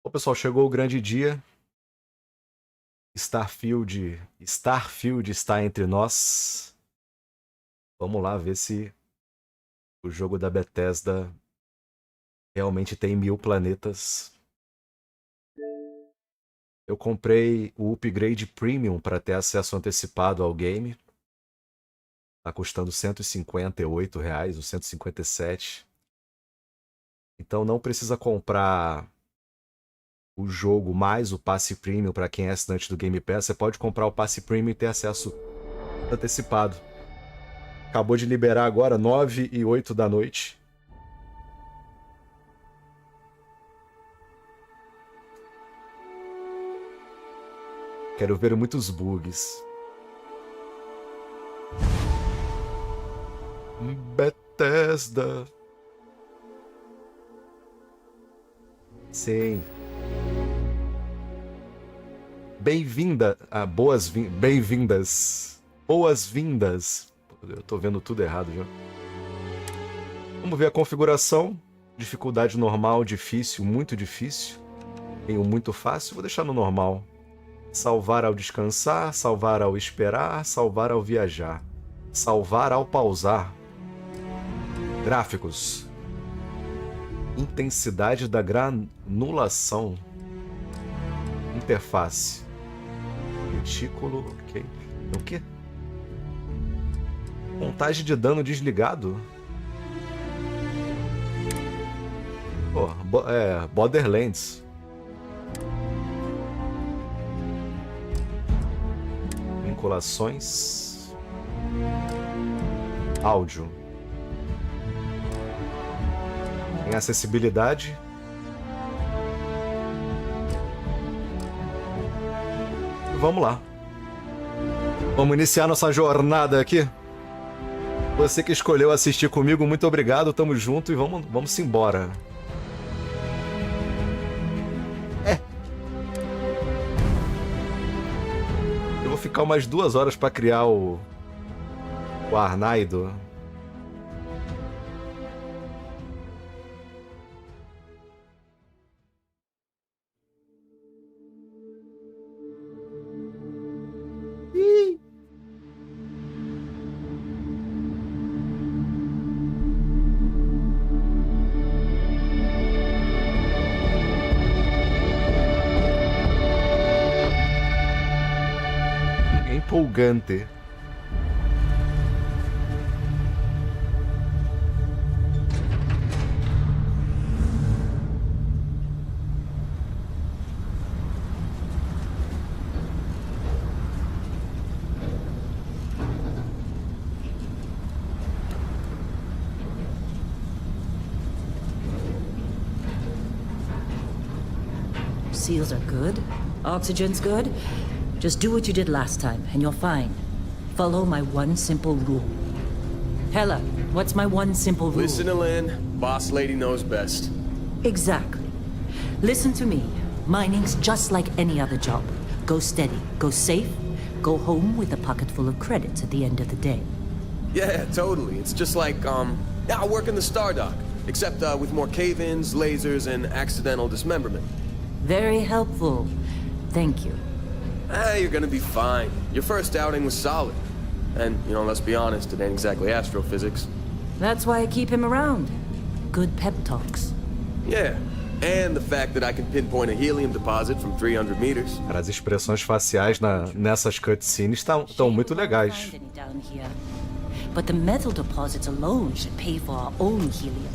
Bom, pessoal, chegou o grande dia. Starfield está entre nós. Vamos lá ver se o jogo da Bethesda realmente tem 1000 planetas. Eu comprei o upgrade premium para ter acesso antecipado ao game. Tá custando R$158 ou R$157. Então não precisa comprar o jogo mais o passe premium para quem é assinante do Game Pass. Você pode comprar o passe premium e ter acesso antecipado. Acabou de liberar agora, 9h08 da noite. Quero ver muitos bugs. Bethesda. Sim. Bem-vinda. Bem-vindas. Boas-vindas. Eu tô vendo tudo errado já. Vamos ver a configuração. Dificuldade normal, difícil, muito difícil. Tem um muito fácil, vou deixar no normal. Salvar ao descansar, salvar ao esperar, salvar ao viajar. Salvar ao pausar. Gráficos. Intensidade da granulação. Interface. Retículo, ok. O quê? Contagem de dano desligado? Pô, Borderlands. Vinculações. Áudio. Tem acessibilidade. Vamos lá. Vamos iniciar nossa jornada aqui. Você que escolheu assistir comigo, muito obrigado. Tamo junto e vamos embora. Eu vou ficar umas 2 horas para criar o Arnaldo. Empolgante. Seals are good. Oxygen's good. Just do what you did last time, and you're fine. Follow my one simple rule. Hella, what's my one simple rule? Listen to Lynn. Boss lady knows best. Exactly. Listen to me. Mining's just like any other job. Go steady, go safe, go home with a pocket full of credits at the end of the day. Yeah, totally. It's just like, I work in the Star Dock. Except, with more cave-ins, lasers, and accidental dismemberment. Very helpful. Thank you. You're gonna be fine. Your first outing was solid. And, let's be honest, it ain't exactly astrophysics. That's why I keep him around. Good pep talks. Yeah, and the fact that I can pinpoint a helium deposit from 300 meters. Cara, as expressões faciais nessas cutscenes estão muito legais. But the metal deposits alone should pay for our own helium.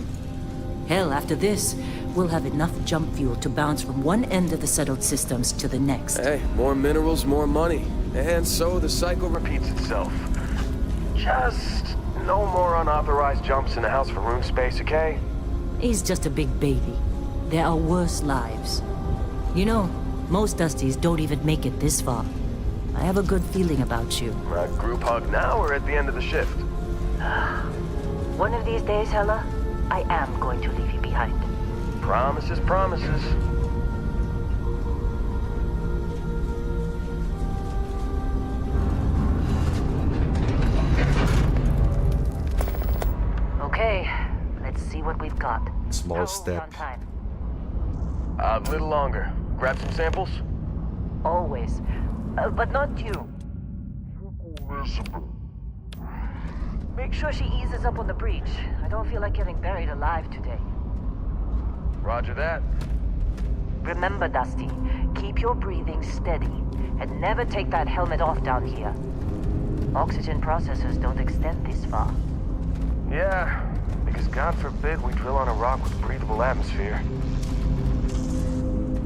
Hell, after this, we'll have enough jump fuel to bounce from one end of the settled systems to the next. Hey, more minerals, more money. And so the cycle repeats itself. Just no more unauthorized jumps in the house for room space, okay? He's just a big baby. There are worse lives. You know, most Dusties don't even make it this far. I have a good feeling about you. A group hug now or at the end of the shift? One of these days, Hella, I am going to leave you behind. Promises, promises. Okay, let's see what we've got. Small How are we step. on time? A little longer. Grab some samples? Always. But not you. Make sure she eases up on the breach. I don't feel like getting buried alive today. Roger that. Remember, Dusty, keep your breathing steady and never take that helmet off down here. Oxygen processors don't extend this far. Yeah, because God forbid we drill on a rock with breathable atmosphere.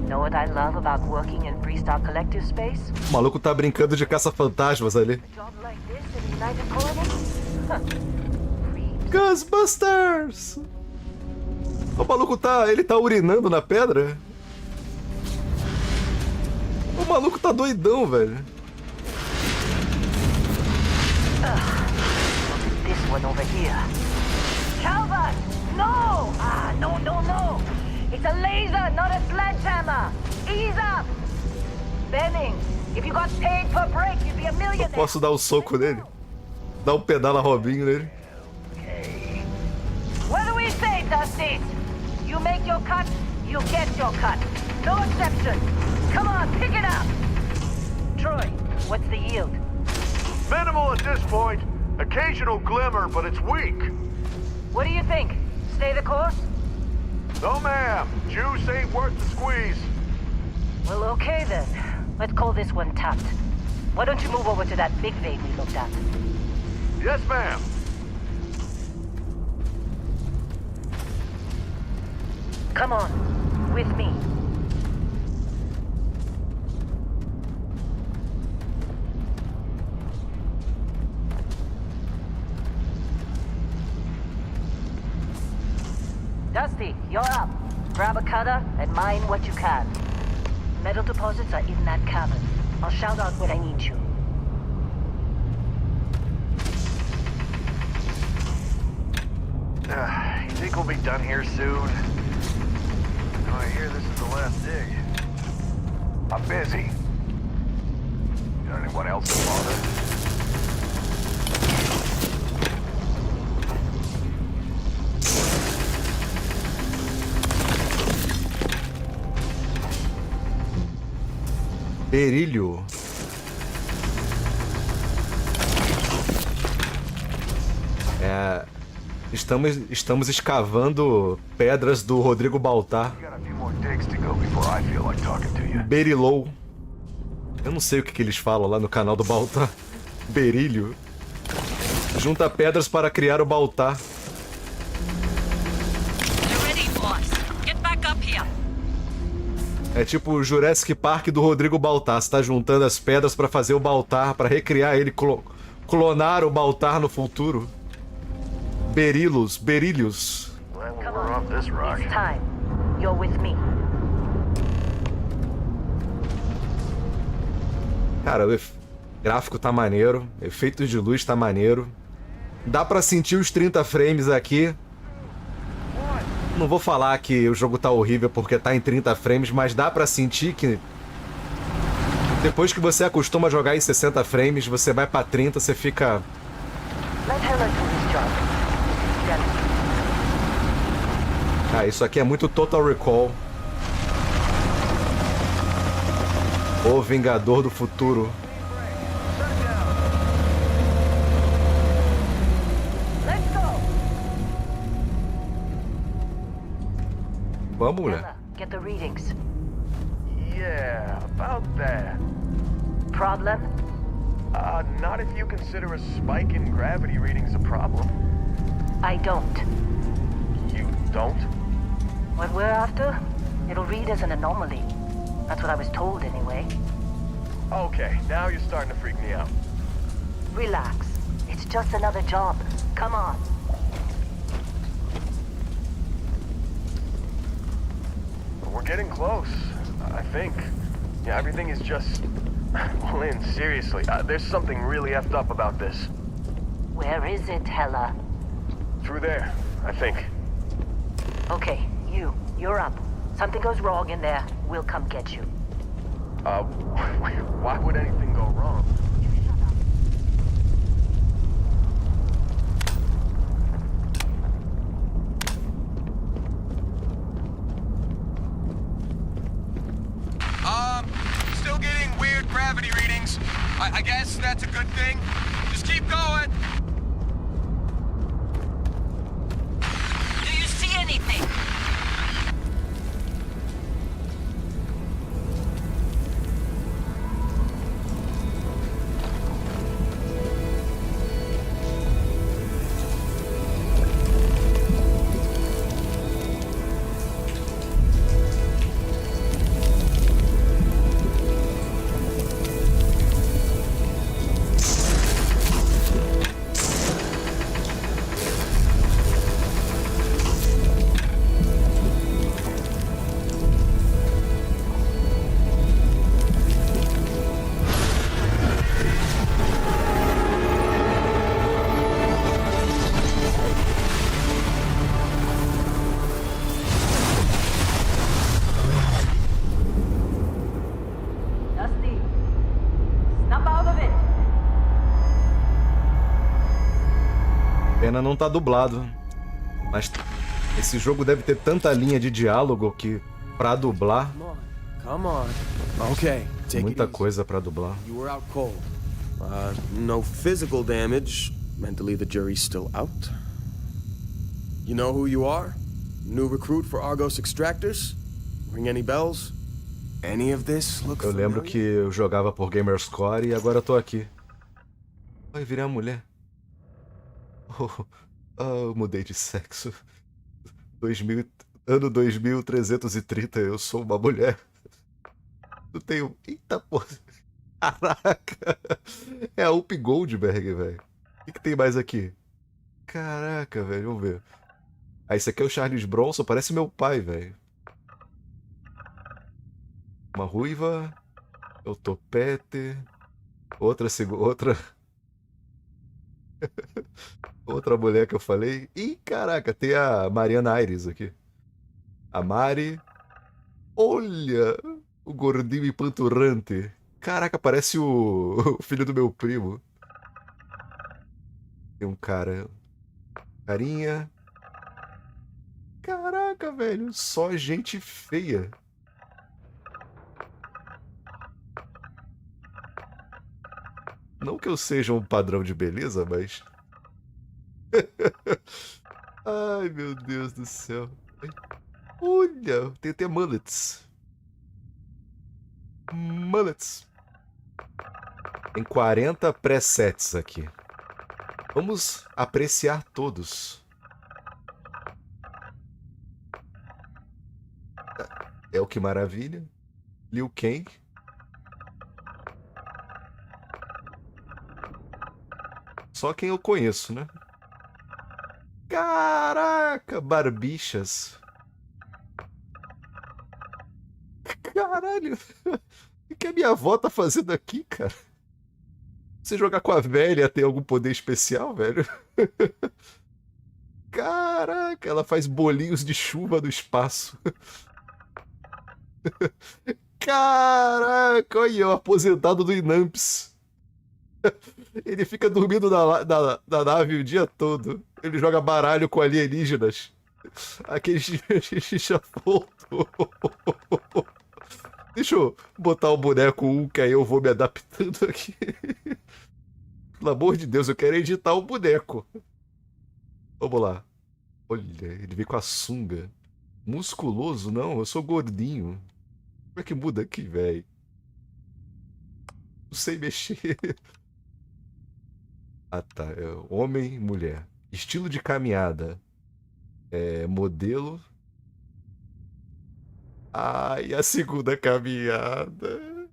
Know what I love about working in Freestar Collective Space? O maluco tá brincando de caça-fantasmas ali. A job like this in the United Colonies? Huh. Ghostbusters! O maluco ele tá urinando na pedra? O maluco tá doidão, velho. This one over here. Calvin! No! No. It's a laser, not a sledgehammer. Ease up! Benning, if you got paid per break, you'd be a millionaire. Posso dar um soco nele? Dar um pedala Robinho nele? What do we say, Dusty? You make your cut, you get your cut. No exception. Come on, pick it up. Troy, what's the yield? Minimal at this point. Occasional glimmer, but it's weak. What do you think? Stay the course? No, ma'am. Juice ain't worth the squeeze. Well, okay then. Let's call this one tapped. Why don't you move over to that big vein we looked at? Yes, ma'am. Come on, with me. Dusty, you're up. Grab a cutter and mine what you can. Metal deposits are in that cavern. I'll shout out when I need you. You think we'll be done here soon? I hear this is the last dig. I'm busy. Got anyone else to bother? Berílio. Estamos escavando pedras do Rodrigo Baltar. Berilou. Eu não sei o que eles falam lá no canal do Baltar. Berílio. Junta pedras para criar o Baltar. É tipo o Jurassic Park do Rodrigo Baltar. Você tá juntando as pedras para fazer o Baltar, para recriar ele, clonar o Baltar no futuro. Berílios. Come on, it's time. You're with me. Cara, o gráfico tá maneiro, efeitos de luz tá maneiro. Dá pra sentir os 30 frames aqui. Não vou falar que o jogo tá horrível porque tá em 30 frames, mas dá pra sentir que depois que você acostuma a jogar em 60 frames, você vai pra 30, você fica... Ah, isso aqui é muito Total Recall. O Vingador do Futuro. Vamos, mulher. Get the readings. Yeah, about that. Problem? Not if you consider a spike in gravity readings a problem. I don't. You don't? What we're after? It'll read as an anomaly. That's what I was told anyway. Okay, now you're starting to freak me out. Relax. It's just another job. Come on. We're getting close, I think. Yeah, everything is just... Well, Lynn, seriously, there's something really effed up about this. Where is it, Hella? Through there, I think. Okay, you're up. Something goes wrong in there, we'll come get you. Why would anything go wrong? I guess that's a good thing. Just keep going. Do you see anything? Pena não tá dublado. Mas esse jogo deve ter tanta linha de diálogo que pra dublar, Come on. Okay, take it muita easy. coisa pra dublar. You were out cold. No physical damage. Mentally, the jury's still out. You know who you are? New recruit for Argos Extractors? Ring any bells? Any of this look Eu lembro que eu jogava por Gamerscore e agora eu tô aqui. Vai virar a mulher. Eu mudei de sexo. 2000, ano 2330, eu sou uma mulher. Eu tenho... Eita porra. Caraca. É a Up Goldberg, velho. O que tem mais aqui? Caraca, velho. Vamos ver. Ah, esse aqui é o Charles Bronson. Parece meu pai, velho. Uma ruiva. É o topete. Outra... Outra mulher que eu falei. Ih, caraca. Tem a Mariana Aires aqui. A Mari. Olha! O gordinho e panturrante. Caraca, parece o filho do meu primo. Tem um cara... Carinha. Caraca, velho. Só gente feia. Não que eu seja um padrão de beleza, mas... Ai, meu Deus do céu. Olha, tem até mullets. Mullets. Tem 40 presets aqui. Vamos apreciar todos. É o que maravilha. Liu Kang. Só quem eu conheço, né? Caraca, barbichas. Caralho. O que a minha avó tá fazendo aqui, cara? Você jogar com a velha tem algum poder especial, velho? Caraca, ela faz bolinhos de chuva no espaço. Caraca, olha, o aposentado do Inamps. Ele fica dormindo na nave o dia todo. Ele joga baralho com alienígenas. Aquele já voltou. Deixa eu botar o boneco 1, que aí eu vou me adaptando aqui. Pelo amor de Deus, eu quero editar o boneco. Vamos lá. Olha, ele veio com a sunga. Musculoso? Não, eu sou gordinho. Como é que muda aqui, velho? Não sei mexer. Ah, tá. É homem e mulher. Estilo de caminhada. Modelo. Ai, a segunda caminhada.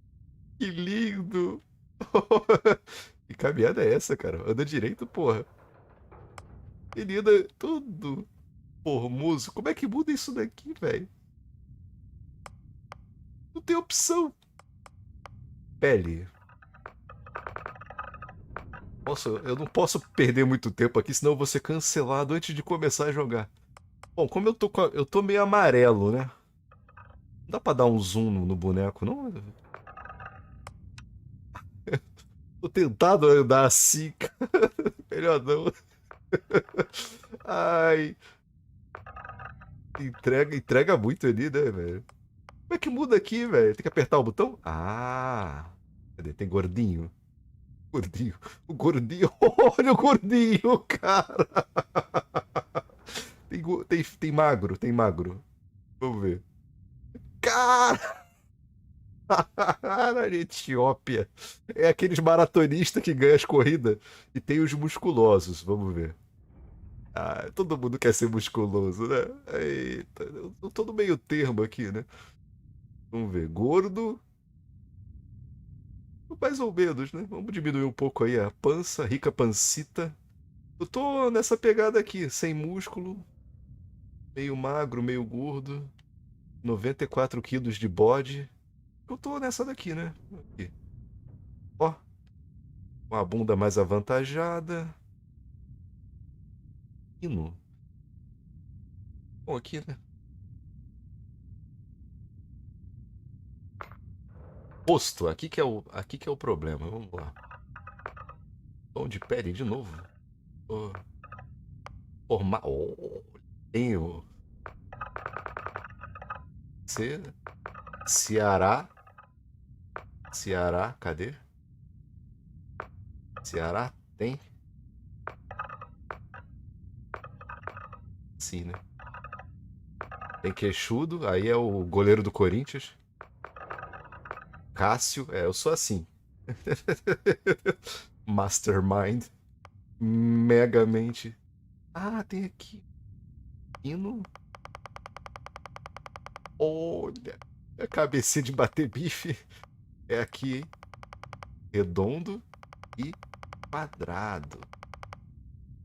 Que lindo. Que caminhada é essa, cara? Anda direito, porra. Ele anda todo formoso. Como é que muda isso daqui, velho? Não tem opção. Pele. Nossa, eu não posso perder muito tempo aqui, senão eu vou ser cancelado antes de começar a jogar. Bom, como eu tô meio amarelo, né? Não dá pra dar um zoom no boneco, não? Tô tentado andar assim, cara. Melhor não. Ai. Entrega muito ali, né, velho? Como é que muda aqui, velho? Tem que apertar o botão? Ah. Cadê? Tem gordinho. Gordinho. O gordinho. Olha o gordinho, cara. Tem magro, tem magro. Vamos ver. Cara! Na Etiópia. É aqueles maratonistas que ganham as corridas. E tem os musculosos. Vamos ver. Ah, todo mundo quer ser musculoso, né? Eita, eu tô no meio termo aqui, né? Vamos ver. Gordo. Mais ou menos, né? Vamos diminuir um pouco aí a pança, rica pancita. Eu tô nessa pegada aqui, sem músculo, meio magro, meio gordo, 94 quilos de bode. Eu tô nessa daqui, né? Aqui. Ó, uma bunda mais avantajada. Hino. Bom, aqui, né? Rosto, aqui que é o problema. Vamos lá. Tom de pele de novo. Oh. Formar. Oh, tenho. Ceará. Ceará, cadê? Ceará tem. Sim, né? Tem queixudo, aí é o goleiro do Corinthians. Cássio, eu sou assim. Mastermind. Megamente. Ah, tem aqui. Hino. Olha. A cabecinha de bater bife. É aqui, hein? Redondo e quadrado.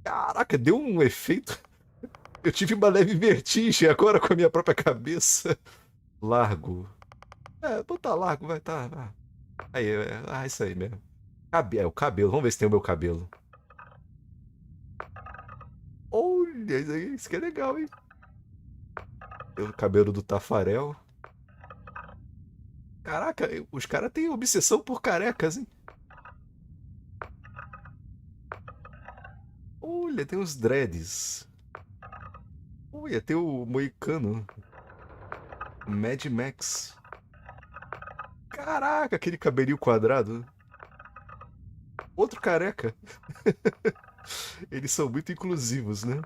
Caraca, deu um efeito. Eu tive uma leve vertigem agora com a minha própria cabeça. Largo. Botar largo, vai, tá. Aí, isso aí mesmo. O cabelo, vamos ver se tem o meu cabelo. Olha, isso que é legal, hein? Tem o cabelo do Tafarel. Caraca, os caras têm obsessão por carecas, hein? Olha, tem os dreads. Olha, tem o moicano. Mad Max. Caraca, aquele cabelinho quadrado. Outro careca. Eles são muito inclusivos, né?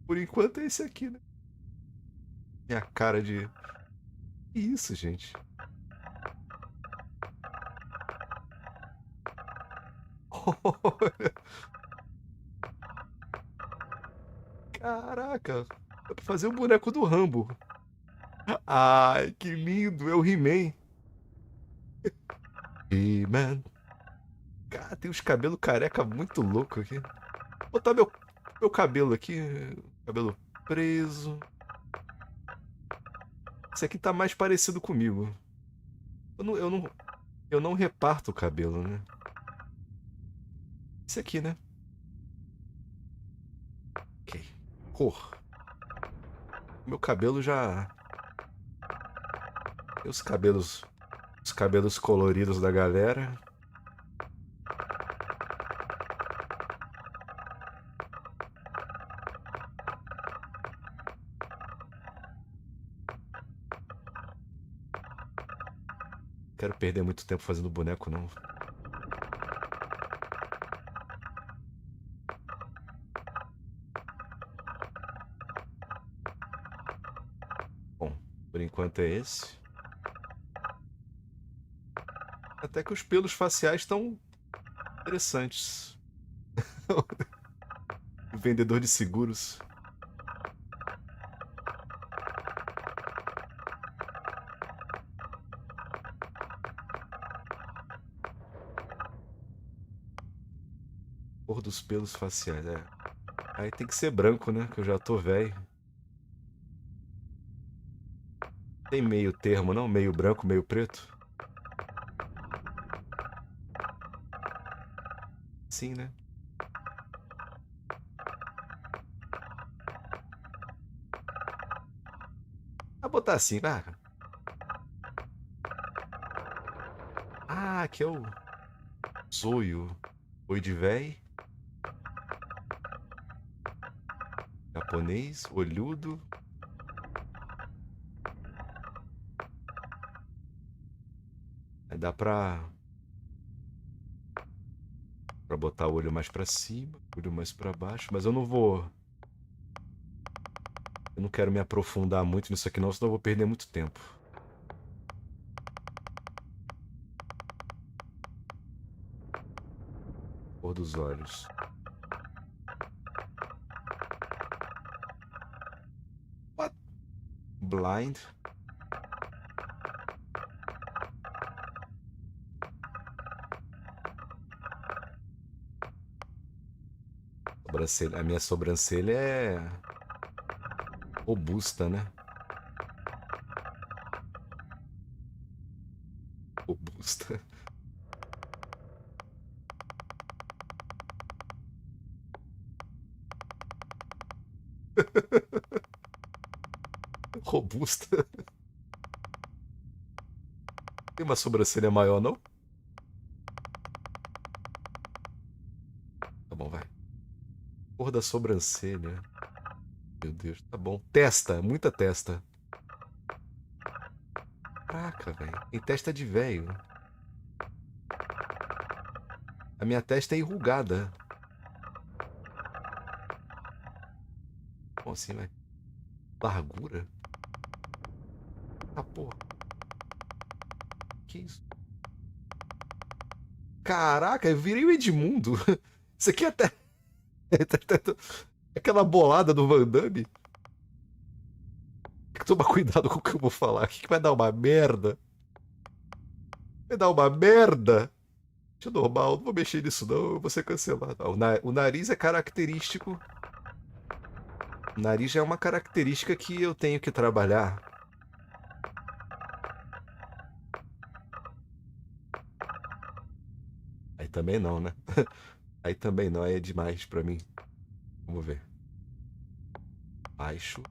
Por enquanto é esse aqui, né? Minha cara de... Que isso, gente? Caraca, dá pra fazer um boneco do Rambo. Ai, que lindo, é o He-Man. He-Man. Cara, tem uns cabelos careca muito louco aqui. Vou botar meu cabelo aqui, cabelo preso. Esse aqui tá mais parecido comigo. Eu não reparto o cabelo, né? Esse aqui, né? Ok. Cor. Meu cabelo já... Os cabelos coloridos da galera. Quero perder muito tempo fazendo boneco, não. Bom, por enquanto é esse. Até que os pelos faciais estão interessantes. O vendedor de seguros. Cor dos pelos faciais, Aí tem que ser branco, né? Que eu já tô velho. Tem meio termo, não? Meio branco, meio preto? Sim, né? Vou botar assim, vai. Ah, aqui é o Zoio. Oi de véi. Japonês, olhudo. dá pra botar o olho mais pra cima, o olho mais pra baixo, mas eu não vou... Eu não quero me aprofundar muito nisso aqui não, senão eu vou perder muito tempo. Cor dos olhos. What? Blind. A minha sobrancelha é robusta, né? Robusta. Robusta. Tem uma sobrancelha maior, não? Tá bom, vai. Cor da sobrancelha. Meu Deus, tá bom. Testa, muita testa. Caraca, velho. Tem testa de velho. A minha testa é enrugada. Como assim, velho? Largura? Ah, porra. Que isso? Caraca, eu virei o Edmundo. Isso aqui é até... Aquela bolada do Van Damme. Tem que tomar cuidado com o que eu vou falar aqui, que vai dar uma merda. Vai dar uma merda. Isso é normal, não vou mexer nisso não, eu vou ser cancelado. O nariz é característico. O nariz já é uma característica que eu tenho que trabalhar. Aí também não, né? Aí também não, aí é demais pra mim. Vamos ver. Baixo.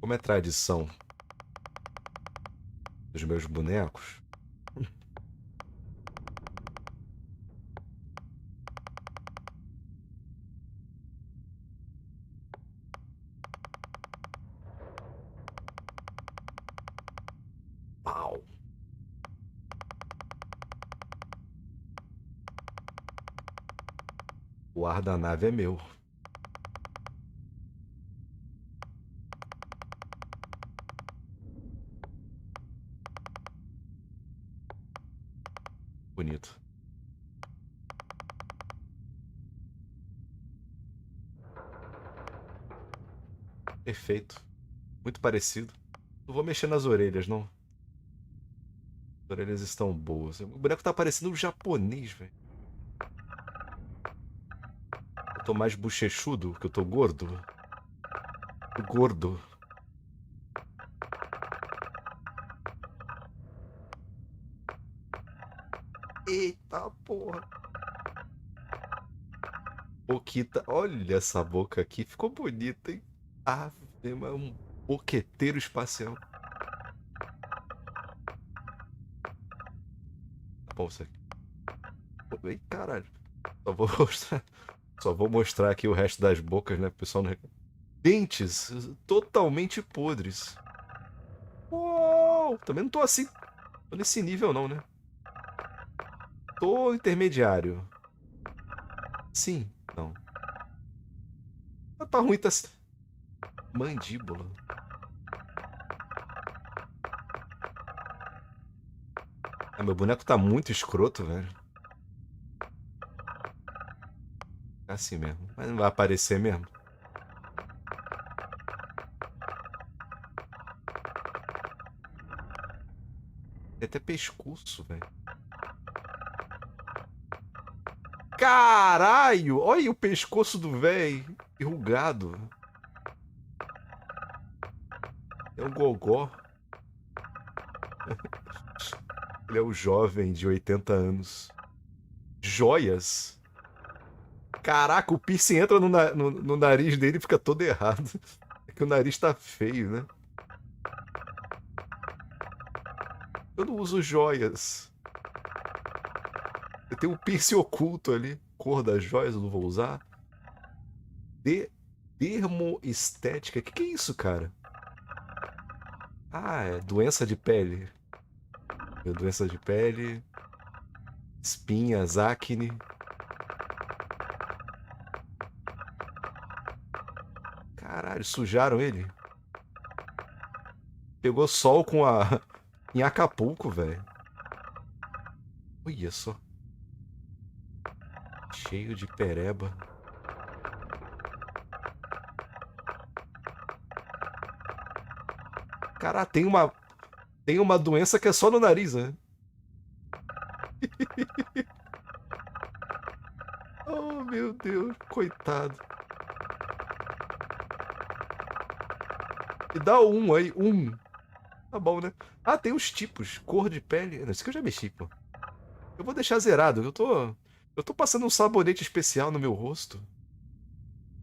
Como é tradição dos meus bonecos. Pau. O ar da nave é meu. Bonito. Perfeito. Muito parecido. Não vou mexer nas orelhas, não. As orelhas estão boas. O boneco tá parecendo um japonês, velho. Eu tô mais bochechudo, que eu tô gordo. Tô gordo. Eita porra. Boquita. Olha essa boca aqui. Ficou bonita, hein? Ah, é um boqueteiro espacial. Tá bom isso aqui. Ei, caralho. Só vou mostrar aqui o resto das bocas, né? O pessoal não... Dentes totalmente podres. Uou! Também não tô assim. Tô nesse nível, não, né? Tô intermediário. Sim, não. Tá ruim, tá. Mandíbula. Ah, meu boneco tá muito escroto, velho. É assim mesmo. Mas não vai aparecer mesmo. Tem até pescoço, velho. Caralho! Olha o pescoço do velho. Enrugado. É um gogó. Ele é o jovem de 80 anos. Joias? Caraca, o piercing entra no nariz dele e fica todo errado. É que o nariz tá feio, né? Eu não uso joias. Eu tenho um piercing oculto ali. Cor das joias eu não vou usar. Dermoestética. O que é isso, cara? Ah, é doença de pele. Doença de pele. Espinhas, acne. Caralho, sujaram ele. Pegou sol com a... em Acapulco, velho. Olha só. Cheio de pereba. Cara, tem uma doença que é só no nariz, né? Oh, meu Deus, coitado. Me dá um aí, um. Tá bom, né? Ah, tem os tipos, cor de pele. Isso que eu já mexi, pô. Eu vou deixar zerado. Eu tô passando um sabonete especial no meu rosto.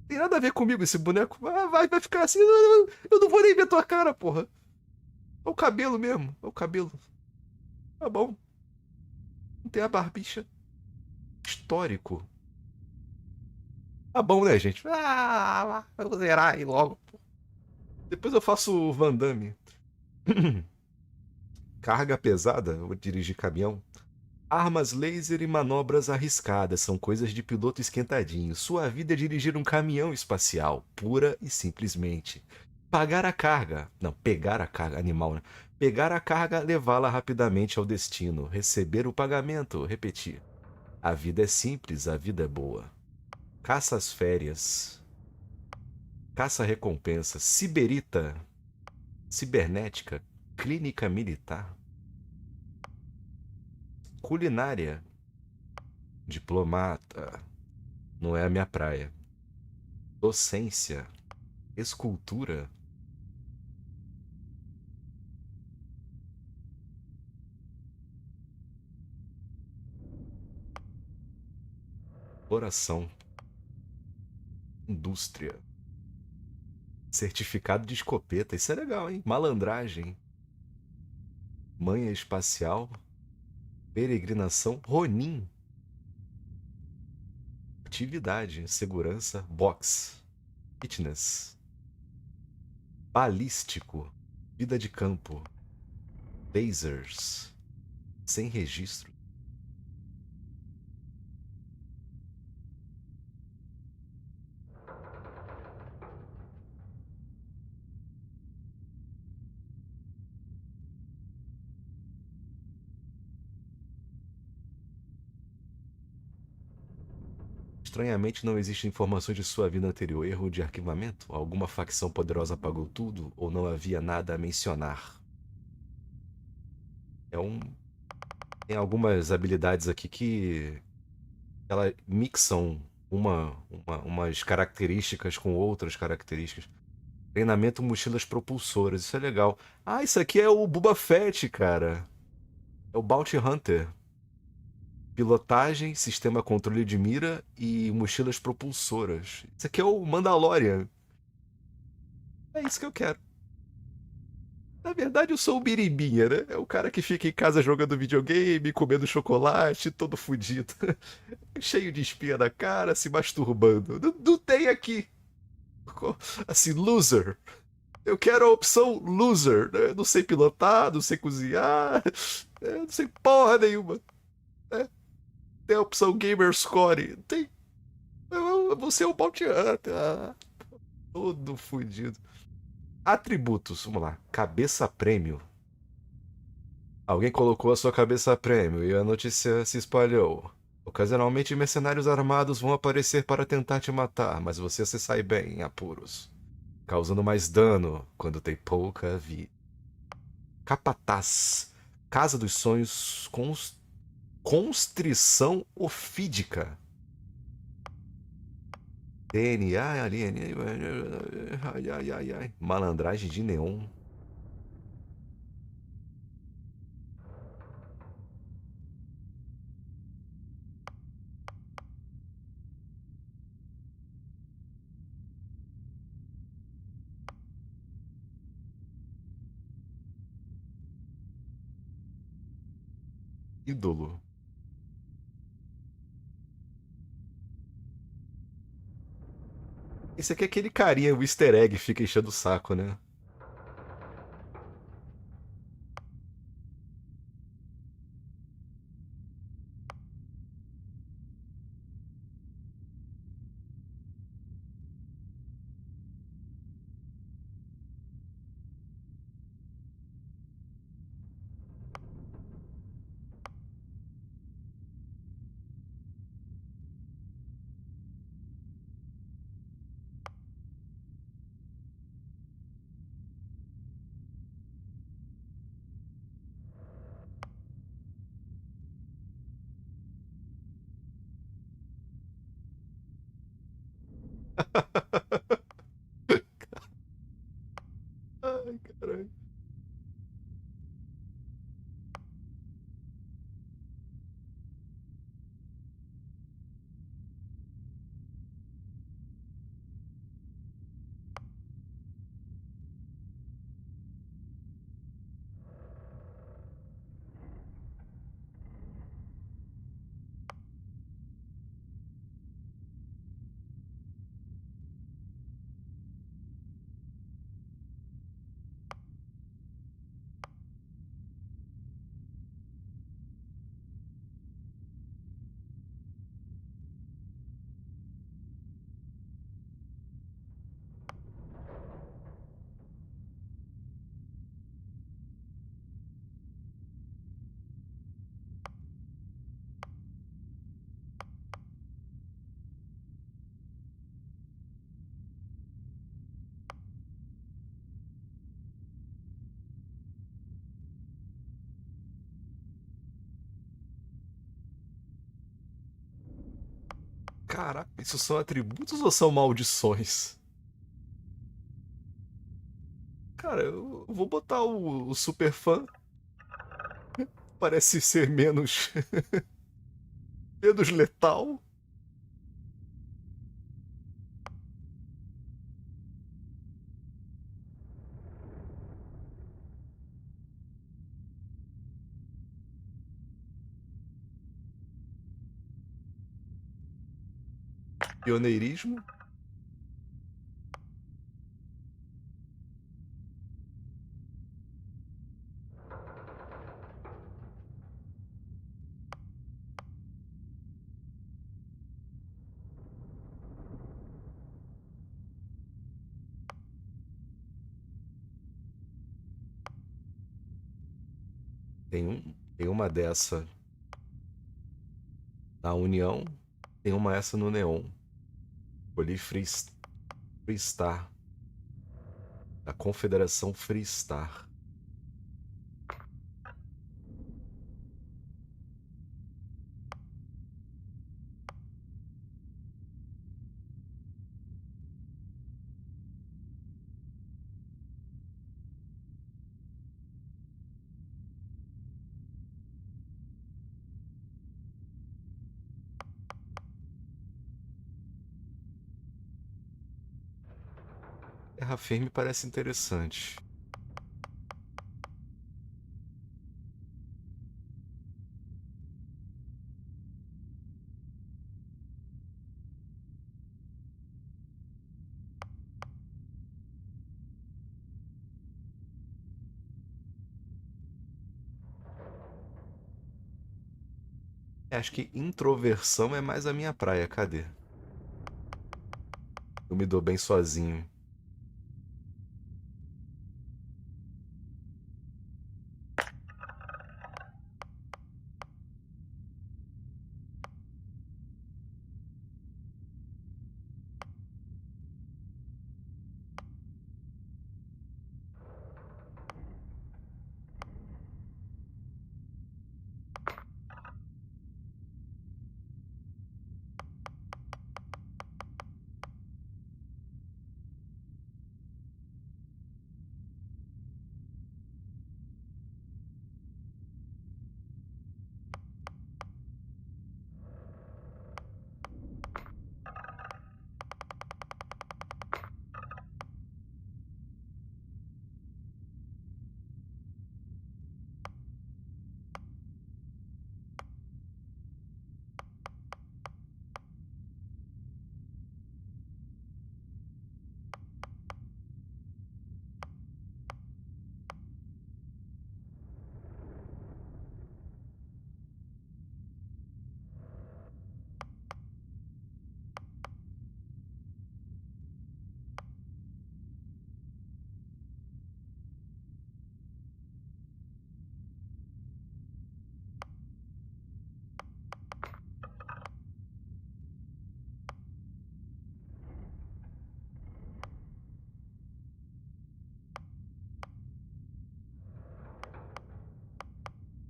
Tem nada a ver comigo esse boneco. Ah, vai ficar assim. Eu não vou nem ver tua cara, porra. É o cabelo mesmo. É o cabelo. Tá bom. Não tem a barbicha. Histórico. Tá bom, né, gente? Ah, eu vou zerar aí logo. Pô. Depois eu faço o Van Damme. Carga pesada. Eu vou dirigir caminhão. Armas laser e manobras arriscadas são coisas de piloto esquentadinho. Sua vida é dirigir um caminhão espacial, pura e simplesmente. Pagar a carga. Não, pegar a carga, animal, né? Pegar a carga, levá-la rapidamente ao destino. Receber o pagamento, repetir. A vida é simples, a vida é boa. Caça às férias. Caça recompensa. Siberita. Cibernética. Clínica militar. Culinária. Diplomata. Não é a minha praia. Docência. Escultura. Exploração. Indústria. Certificado de escopeta. Isso é legal, hein? Malandragem. Manha espacial. Peregrinação. Ronin. Atividade. Segurança. Box. Fitness. Balístico. Vida de campo. Lasers. Sem registro. Estranhamente, não existem informações de sua vida anterior. Erro de arquivamento? Alguma facção poderosa apagou tudo? Ou não havia nada a mencionar? Tem algumas habilidades aqui que elas mixam umas características com outras características. Treinamento mochilas propulsoras. Isso é legal. Ah, isso aqui é o Boba Fett, cara. É o Bounty Hunter. Pilotagem, sistema controle de mira e mochilas propulsoras. Isso aqui é o Mandalorian. É isso que eu quero. Na verdade, eu sou o biribinha, né? É o cara que fica em casa jogando videogame, comendo chocolate, todo fudido. Cheio de espinha na cara, se masturbando. Não tem aqui. Assim, loser. Eu quero a opção loser. Né? Não sei pilotar, não sei cozinhar, não sei porra nenhuma. Né? Tem a opção Gamerscore. Tem. Eu vou ser o Bounty Hunter. Todo fudido. Atributos, vamos lá. Cabeça prêmio. Alguém colocou a sua cabeça prêmio e a notícia se espalhou. Ocasionalmente, mercenários armados vão aparecer para tentar te matar, mas você se sai bem em apuros, causando mais dano quando tem pouca vida. Capataz. Casa dos sonhos. Constrição ofídica. DNA, alien. Ai. Malandragem de neon. Ídolo. Esse aqui é aquele carinha, o easter egg, fica enchendo o saco, né? Ai, caralho. Caraca, isso são atributos ou são maldições? Cara, eu vou botar o super fã. Parece ser menos, menos letal. Pioneirismo. Tem uma dessa na União, tem uma essa no Neon. Escolhi Freestar. Da Confederação Freestar. Terra firme parece interessante. Acho que introversão é mais a minha praia. Cadê? Eu me dou bem sozinho.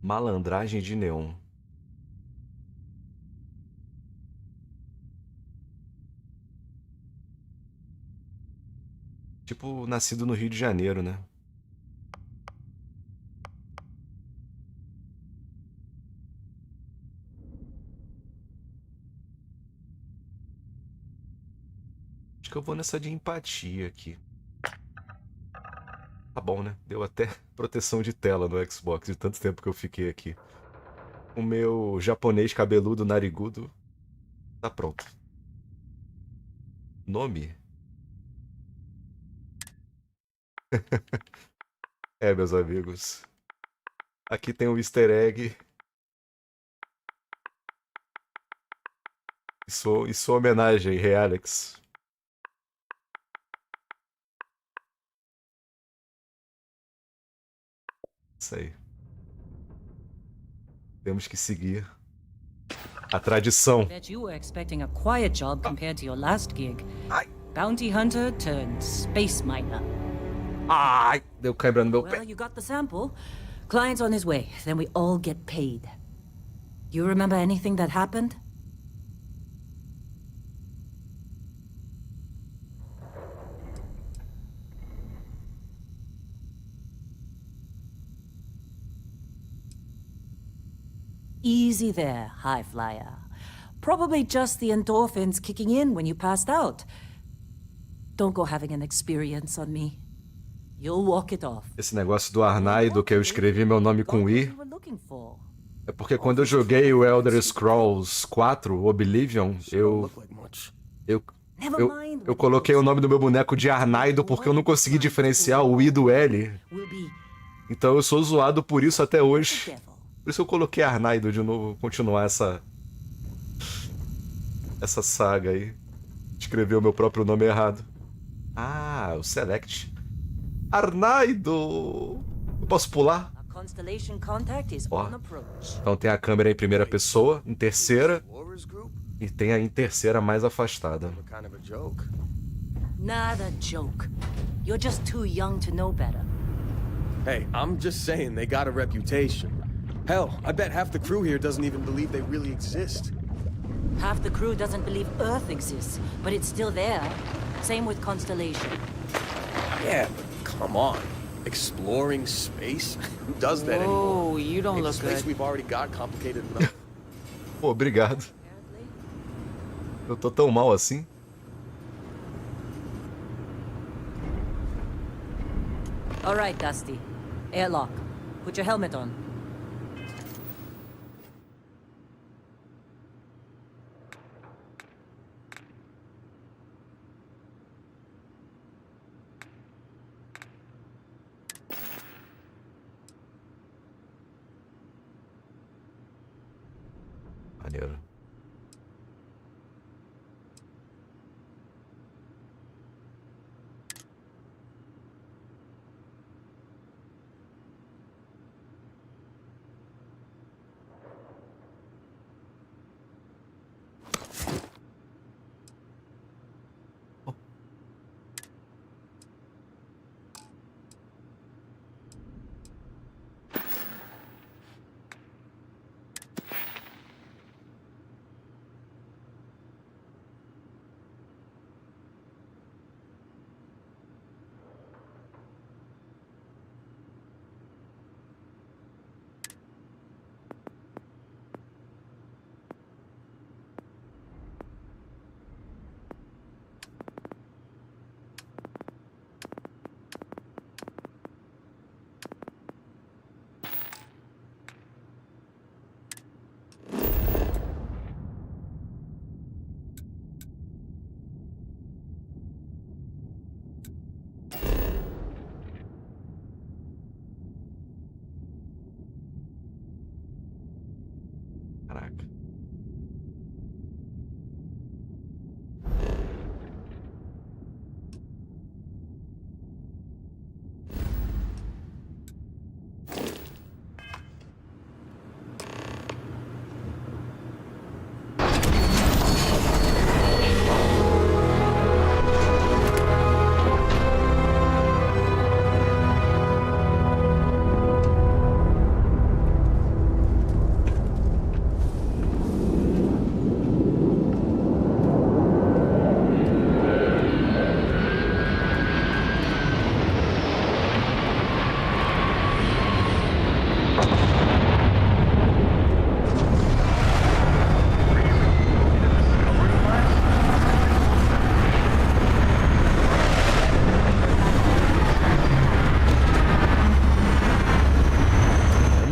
Malandragem de Neon. Tipo, nascido no Rio de Janeiro, né? Acho que eu vou nessa de empatia aqui. Tá bom, né? Deu até proteção de tela no Xbox de tanto tempo que eu fiquei aqui. O meu japonês cabeludo narigudo tá pronto. Nome? É, meus amigos. Aqui tem um easter egg. Em sua homenagem, Alex. Isso aí. Temos que seguir a tradição. Bet you were expecting a quiet job compared to your last gig. Ai, Bounty hunter turned space miner. ai, deu cãibra no meu Well, pé. you got the sample. Client's on his way. Then we all get paid. You remember anything that happened? Easy there, high flyer. Probably just the endorphins kicking in when you passed out. Don't go having an experience on me. You'll walk it off. Esse negócio do Arnaldo que eu escrevi meu nome com I What you were looking for. é porque quando eu joguei o Elder Scrolls 4, Oblivion, eu Never mind. eu coloquei o nome do meu boneco de Arnaldo porque eu não consegui diferenciar o I do L. Will be Então eu sou zoado por isso até the hoje. devil. Por isso eu coloquei Arnaldo de novo, continuar essa saga aí. Escrever o meu próprio nome errado. Ah, o Select. Arnaldo! Eu posso pular? Our constellation contact is Ó. on approach. Então tem a câmera em primeira pessoa, em terceira, Explorers group? e tem a em terceira mais afastada. What kind of a joke? Not a joke. You're just too young to know better. Hey, I'm just saying they got a reputation. Hell, I bet half the crew here doesn't even believe they really exist. Half the crew doesn't believe Earth exists, but it's still there. Same with Constellation. Yeah, but come on. Exploring space? Who does that anymore? Oh, you don't Ain't the look space good. we've already got complicated enough. Pô, obrigado. Apparently. Eu tô tão mal assim. All right, Dusty. Airlock. Put your helmet on. Maneiro.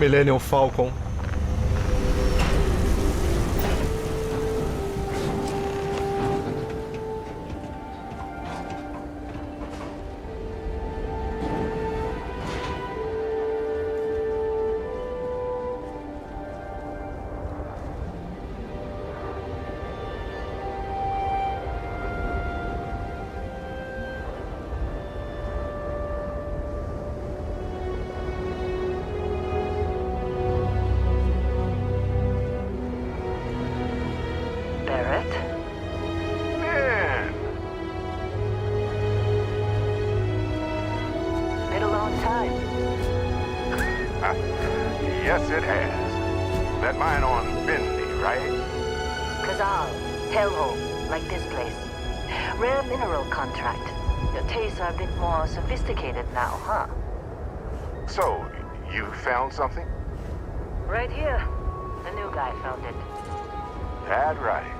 Millennium Falcon. Barrett? Man, Been a long time. yes it has. That mine on Bendy, right? Kazal, hellhole, like this place. Rare mineral contract. Your tastes are a bit more sophisticated now, huh? So, you found something? Right here. The new guy found it. That right.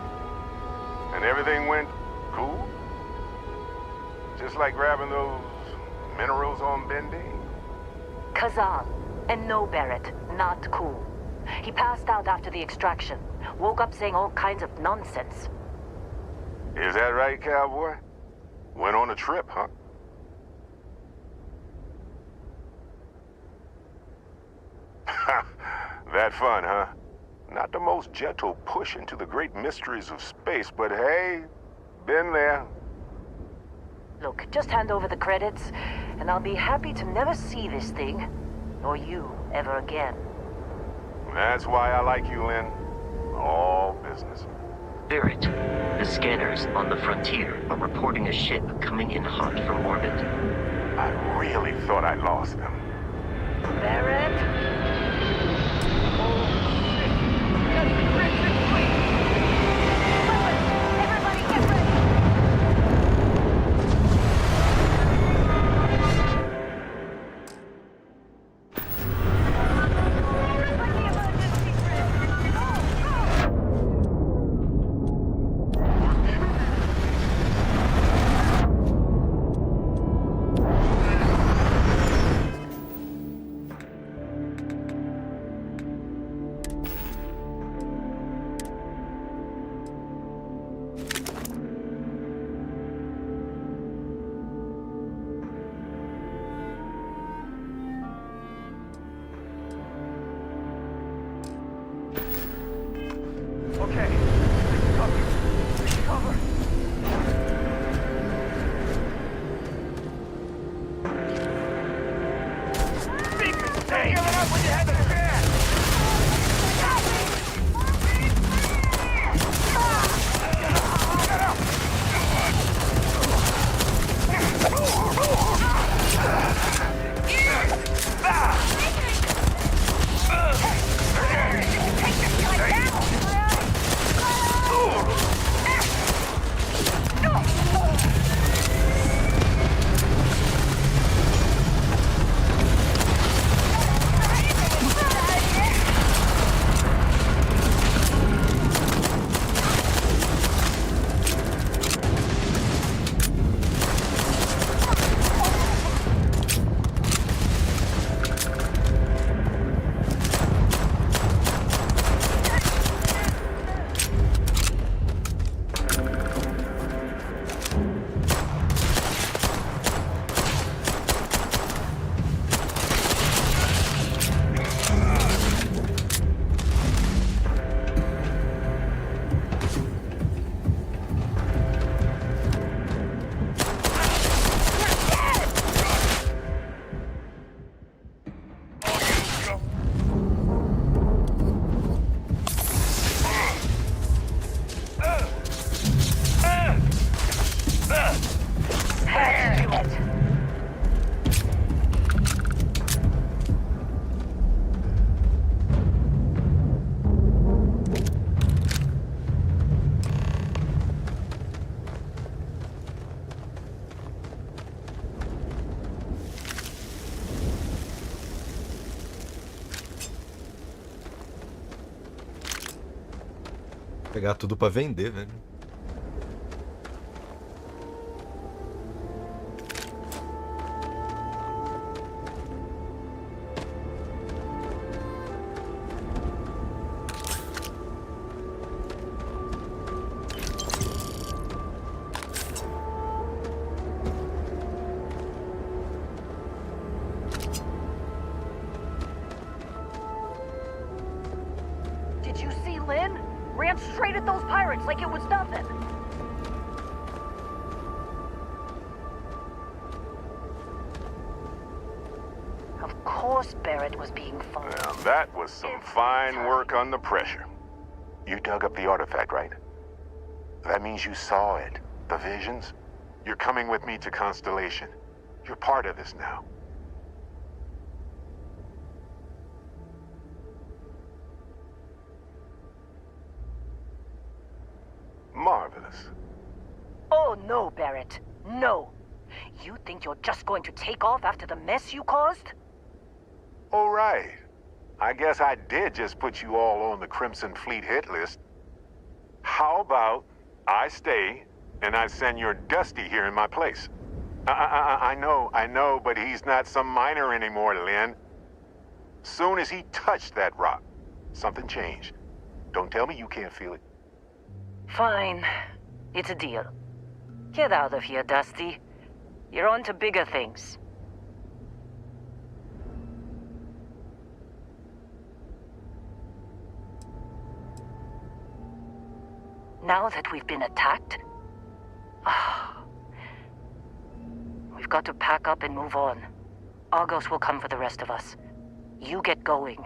And everything went cool? Just like grabbing those minerals on Bendy? Kazal. And no Barrett. Not cool. He passed out after the extraction. Woke up saying all kinds of nonsense. Is that right, cowboy? Went on a trip, huh? That fun, huh? Not the most gentle push into the great mysteries of space, but hey, been there. Look, just hand over the credits, and I'll be happy to never see this thing, or you, ever again. That's why I like you, Lynn. All business. Barrett, the scanners on the frontier are reporting a ship coming in hot from orbit. I really thought I lost them. Barrett? Okay. Cover. Beat me! Stay! Give it up when you had the chance! Get out! Pegar tudo pra vender, velho. ran straight at those pirates like it was nothing. Of course Barrett was being followed. Now, that was some fine work under pressure. You dug up the artifact, right? That means you saw it. The visions? You're coming with me to Constellation. You're part of this now. Marvelous. Oh no, Barrett. No. You think you're just going to take off after the mess you caused? All right. I guess I did just put you all on the Crimson Fleet hit list. How about I stay and I send your Dusty here in my place? I know, but he's not some miner anymore, Lynn. Soon as he touched that rock, something changed. Don't tell me you can't feel it. Fine. It's a deal. Get out of here, Dusty. You're on to bigger things. Now that we've been attacked, we've got to pack up and move on. Argos will come for the rest of us. You get going.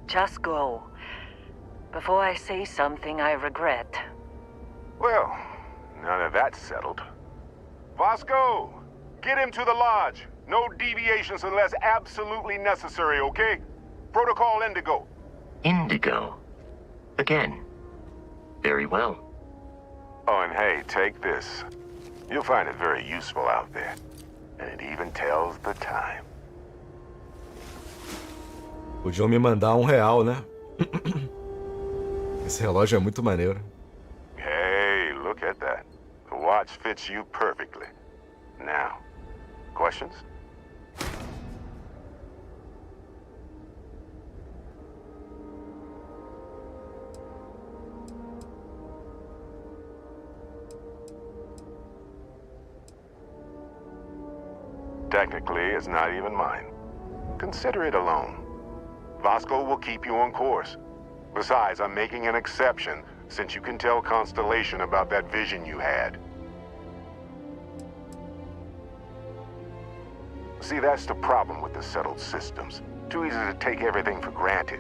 Just go. Before I say something I regret. Well, now that that's settled. Vasco, get him to the lodge. No deviations unless absolutely necessary, okay? Protocol Indigo. Indigo. Again. Very well. Oh, and hey, take this. You'll find it very useful out there. And it even tells the time. Podiam me mandar R$1, né? Esse relógio é muito maneiro. Hey, look at that. The watch fits you perfectly. Now, questions? Technically, it's not even mine. Consider it a loan. Vasco will keep you on course. Besides, I'm making an exception since you can tell Constellation about that vision you had. See, that's the problem with the settled systems. Too easy to take everything for granted.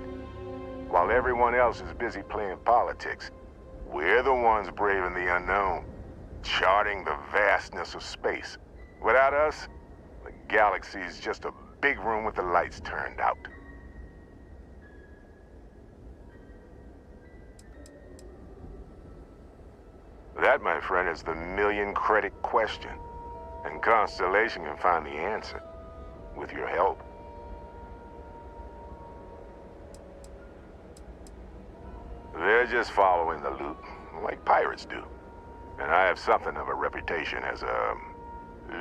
While everyone else is busy playing politics, we're the ones braving the unknown, charting the vastness of space. Without us, the galaxy's just a big room with the lights turned out. That, my friend, is the million-credit question. And Constellation can find the answer. With your help. They're just following the loot, like pirates do. And I have something of a reputation as a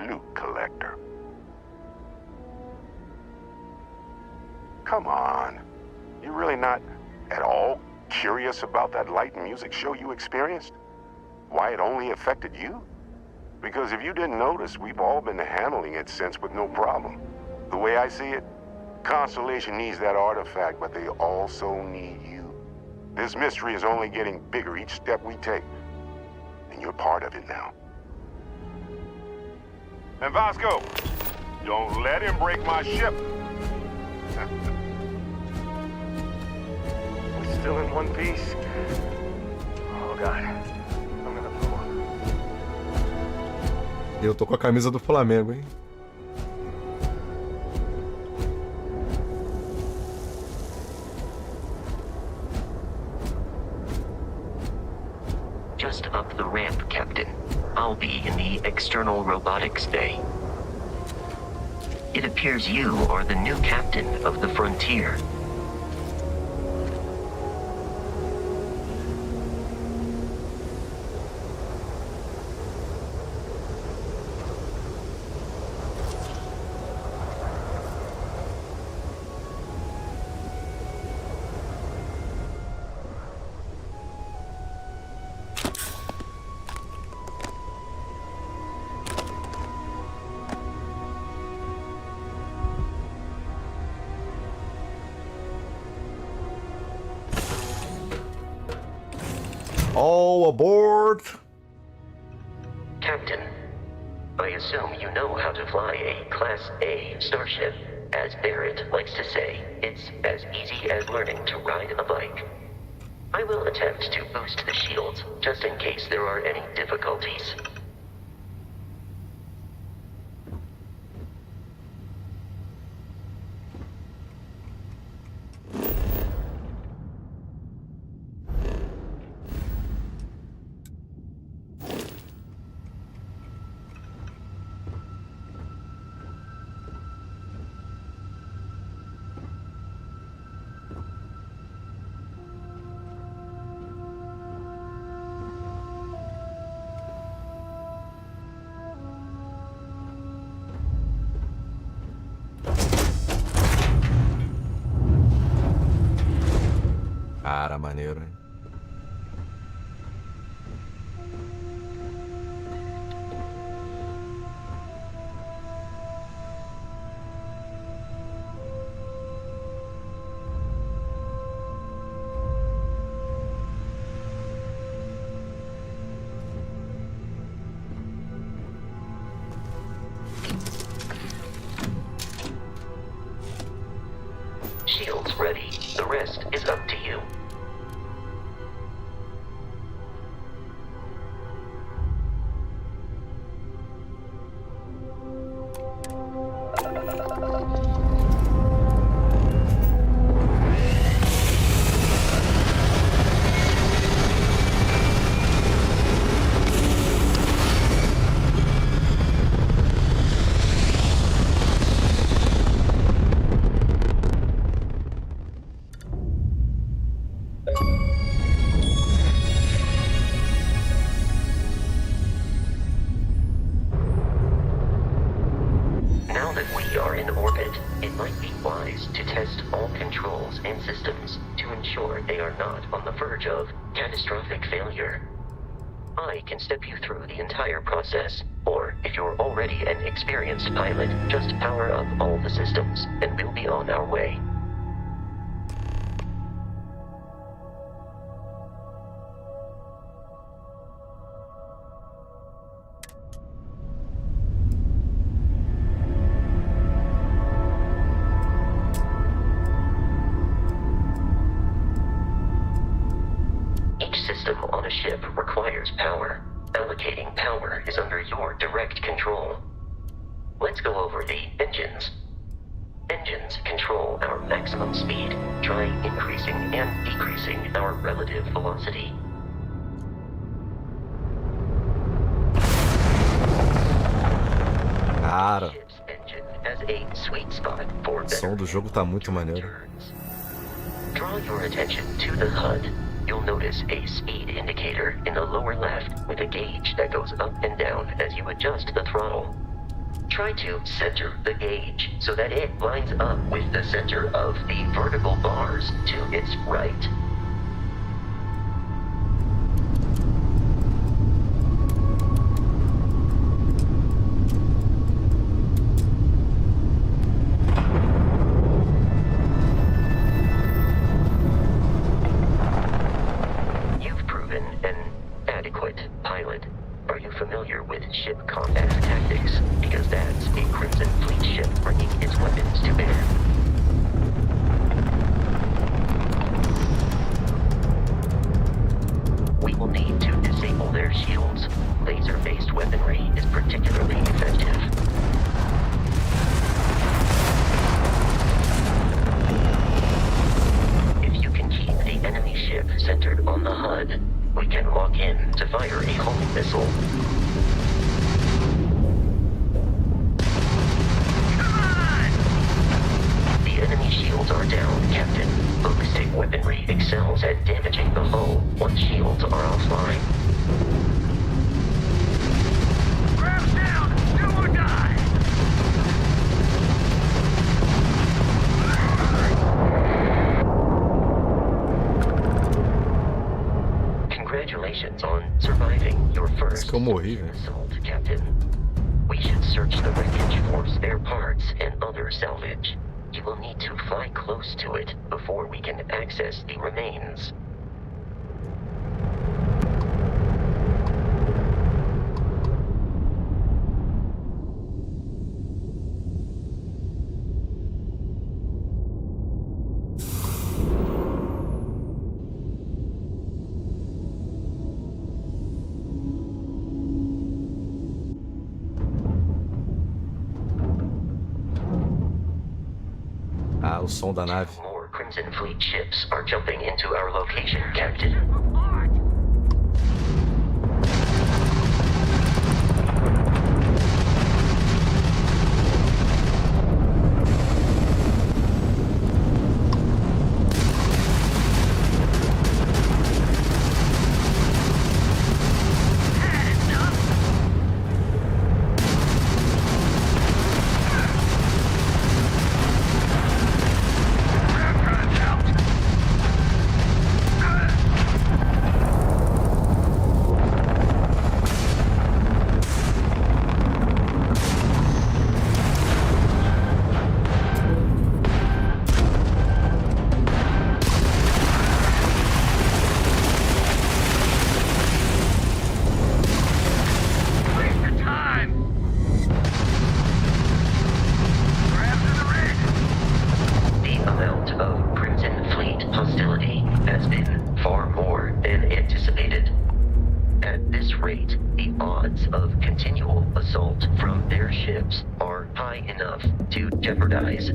loot collector. Come on. You're really not at all curious about that light and music show you experienced? Why it only affected you? Because if you didn't notice, we've all been handling it since with no problem. The way I see it, Constellation needs that artifact, but they also need you. This mystery is only getting bigger each step we take. And you're part of it now. And Vasco, don't let him break my ship. We're still in one piece. Oh, God. I'm gonna blow. Eu tô com a camisa do Flamengo, hein? Just up the ramp, Captain. I'll be in the external robotics bay. It appears you are the new captain of the Frontier. All aboard! Captain, I assume you know how to fly a Class A starship. As Barrett likes to say, it's as easy as learning to ride a bike. I will attempt to boost the shields, just in case there are any difficulties. Cara, maneiro, hein? Shields ready. The rest is up to you. Now that we are in orbit, it might be wise to test all controls and systems to ensure they are not on the verge of catastrophic failure. I can step you through the entire process, or if you're already an experienced pilot, just power up all the systems, and we'll be on our way. Each system on a ship requires power. Allocating power is under your direct control. Let's go over the engines. Engines control our maximum speed. Try increasing and decreasing our relative velocity. Cara, Ship's engine has a sweet spot for o som do jogo tá muito maneiro. turns. Draw your attention to the HUD. You'll notice a speed indicator in the lower left with a gauge that goes up and down as you adjust the throttle. Try to center the gauge so that it lines up with the center of the vertical bars to its right. You've proven an adequate pilot. Are you familiar with ship combat tactics? Because that's a Crimson Fleet ship bringing its weapons to bear. We will need to disable their shields. Laser-based weaponry is particularly effective. If you can keep the enemy ship centered on the HUD, we can lock in to fire a homing missile. The enemy shields are down, Captain. Ballistic weaponry excels at damaging the hull once shields are offline. Grabs down! Do or die! Congratulations on surviving your first que eu morri, velho. assault, Captain. We should search the wreckage for spare parts and other salvage. You will need to fly close to it before we can access the remains. o som da nave. More Crimson Fleet ships are jumping into our location, Captain.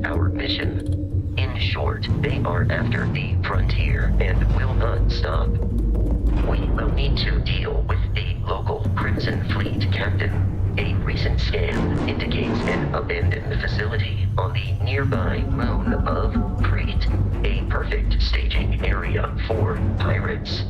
Our mission. In short, they are after the frontier and will not stop. We will need to deal with the local Crimson Fleet captain. A recent scan indicates an abandoned facility on the nearby moon of Crete, a perfect staging area for pirates.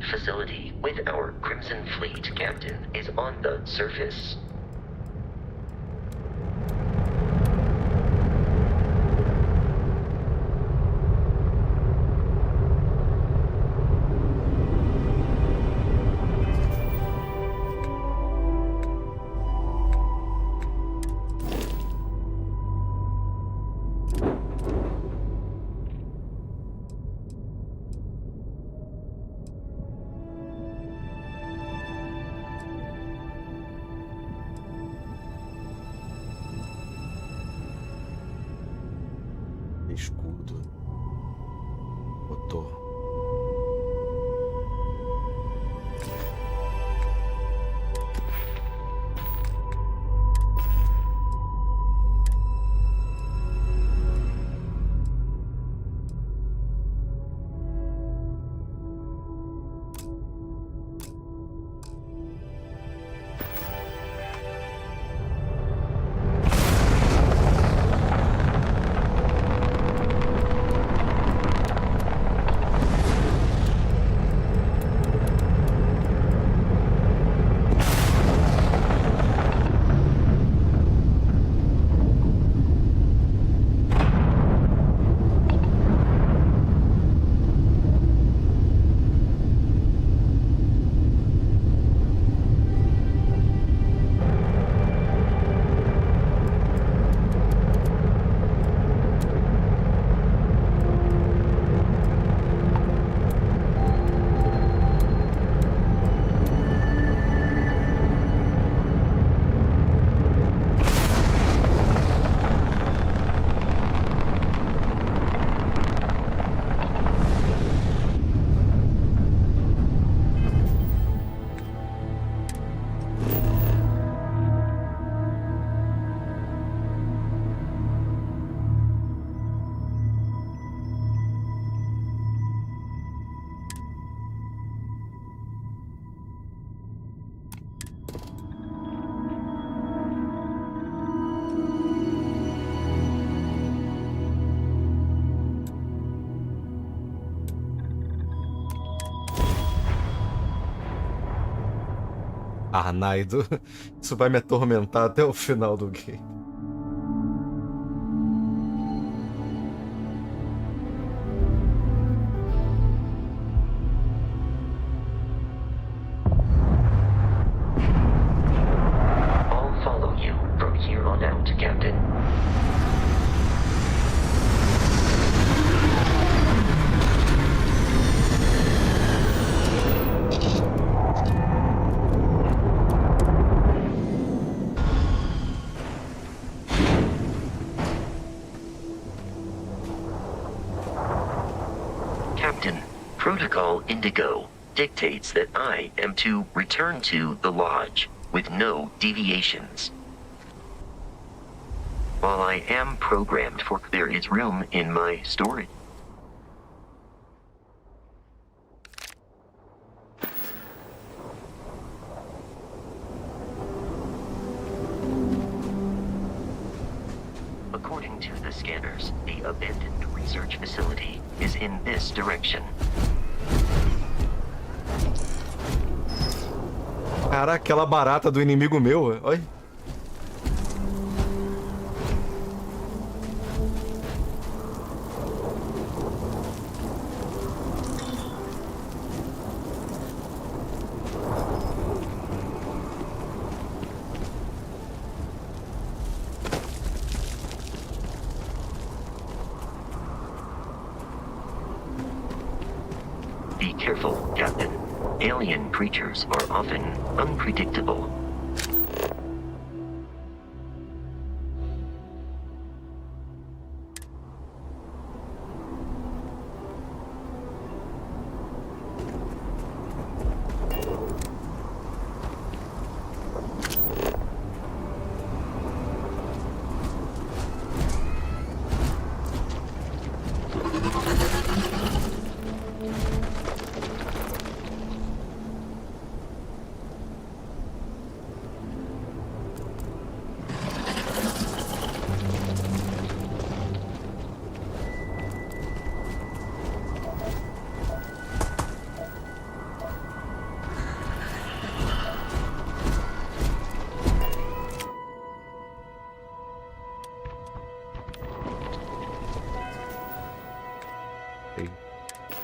Facility with our Crimson Fleet captain is on the surface. escudo. Botou. Arnaldo, isso vai me atormentar até o final do game. I'll follow you from here on out, Captain. Protocol Indigo dictates that I am to return to the lodge with no deviations. While I am programmed for, there is room in my storage. According to the scanners, the abandoned research facility is in this direction. Caraca, aquela barata do inimigo meu, olha. Be careful, Captain. Alien creatures are often unpredictable.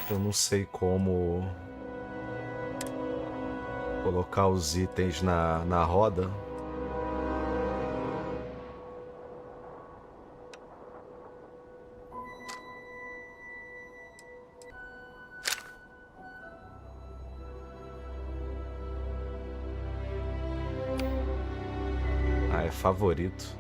Eu não sei como colocar os itens na roda. Ah, é favorito.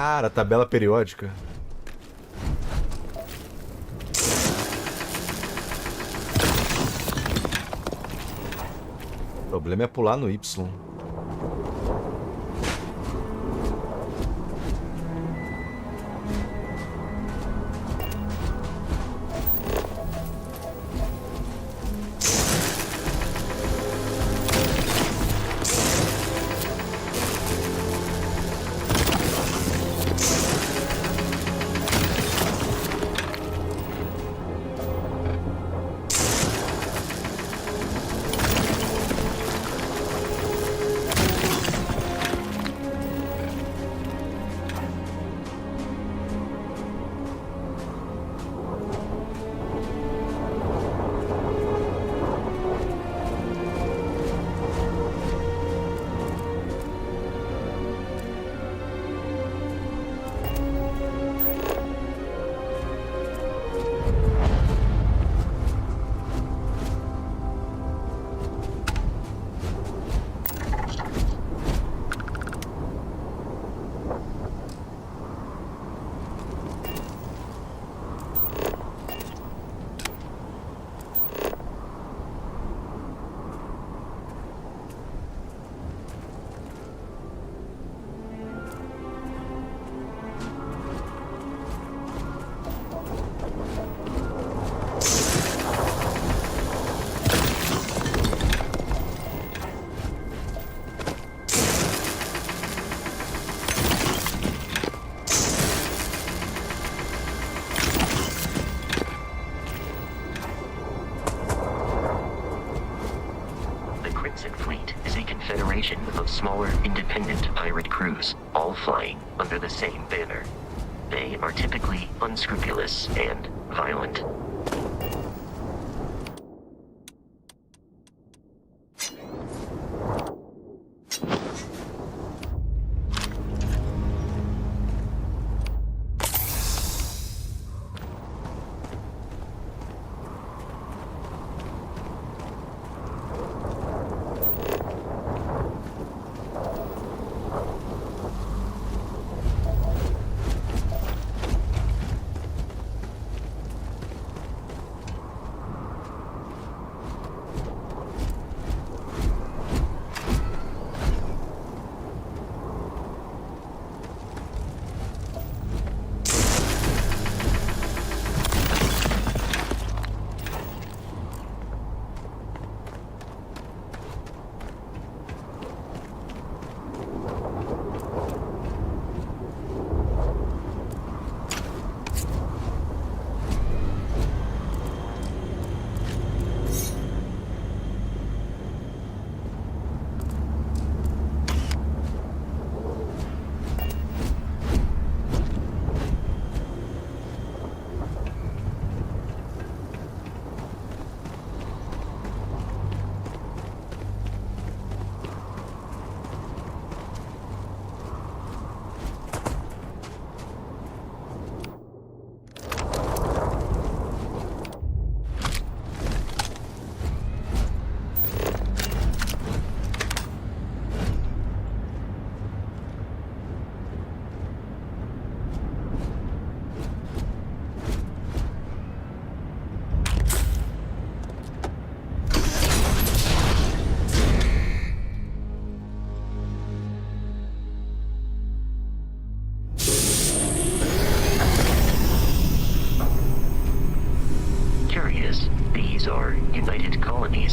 Cara, tabela periódica. O problema é pular no Y. Of smaller, independent pirate crews, all flying under the same banner. They are typically unscrupulous and violent.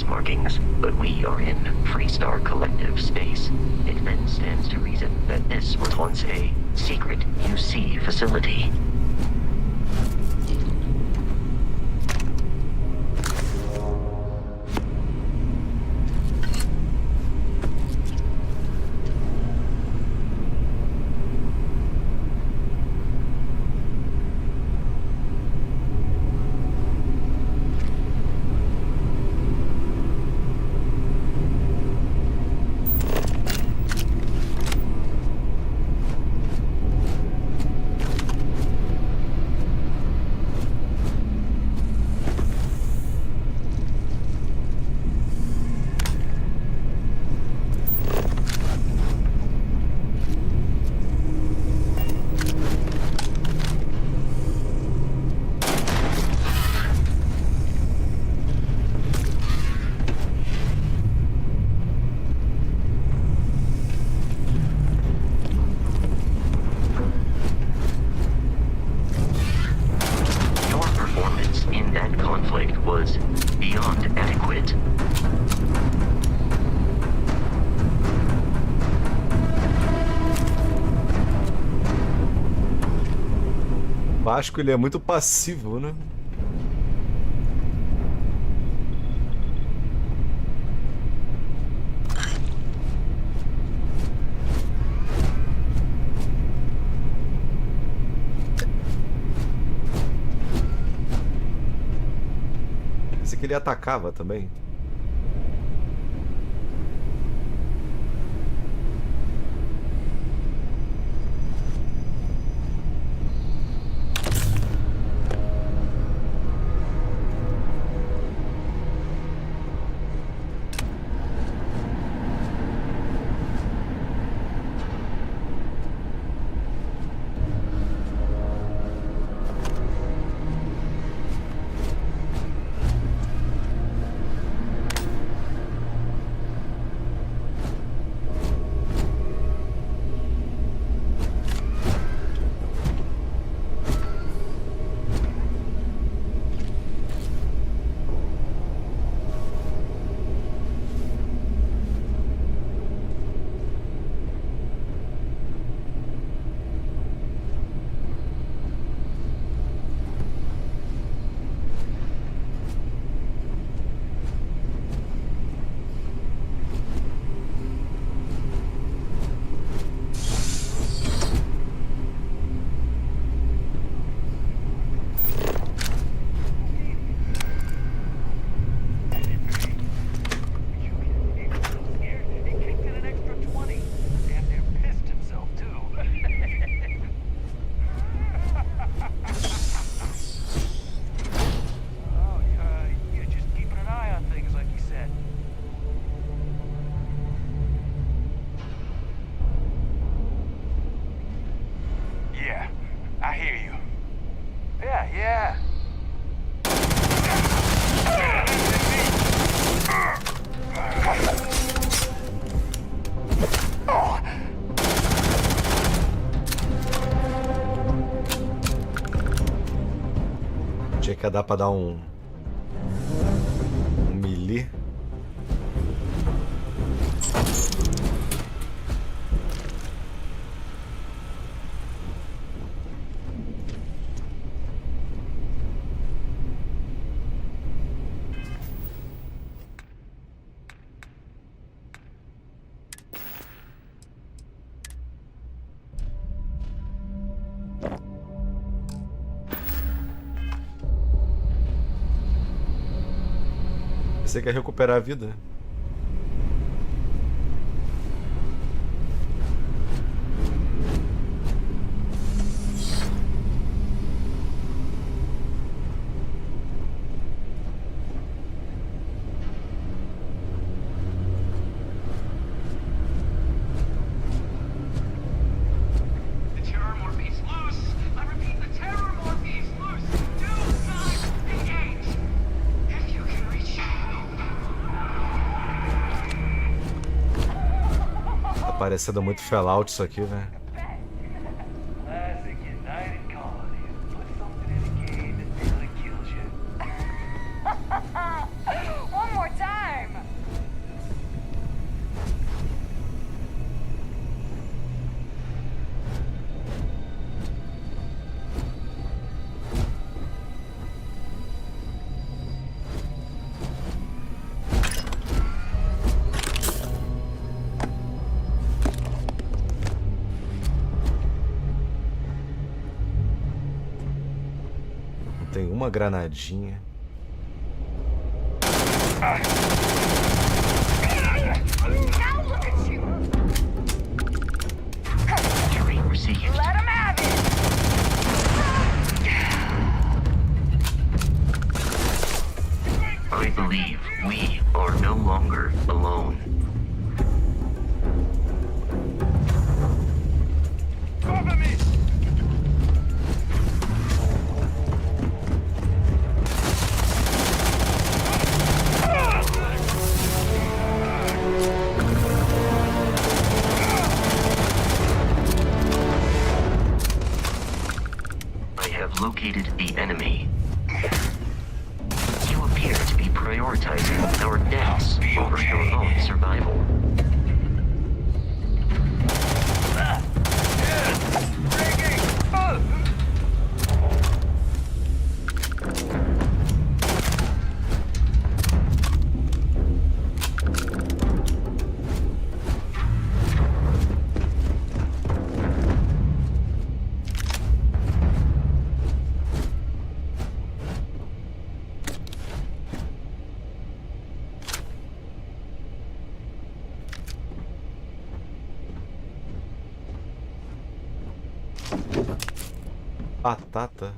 Markings, but we are in Freestar Collective space. It then stands to reason that this was once a secret UC facility. that conflict was beyond adequate. O Vasco, ele é muito passivo, né? Esse aqui ele atacava também. Tinha que dar pra dar um melee. Você quer recuperar a vida? Parecendo muito Fallout isso aqui, velho. One more time. Tem uma granadinha. Let him have it. I believe we are no longer alone. Cover me! I have located the enemy. Next, over your own survival. Batata.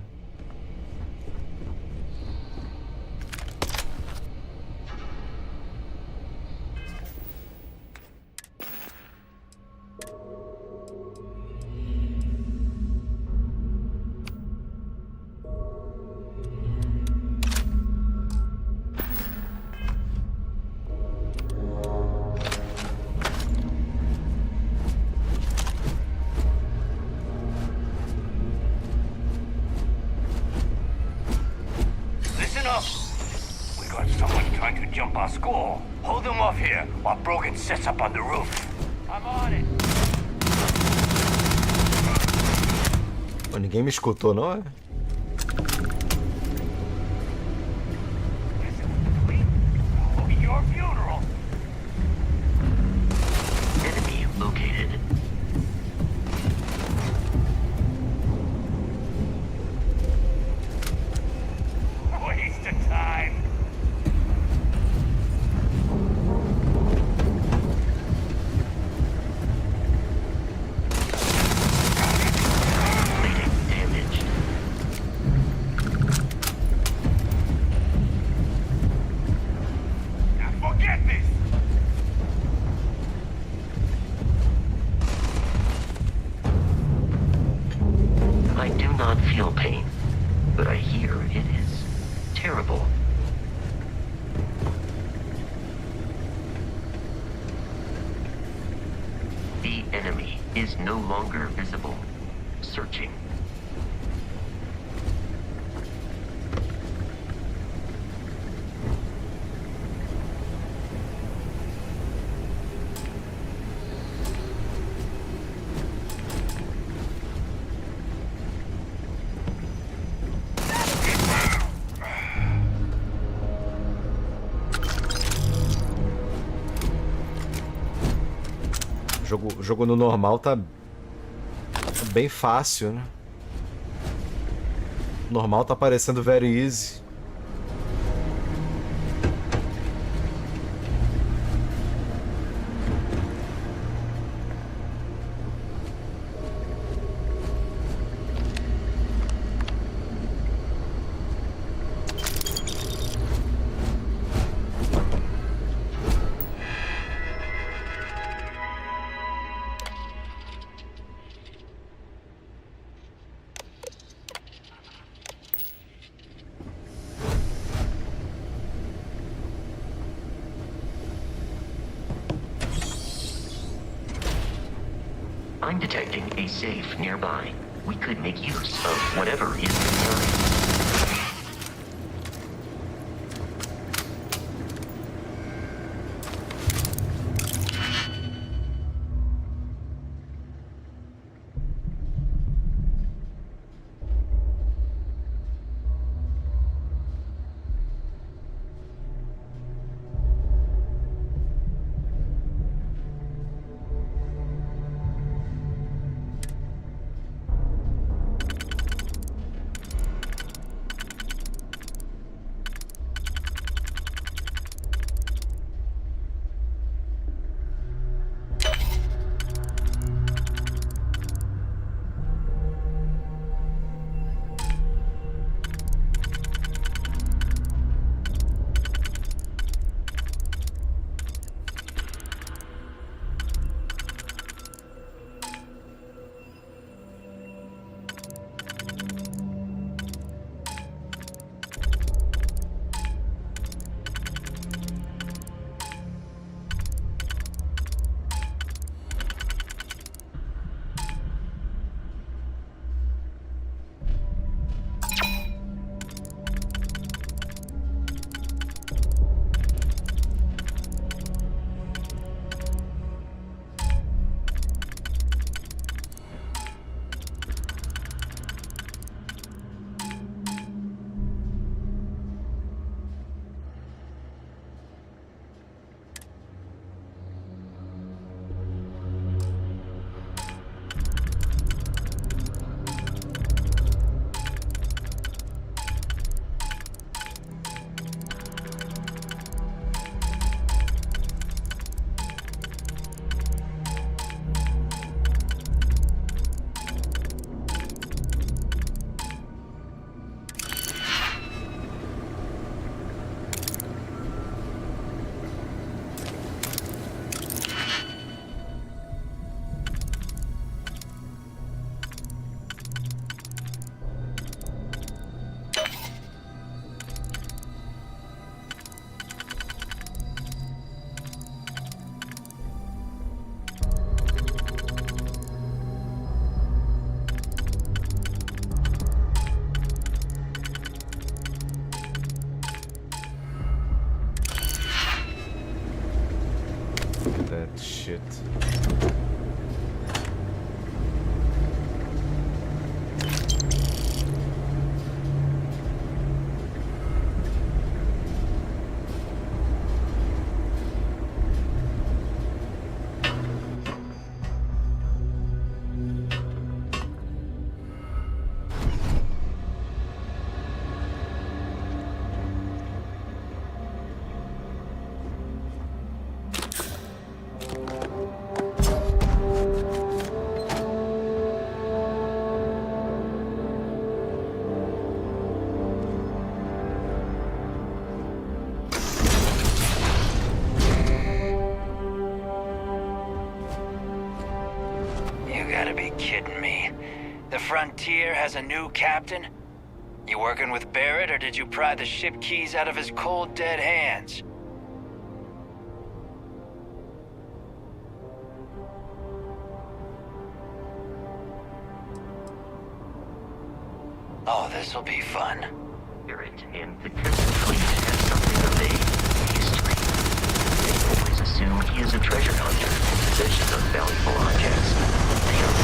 Listen up. We got someone trying to jump our score. Hold them off here while Brogan sets up on the roof. I'm on it. Pô, ninguém me escutou, não é? Your funeral. Enemy located. Waste of time. Plating damaged. Forget this. I do not feel pain, but I hear it is terrible. The enemy is no longer visible. Searching. O jogo no normal tá bem fácil, né? O normal tá parecendo very easy. I'm detecting a safe nearby. We could make use of whatever is inside. Shit. Frontier has a new captain? You working with Barrett, or did you pry the ship keys out of his cold, dead hands? Oh, this'll be fun. Barrett and the Captain Fleet have something of a history. They always assume he is a treasure hunter in possession of valuable objects. They are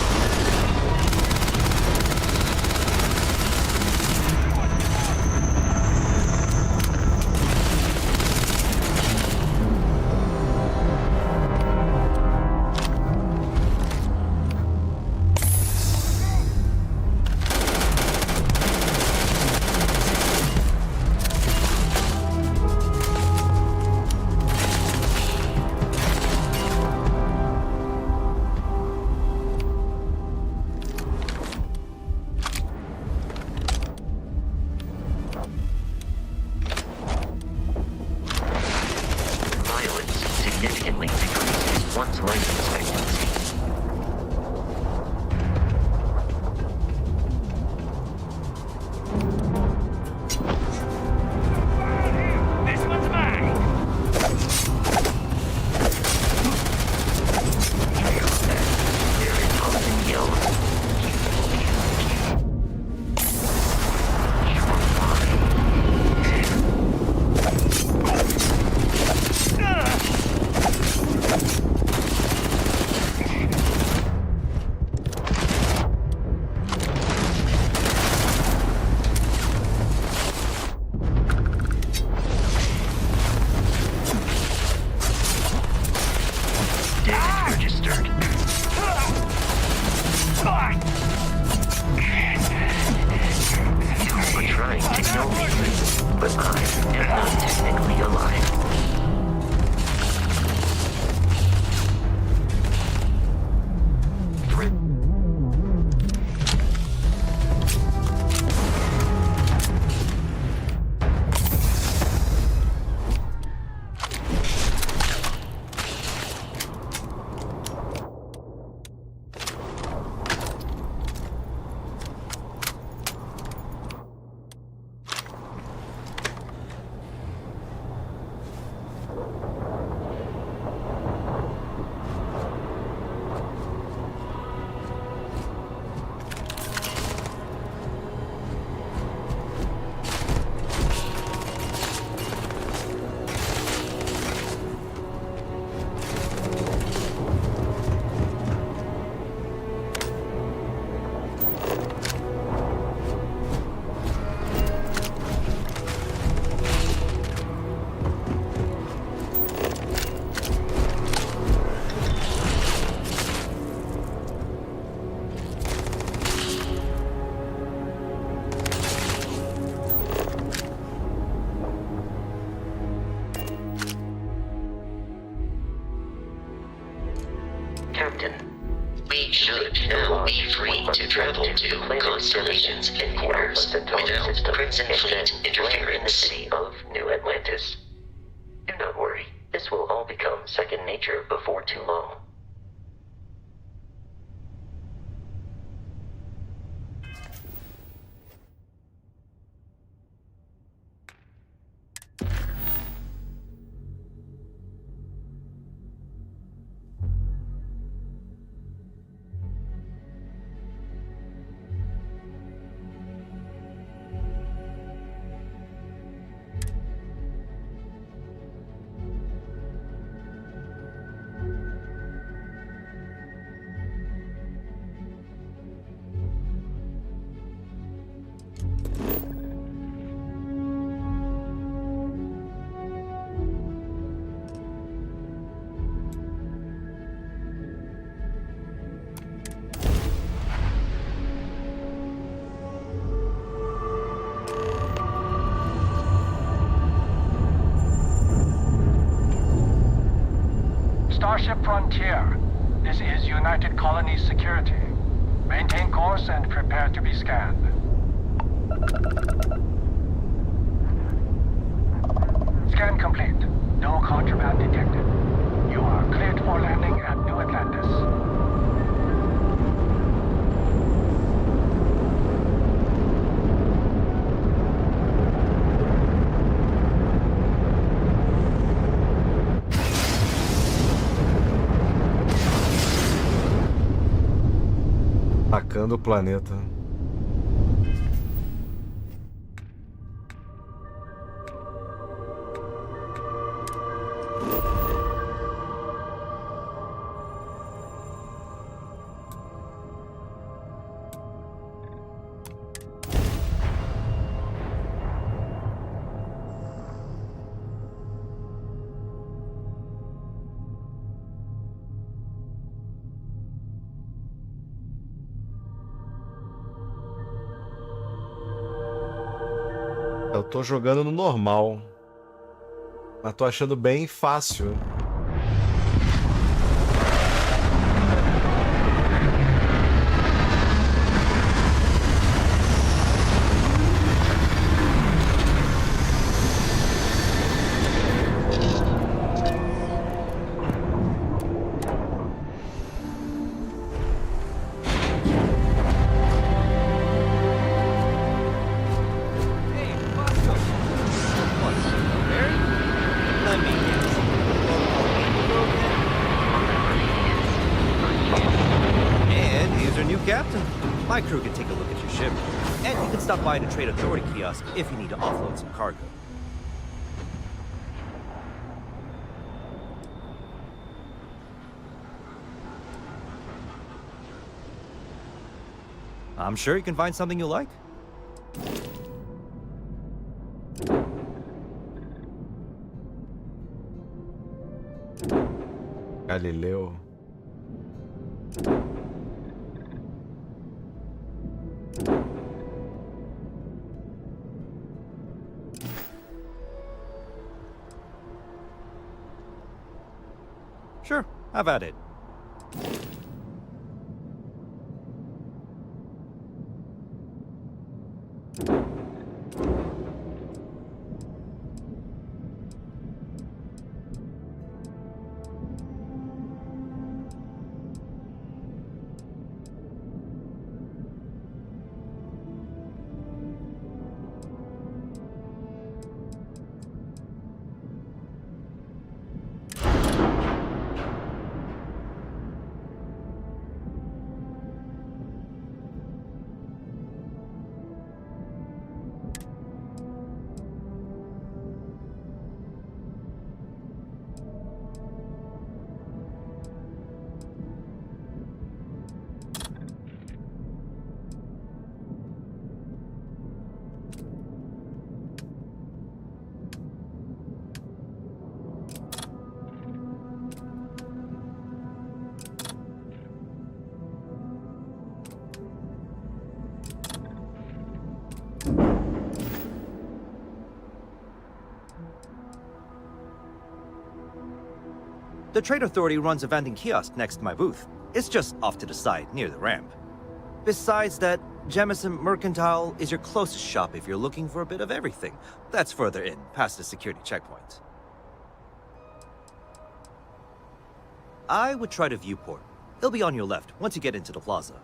constellations and quarters without Prince and Fleet interfere in the city of New Atlantis. Do not worry, this will all become second nature before too long. Starship Frontier. This is United Colonies Security. Maintain course and prepare to be scanned. Scan complete. No contraband detected. You are cleared for landing at New Atlantis. Atacando o planeta. Eu tô jogando no normal, mas tô achando bem fácil. My crew can take a look at your ship, and you can stop by the Trade Authority kiosk if you need to offload some cargo. I'm sure you can find something you like. Galileu. Sure, have at it. The Trade Authority runs a vending kiosk next to my booth. It's just off to the side, near the ramp. Besides that, Jemison Mercantile is your closest shop if you're looking for a bit of everything. That's further in, past the security checkpoint. I would try the viewport. It'll be on your left, once you get into the plaza.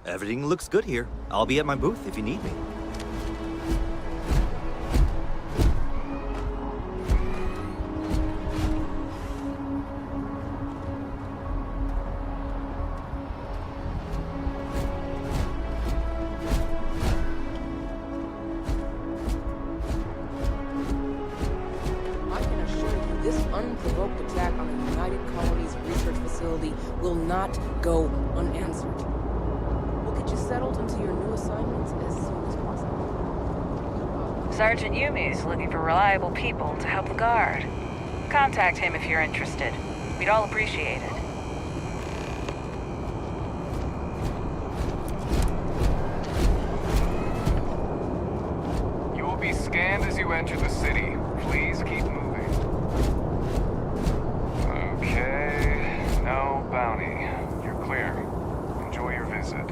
Everything looks good here. I'll be at my booth if you need me. Go unanswered. We'll get you settled into your new assignments as soon as possible. Sergeant Yumi's looking for reliable people to help the guard. Contact him if you're interested. We'd all appreciate it. You will be scanned as you enter the city. Please keep moving. bounty. You're clear. Enjoy your visit.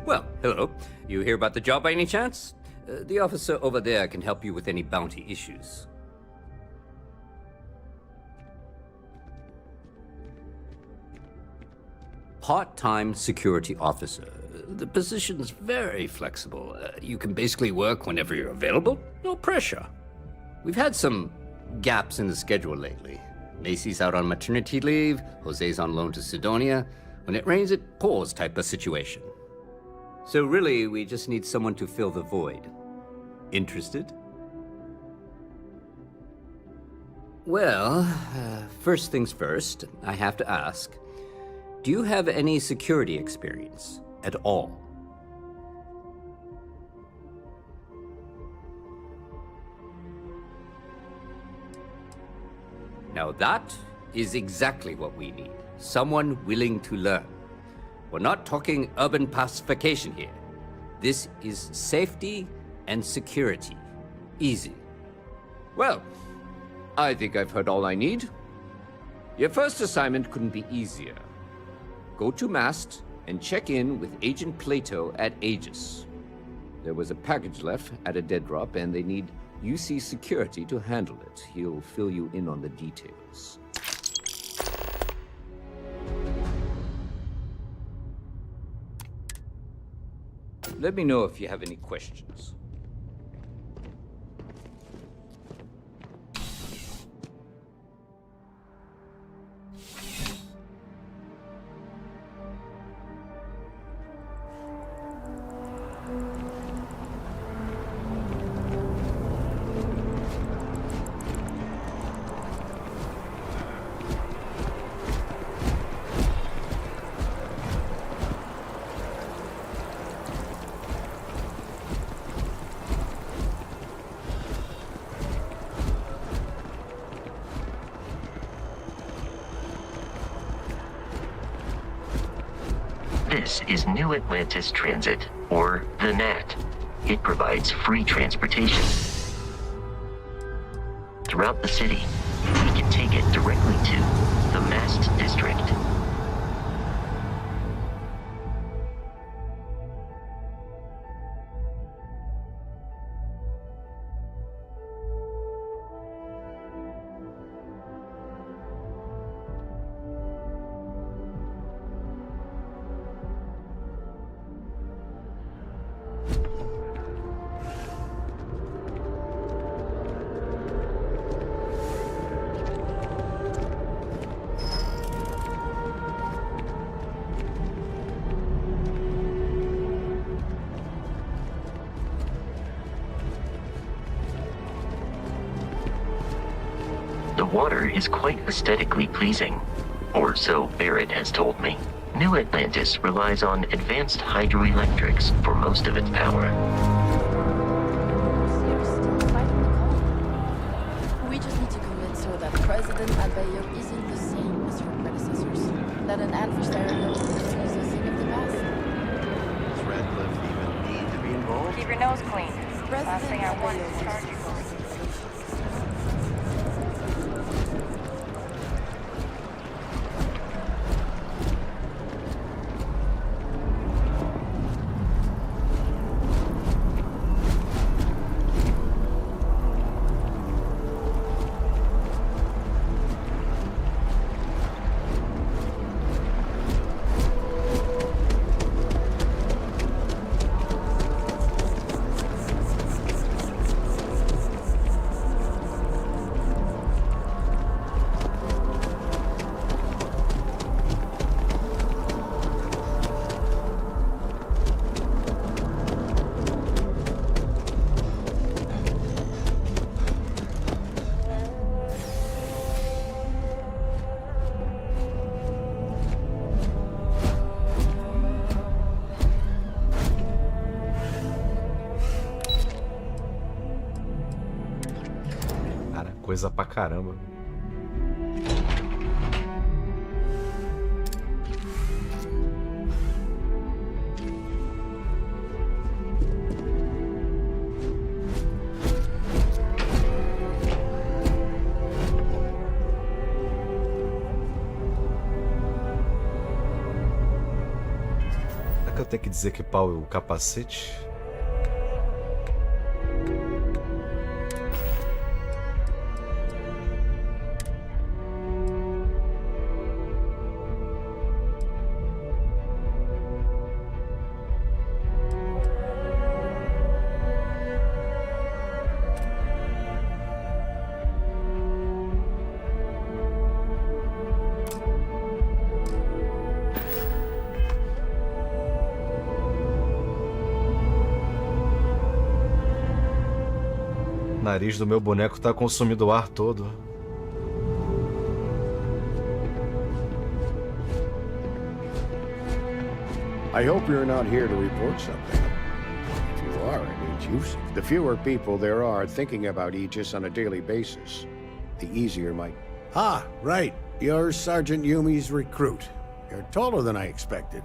Well, hello. You hear about the job by any chance? The officer over there can help you with any bounty issues. Part-time security officer. The position's very flexible. You can basically work whenever you're available. No pressure. We've had some gaps in the schedule lately. Macy's out on maternity leave. Jose's on loan to Sidonia. When it rains, it pours type of situation. So really, we just need someone to fill the void. Interested? Well, first things first, I have to ask, do you have any security experience at all? Now that is exactly what we need. Someone willing to learn. We're not talking urban pacification here. This is safety and security. Easy. Well, I think I've heard all I need. Your first assignment couldn't be easier. Go to Mast and check in with Agent Plato at Aegis. There was a package left at a dead drop and they need UC security to handle it. He'll fill you in on the details. Let me know if you have any questions. This is New Atlantis Transit, or the NAT. It provides free transportation throughout the city. We can take it directly to the Mast District. The water is quite aesthetically pleasing, or so Barrett has told me. New Atlantis relies on advanced hydroelectrics for most of its power. We just need to convince her that President Albayer isn't the same as her predecessors. That an adversarial history is a thing of the past. Does Radcliffe even need to be involved? Keep your nose clean. Last thing I want is to charge you for. Coisa pra caramba. ter que desequipar o capacete? O nariz do meu boneco tá consumindo o ar todo. I hope you're not here to report something. If you are, it means you've... The fewer people there are thinking about Aegis on a daily basis, the easier might... Ah, right. You're Sergeant Yumi's recruit. You're taller than I expected.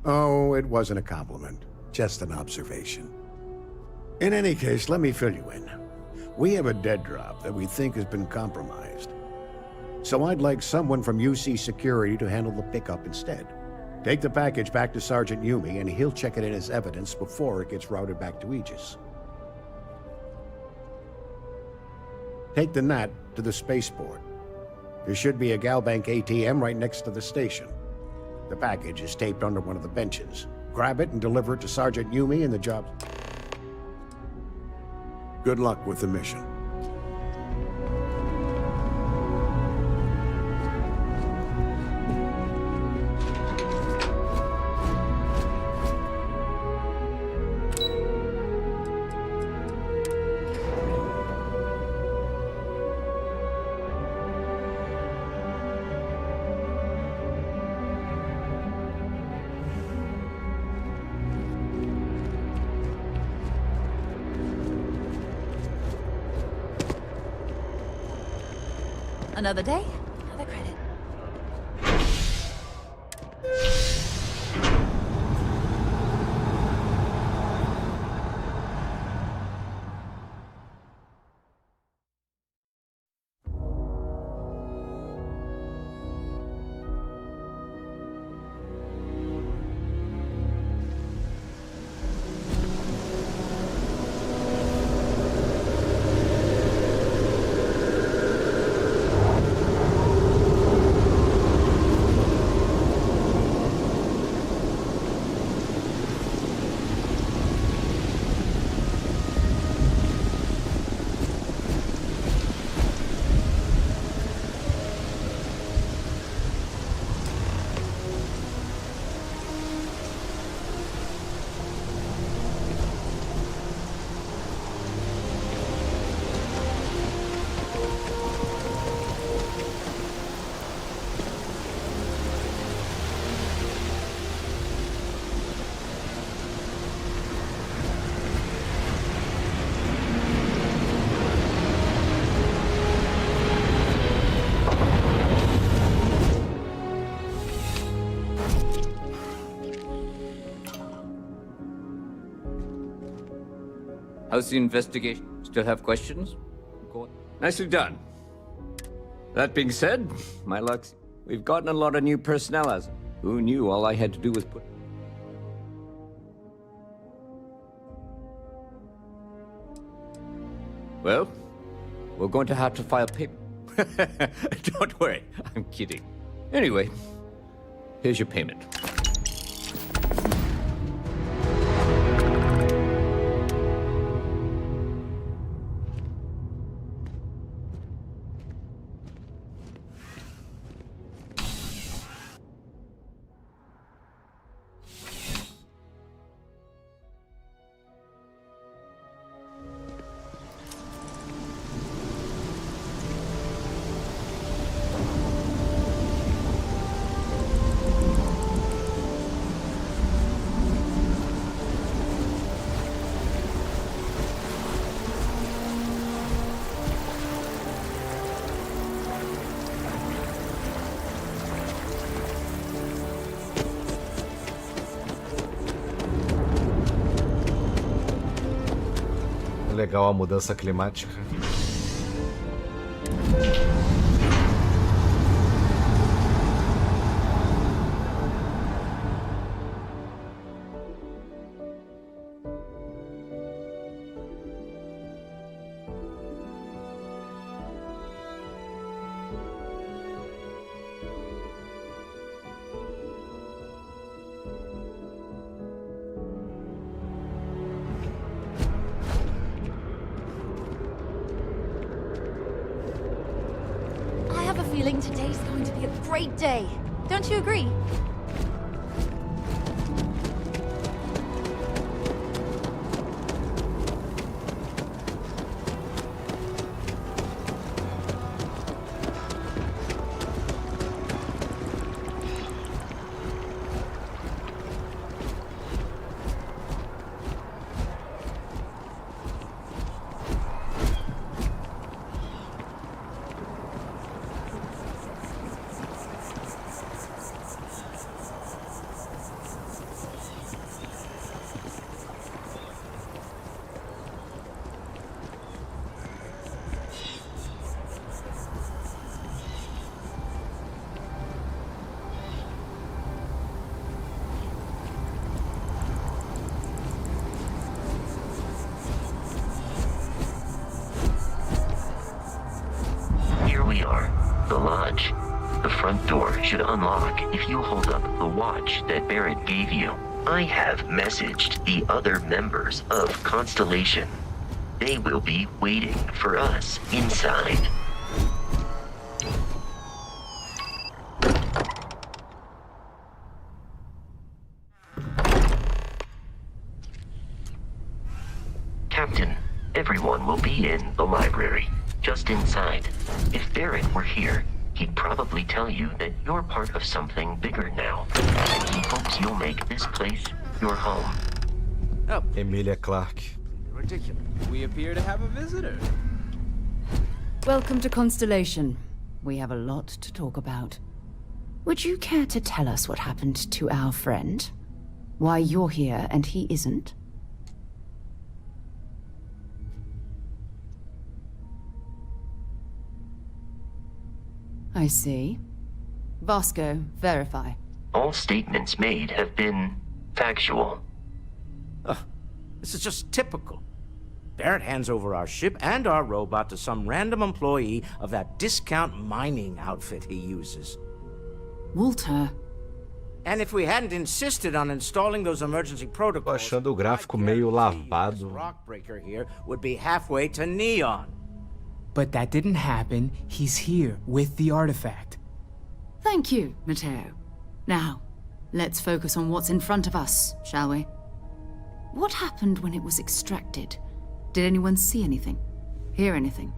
Oh, it wasn't a compliment. Just an observation. In any case, let me fill you in. We have a dead drop that we think has been compromised. So I'd like someone from UC Security to handle the pickup instead. Take the package back to Sergeant Yumi, and he'll check it in as evidence before it gets routed back to Aegis. Take the NAT to the spaceport. There should be a Galbank ATM right next to the station. The package is taped under one of the benches. Grab it and deliver it to Sergeant Yumi and the job. Good luck with the mission. Another day, another credit. How's the investigation? Still have questions? Go on. Nicely done. That being said, my luck's... We've gotten a lot of new personnel as... Who knew all I had to do was put... Well, we're going to have to file paper... Don't worry, I'm kidding. Anyway, here's your payment. Legal a mudança climática. feeling today's going to be a great day. Don't you agree? The front door should unlock if you hold up the watch that Barrett gave you. I have messaged the other members of Constellation. They will be waiting for us inside. Captain, everyone will be in the library, just inside. If Barrett were here, he'd probably tell you that you're part of something bigger now, and he hopes you'll make this place your home. Oh. Emilia Clarke. Ridiculous. We appear to have a visitor. Welcome to Constellation. We have a lot to talk about. Would you care to tell us what happened to our friend? Why you're here and he isn't? I see. Vasco, verify. All statements made have been factual. This is just typical. Barrett hands over our ship and our robot to some random employee of that discount mining outfit he uses. Walter. And if we hadn't insisted on installing those emergency protocols, tô achando o gráfico meio lavado. Rockbreaker here would be halfway to neon. But that didn't happen. He's here with the artifact. Thank you, Matteo. Now, let's focus on what's in front of us, shall we? What happened when it was extracted? Did anyone see anything? Hear anything?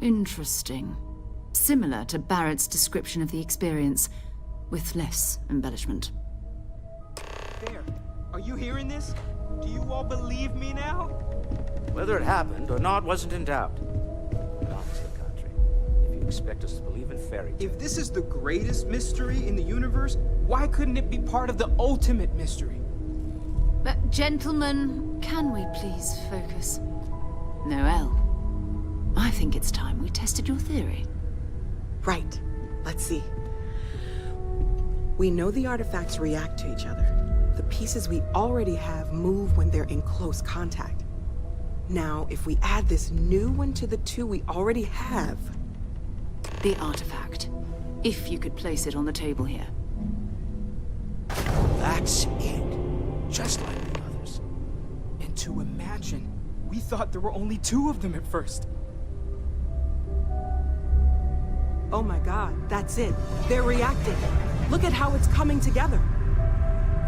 Interesting. Similar to Barrett's description of the experience, with less embellishment. There. Are you hearing this? Do you all believe me now? Whether it happened or not wasn't in doubt. Honestly, country, if you expect us to believe in fairy tales... If this is the greatest mystery in the universe, why couldn't it be part of the ultimate mystery? But, gentlemen, can we please focus? Noelle, I think it's time we tested your theory. Right. Let's see. We know the artifacts react to each other. The pieces we already have move when they're in close contact. Now, if we add this new one to the two we already have... The artifact. If you could place it on the table here. That's it. Just like the others. And to imagine, we thought there were only 2 of them at first. Oh my god, that's it. They're reacting. Look at how it's coming together.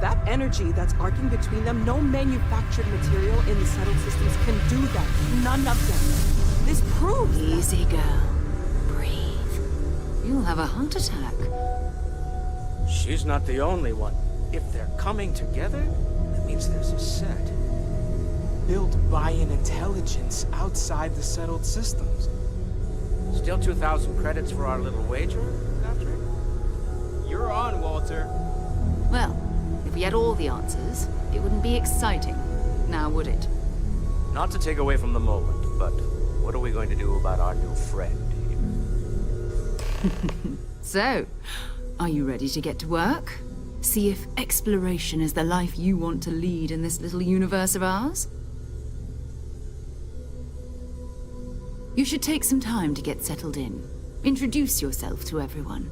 That energy that's arcing between them, no manufactured material in the settled systems can do that. None of them. This proves Easy, girl. Breathe. You'll have a heart attack. She's not the only one. If they're coming together, that means there's a set. Built by an intelligence outside the settled systems. Still 2,000 credits for our little wager, Patrick? You're on, Walter. Well, if we had all the answers, it wouldn't be exciting. Now, would it? Not to take away from the moment, but what are we going to do about our new friend here? So, are you ready to get to work? See if exploration is the life you want to lead in this little universe of ours? You should take some time to get settled in. Introduce yourself to everyone.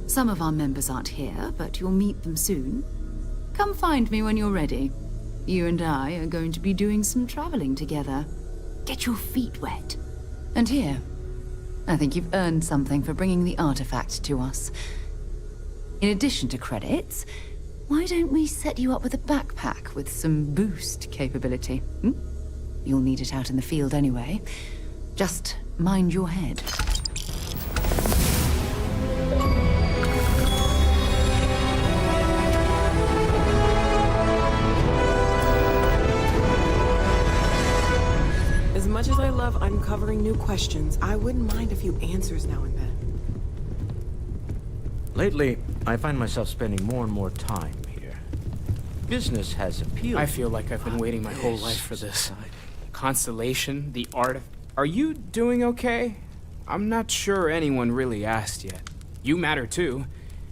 Some of our members aren't here, but you'll meet them soon. Come find me when you're ready. You and I are going to be doing some traveling together. Get your feet wet. And here, I think you've earned something for bringing the artifact to us. In addition to credits, why don't we set you up with a backpack with some boost capability? You'll need it out in the field anyway. Just mind your head. As much as I love uncovering new questions, I wouldn't mind a few answers now and then. Lately, I find myself spending more and more time here. Business has appealed. I feel like I've been waiting my whole life for this. Constellation, the art. Are you doing okay? I'm not sure anyone really asked yet. You matter too.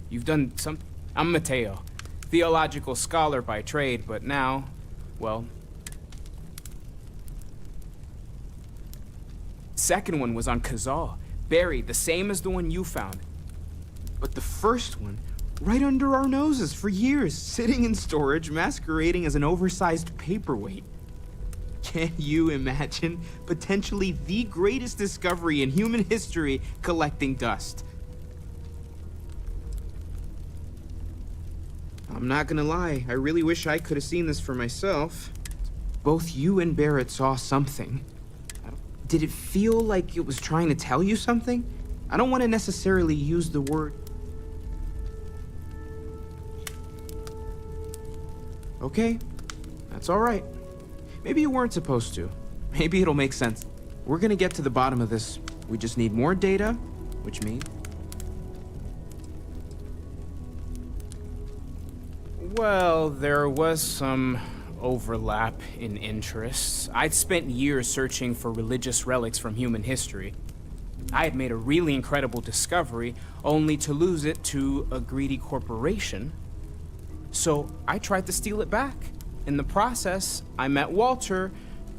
You've done some. I'm Mateo, theological scholar by trade, but now, well. Second one was on Kazal, buried, the same as the one you found. But the first one, right under our noses for years, sitting in storage, masquerading as an oversized paperweight. Can you imagine potentially the greatest discovery in human history collecting dust? I'm not gonna lie, I really wish I could have seen this for myself. Both you and Barrett saw something. Did it feel like it was trying to tell you something? I don't want to necessarily use the word. Okay, that's all right. Maybe you weren't supposed to. Maybe it'll make sense. We're gonna get to the bottom of this. We just need more data, which means... Well, there was some overlap in interests. I'd spent years searching for religious relics from human history. I had made a really incredible discovery, only to lose it to a greedy corporation. So I tried to steal it back. In the process, I met Walter.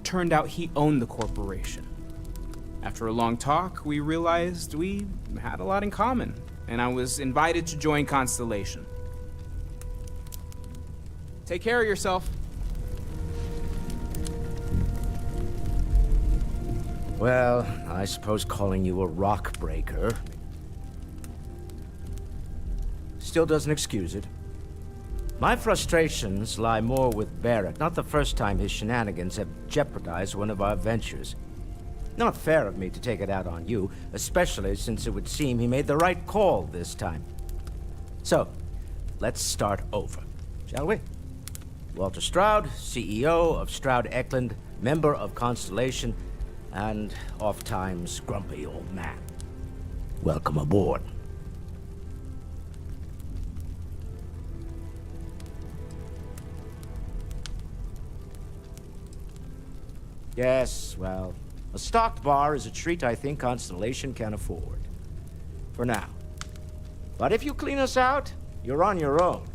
Turned out he owned the corporation. After a long talk, we realized we had a lot in common, and I was invited to join Constellation. Take care of yourself. Well, I suppose calling you a rock breaker still doesn't excuse it. My frustrations lie more with Barrett. Not the first time his shenanigans have jeopardized one of our ventures. Not fair of me to take it out on you, especially since it would seem he made the right call this time. So, let's start over, shall we? Walter Stroud, CEO of Stroud Eklund, member of Constellation, and oft-times grumpy old man. Welcome aboard. Yes, well, a stocked bar is a treat I think Constellation can afford. For now. But if you clean us out, you're on your own.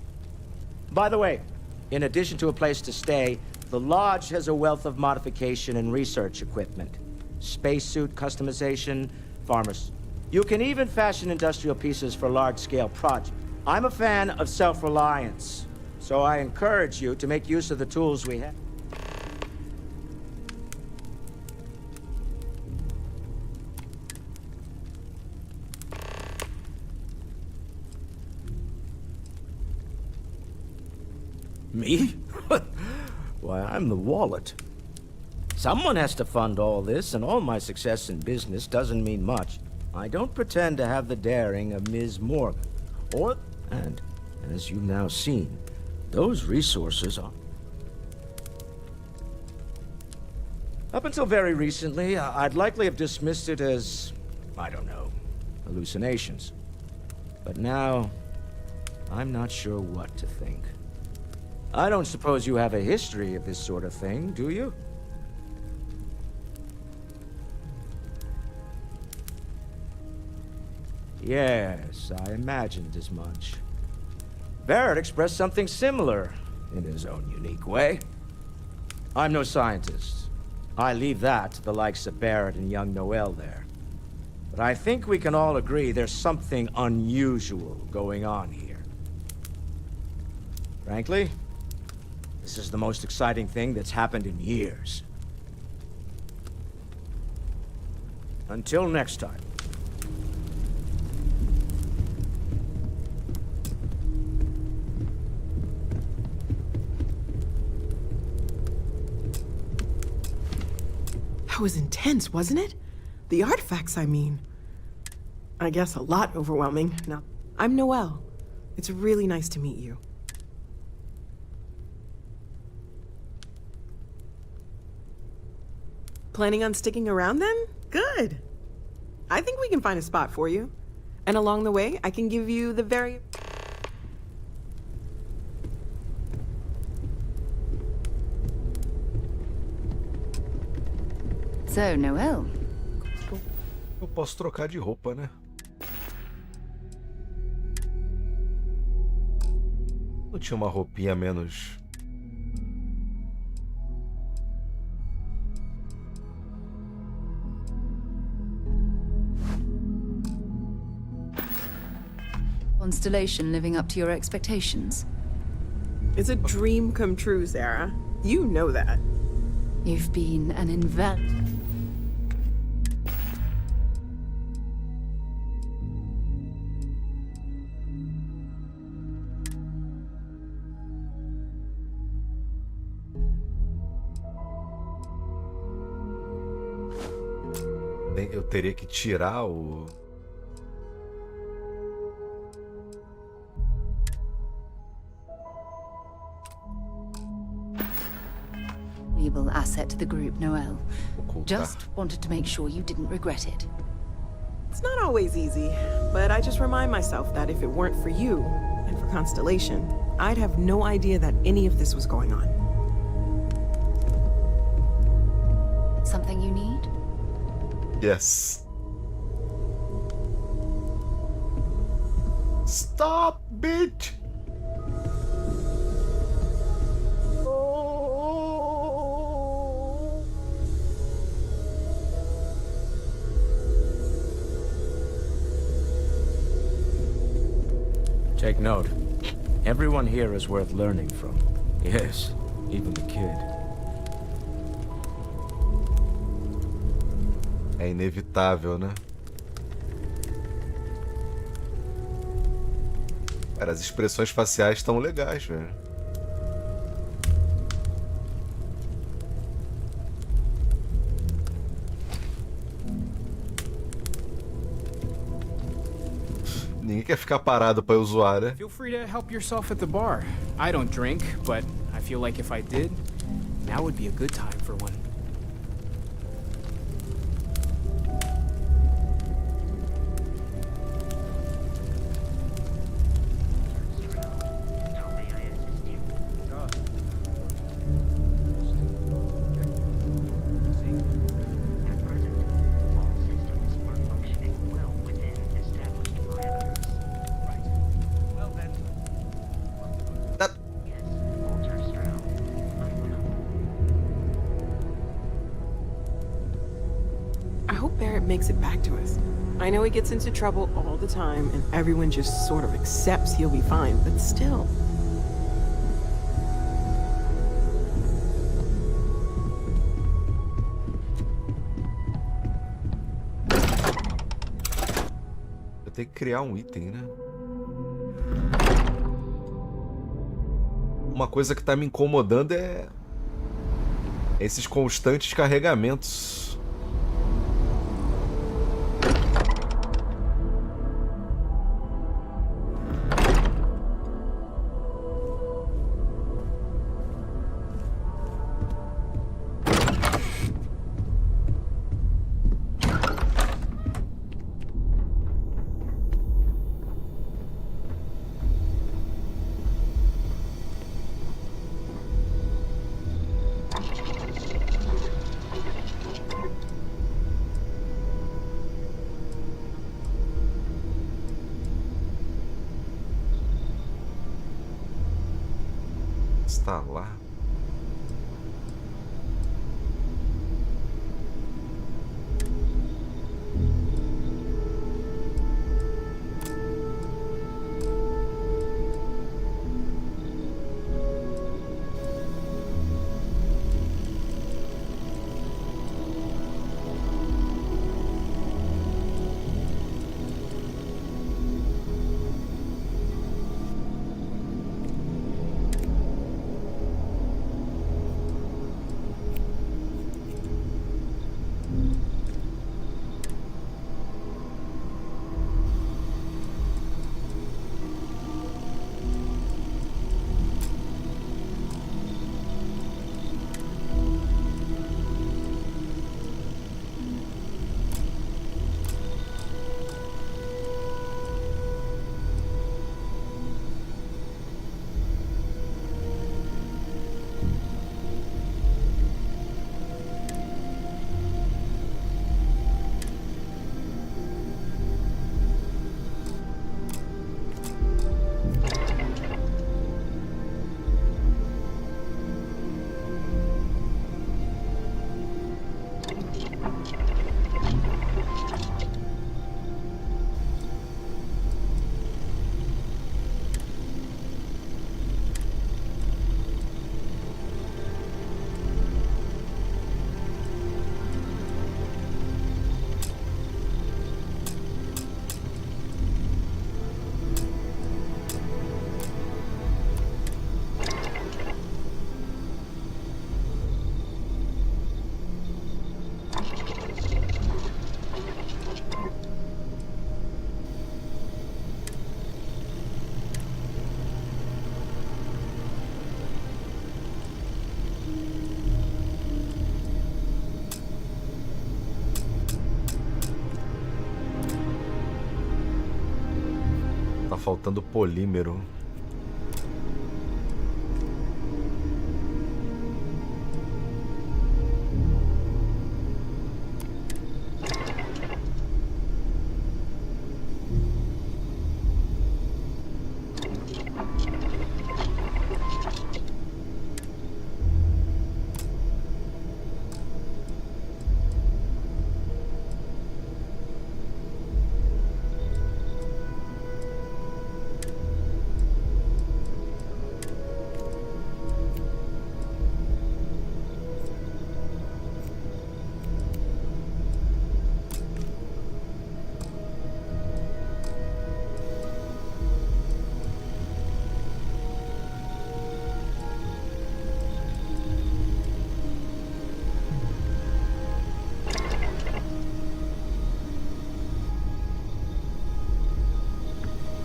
By the way, in addition to a place to stay, the Lodge has a wealth of modification and research equipment. Spacesuit customization, farmers. You can even fashion industrial pieces for large-scale projects. I'm a fan of self-reliance, so I encourage you to make use of the tools we have. Me? Why, I'm the wallet. Someone has to fund all this, and all my success in business doesn't mean much. I don't pretend to have the daring of Ms. Morgan. And as you've now seen, those resources are... Up until very recently, I'd likely have dismissed it as, I don't know, hallucinations. But now, I'm not sure what to think. I don't suppose you have a history of this sort of thing, do you? Yes, I imagined as much. Barrett expressed something similar, in his own unique way. I'm no scientist. I leave that to the likes of Barrett and young Noel there. But I think we can all agree there's something unusual going on here. Frankly, this is the most exciting thing that's happened in years. Until next time. That was intense, wasn't it? The artifacts, I mean. I guess a lot overwhelming. Now, I'm Noelle. It's really nice to meet you. Planning on sticking around then? Good. I think we can find a spot for you. And along the way, I can give you the very... So, Noelle. Eu posso trocar de roupa, né? Não tinha uma roupinha menos... Constellation living up to your expectations? It's a dream come true, Sarah. You know that. You've been an Eu teria que tirar o... valuable asset to the group, Noelle. Just wanted to make sure you didn't regret it. It's not always easy, but I just remind myself that if it weren't for you, and for Constellation, I'd have no idea that any of this was going on. Something you need? Yes. Stop, bitch! Take note. Everyone here is worth learning from. Yes, even the kid. É inevitável, né? Cara, as expressões faciais estão legais, velho. Ninguém quer ficar parado para usar, né? Feel free to help yourself at the bar. I don't drink, but I feel like if I did, now would be a good time for one. Makes it back to us. I know he gets into trouble all the time, and everyone just sort of accepts he'll be fine, but still. Eu tenho que criar um item, né? Uma coisa que tá me incomodando é esses constantes carregamentos. Está lá. faltando polímero.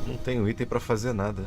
Não tenho item pra fazer nada.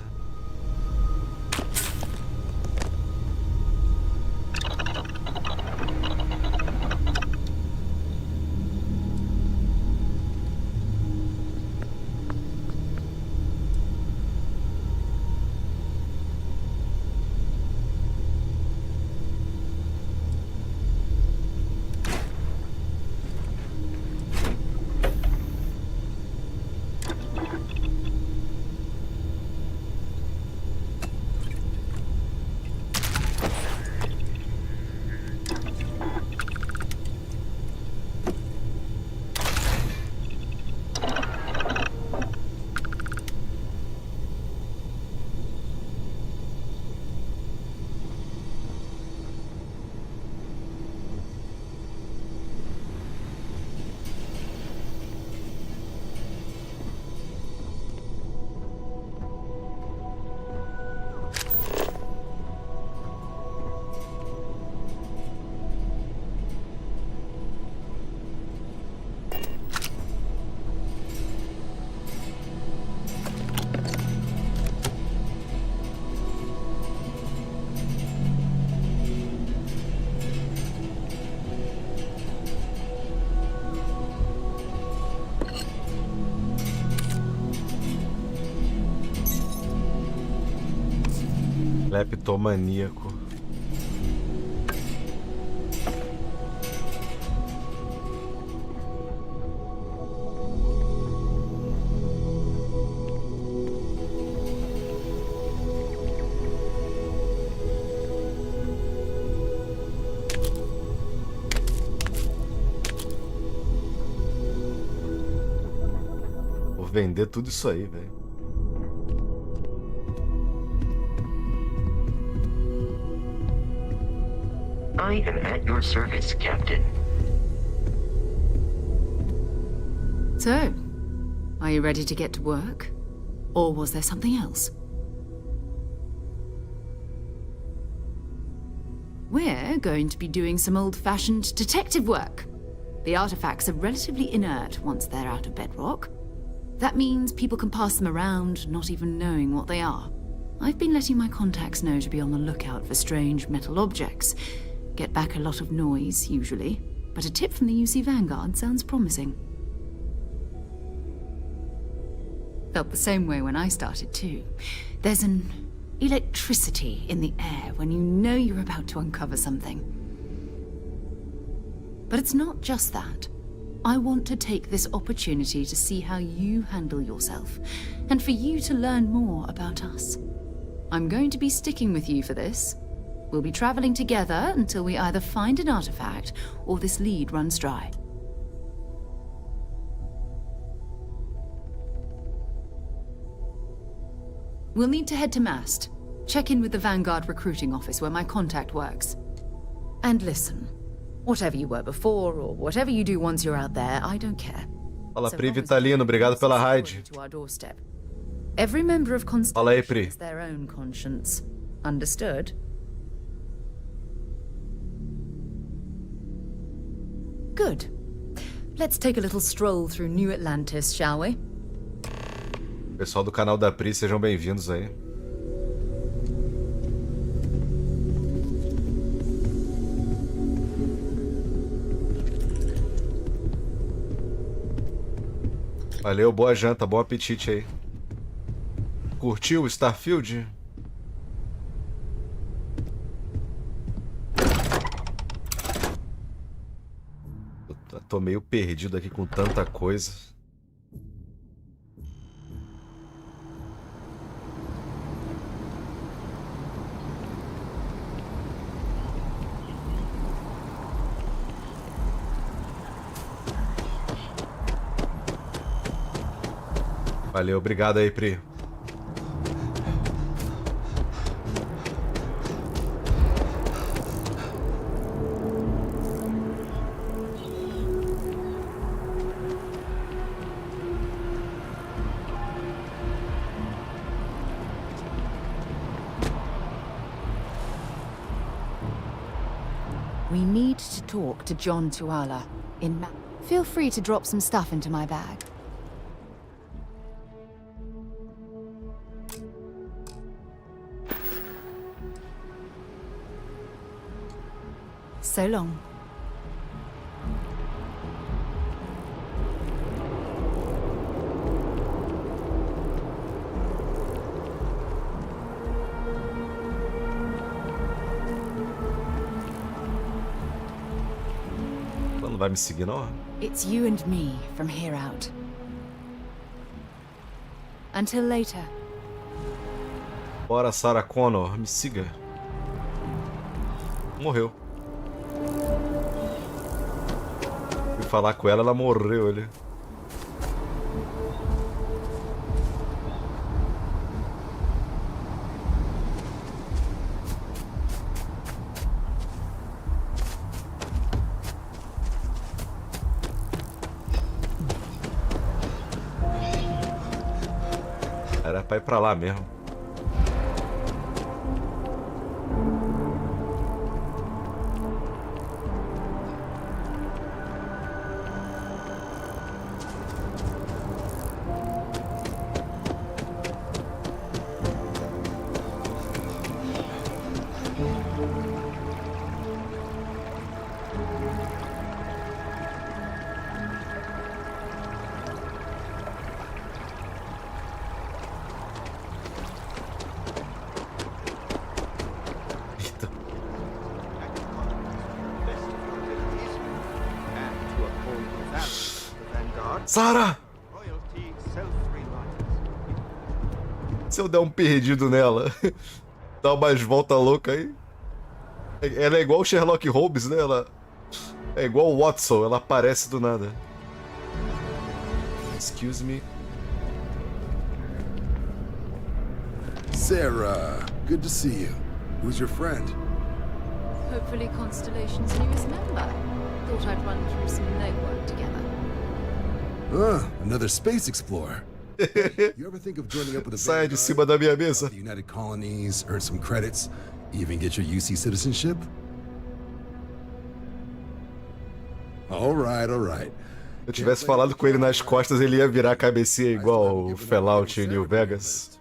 Leptomaníaco. Vou vender tudo isso aí, velho. I am at your service, Captain. So, are you ready to get to work? Or was there something else? We're going to be doing some old-fashioned detective work. The artifacts are relatively inert once they're out of bedrock. That means people can pass them around, not even knowing what they are. I've been letting my contacts know to be on the lookout for strange metal objects. Get back a lot of noise, usually, but a tip from the UC Vanguard sounds promising. Felt the same way when I started, too. There's an electricity in the air when you know you're about to uncover something. But it's not just that. I want to take this opportunity to see how you handle yourself, and for you to learn more about us. I'm going to be sticking with you for this. We'll be traveling together until we either find an artifact or this lead runs dry. We'll need to head to Mast. Check in with the Vanguard recruiting office where my contact works. And listen, whatever you were before or whatever you do once you're out there, I don't care. Fala, Pri Vitalino, obrigado pela raid. Every member of Fala aí, Pri. has their own conscience. Understood? Good. Let's take a little stroll through New Atlantis, shall we? Pessoal do canal da Pri, sejam bem-vindos aí. Valeu, boa janta, bom apetite aí. curtiu o Starfield? Eu tô meio perdido aqui com tanta coisa. Valeu, obrigado aí, Pri. We need to talk to John Tuala in Feel free to drop some stuff into my bag. So long. Ela não vai me seguir, não? It's you and me from here out. Until later. Bora, Sarah Connor, me siga. Morreu. Fui falar com ela, ela morreu ali. Era pra ir pra lá mesmo. Sarah! Se eu der um perdido nela, dá umas volta louca aí. Ela é igual o Sherlock Holmes, né? Ela é igual o Watson, ela aparece do nada. Excuse me. Sarah, good to see you. Who's your friend? Hopefully Constellation's newest member. Thought I'd run through some legwork together. Another space explorer. You ever think of joining up with a Sai de cima da minha mesa. The United Colonies, earn some credits, even get your UC citizenship? All right. Se eu tivesse falado com ele nas costas, ele ia virar a cabecinha igual o Fallout em New Vegas.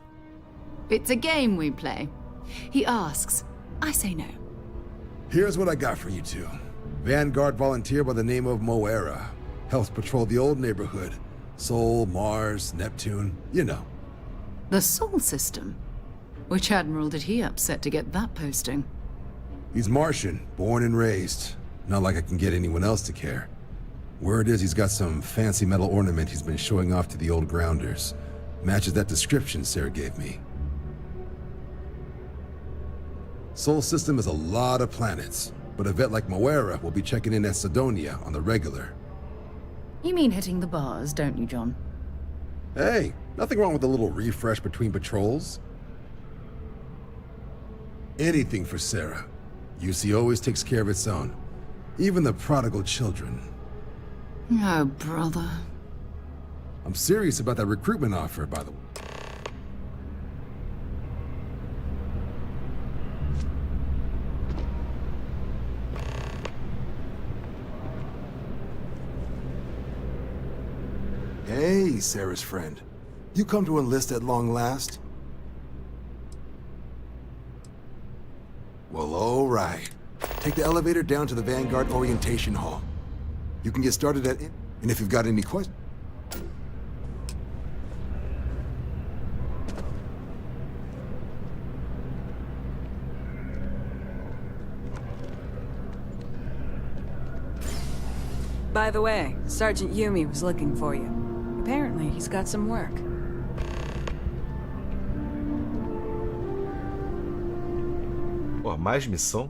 It's a game we play. He asks. I say no. Here's what I got for you two. Vanguard volunteer by the name of Moera. Helps patrol the old neighborhood. Sol, Mars, Neptune, you know. The Sol system? Which admiral did he upset to get that posting? He's Martian, born and raised. Not like I can get anyone else to care. Word is he's got some fancy metal ornament he's been showing off to the old grounders. Matches that description Sarah gave me. Sol system has a lot of planets, but a vet like Moera will be checking in at Sidonia on the regular. You mean hitting the bars, don't you, John? Hey, nothing wrong with a little refresh between patrols. Anything for Sarah. UC always takes care of its own. Even the prodigal children. Oh, brother. I'm serious about that recruitment offer, by the way. Hey, Sarah's friend. You come to enlist at long last? Well, all right. Take the elevator down to the Vanguard Orientation Hall. You can get started at it, and if you've got any questions... By the way, Sergeant Yumi was looking for you. Apparently, he's got some work. Pô, mais missão?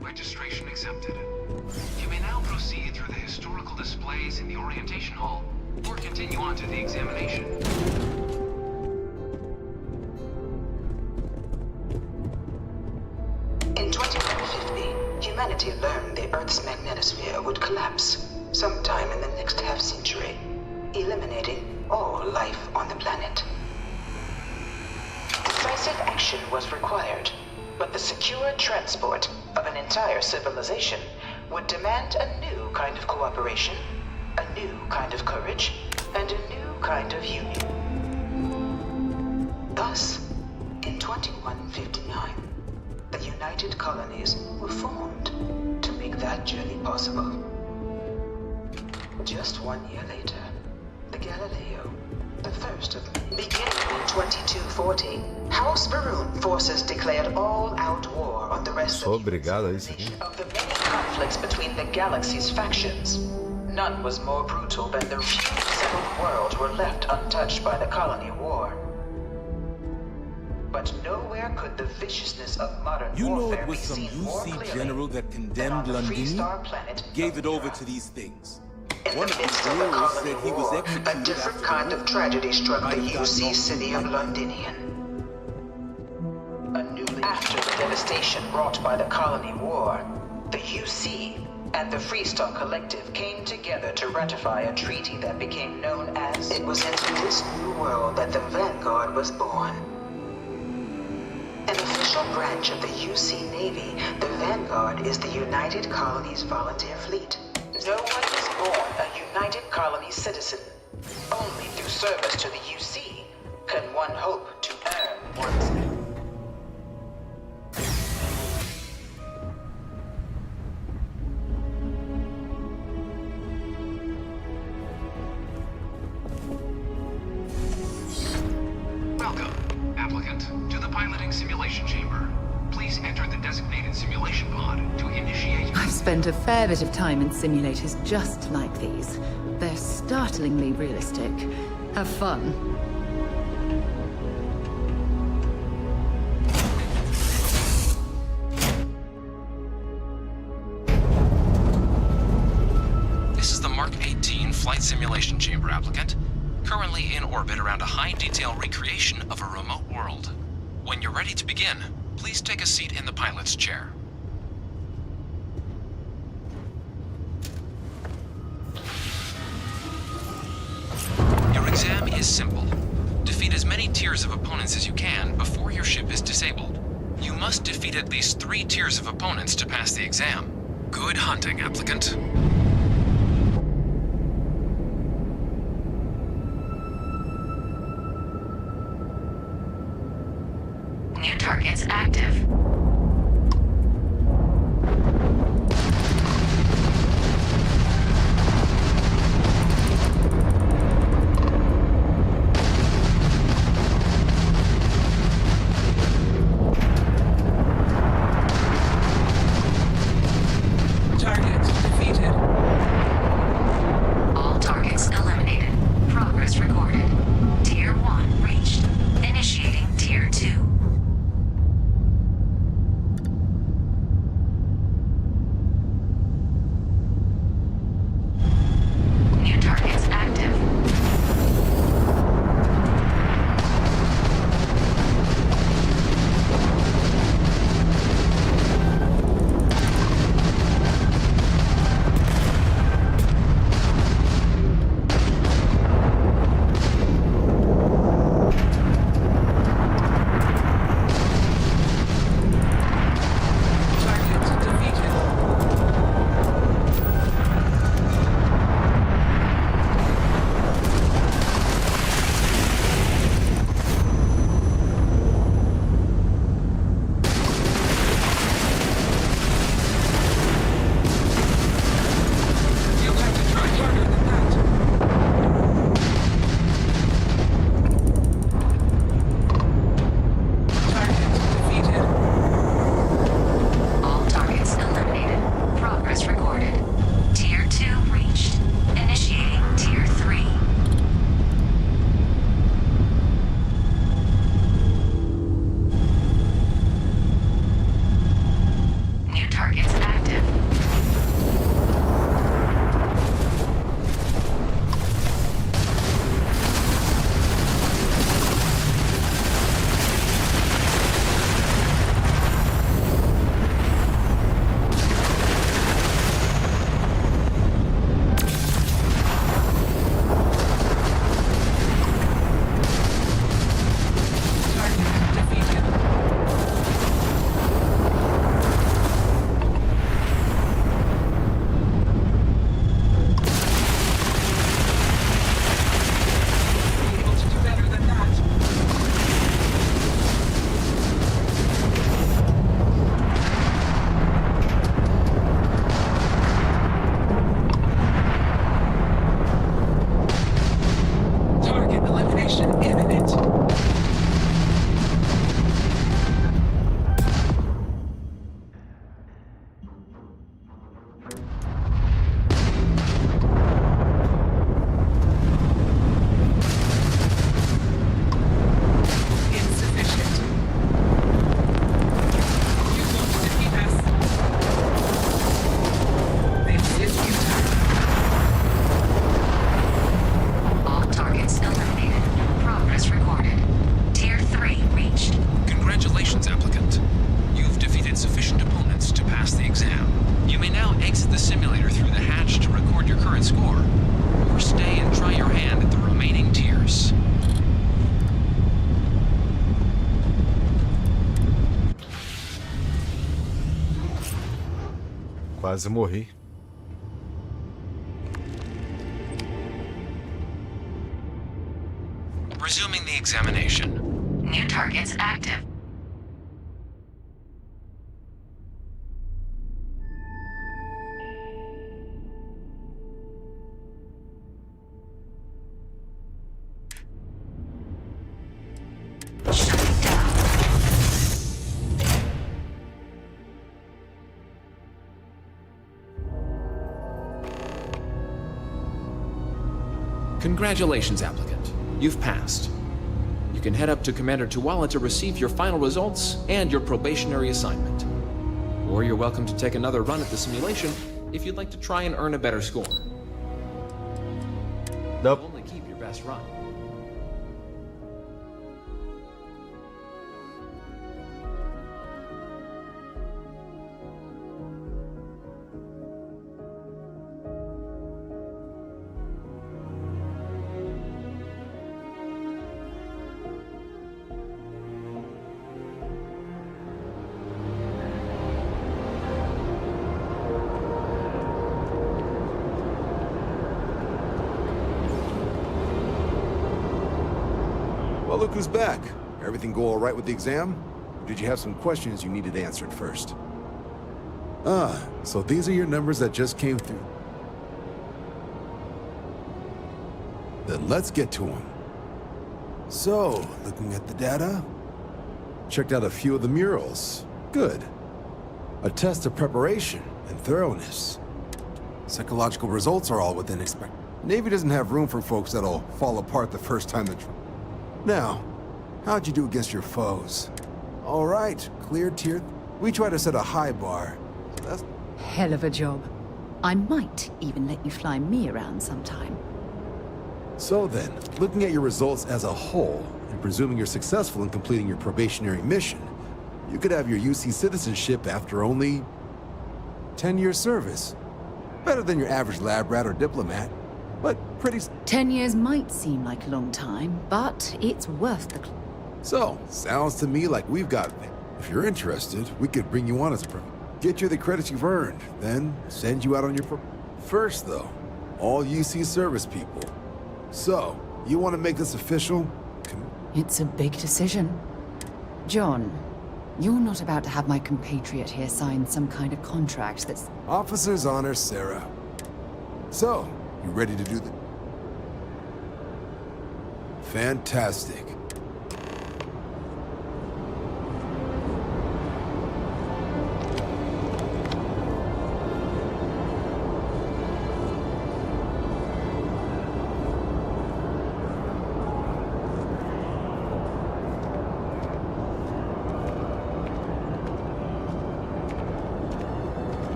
Registration accepted. You may now proceed through the historical displays in the orientation hall, or continue on to the examination. In 2150, humanity learned the Earth's magnetosphere would collapse sometime in the next half-century, eliminating all life on the planet. Decisive action was required, but the secure transport of an entire civilization would demand a new kind of cooperation, a new kind of courage, and a new kind of union. Thus, in 2159, the United Colonies were formed to make that journey possible. Just 1 year later, the Galileo, the first of beginning in 2240, House Varun forces declared all-out war on the rest of the many conflicts between the galaxy's factions. None was more brutal than the few settled worlds were left untouched by the colony war. But nowhere could the viciousness of modern warfare be seen more clearly general that condemned Londini, gave it over to these things. In the midst of the colony war, a different kind of tragedy struck the UC city of Londinian. After the devastation wrought by the colony war, the UC and the Freestar Collective came together to ratify a treaty that became known as... It was into this new world that the Vanguard was born. An official branch of the UC Navy, the Vanguard is the United Colonies Volunteer Fleet. No one is born a United Colonies citizen. Only through service to the UC can one hope to earn one's name. Welcome, applicant, to the piloting simulation chamber. Please enter the designated simulation pod to initiate... I've spent a fair bit of time in simulators just like these. They're startlingly realistic. Have fun. This is the Mark 18 flight simulation chamber, applicant. Currently in orbit around a high-detail recreation of a remote world. When you're ready to begin, please take a seat in the pilot's chair. Your exam is simple. Defeat as many tiers of opponents as you can before your ship is disabled. You must defeat at least 3 tiers of opponents to pass the exam. Good hunting, applicant. New targets active. Target defeated. Quase morri. Resuming the examination. New targets active. Congratulations, applicant. You've passed. You can head up to Commander Tuala to receive your final results and your probationary assignment. Or you're welcome to take another run at the simulation if you'd like to try and earn a better score. Nope. Only keep your best run. Well, look who's back. Everything go all right with the exam? Or did you have some questions you needed answered first? Ah, so these are your numbers that just came through. Then let's get to them. So, looking at the data, checked out a few of the murals. Good. A test of preparation and thoroughness. Psychological results are all within expect. Navy doesn't have room for folks that'll fall apart the first time they try. Now, how'd you do against your foes? All right, clear tier. We try to set a high bar. So that's... Hell of a job. I might even let you fly me around sometime. So then, looking at your results as a whole, and presuming you're successful in completing your probationary mission, you could have your UC citizenship after only 10 years service. Better than your average lab rat or diplomat, but pretty... 10 years might seem like a long time, but it's worth the... So, sounds to me like we've got... If you're interested, we could bring you on as a pro. Get you the credits you've earned, then send you out on your pro... First, though, all UC service people. So, you want to make this official? It's a big decision. John, you're not about to have my compatriot here sign some kind of contract that's... Officer's honor, Sarah. So, you ready to do the... Fantastic.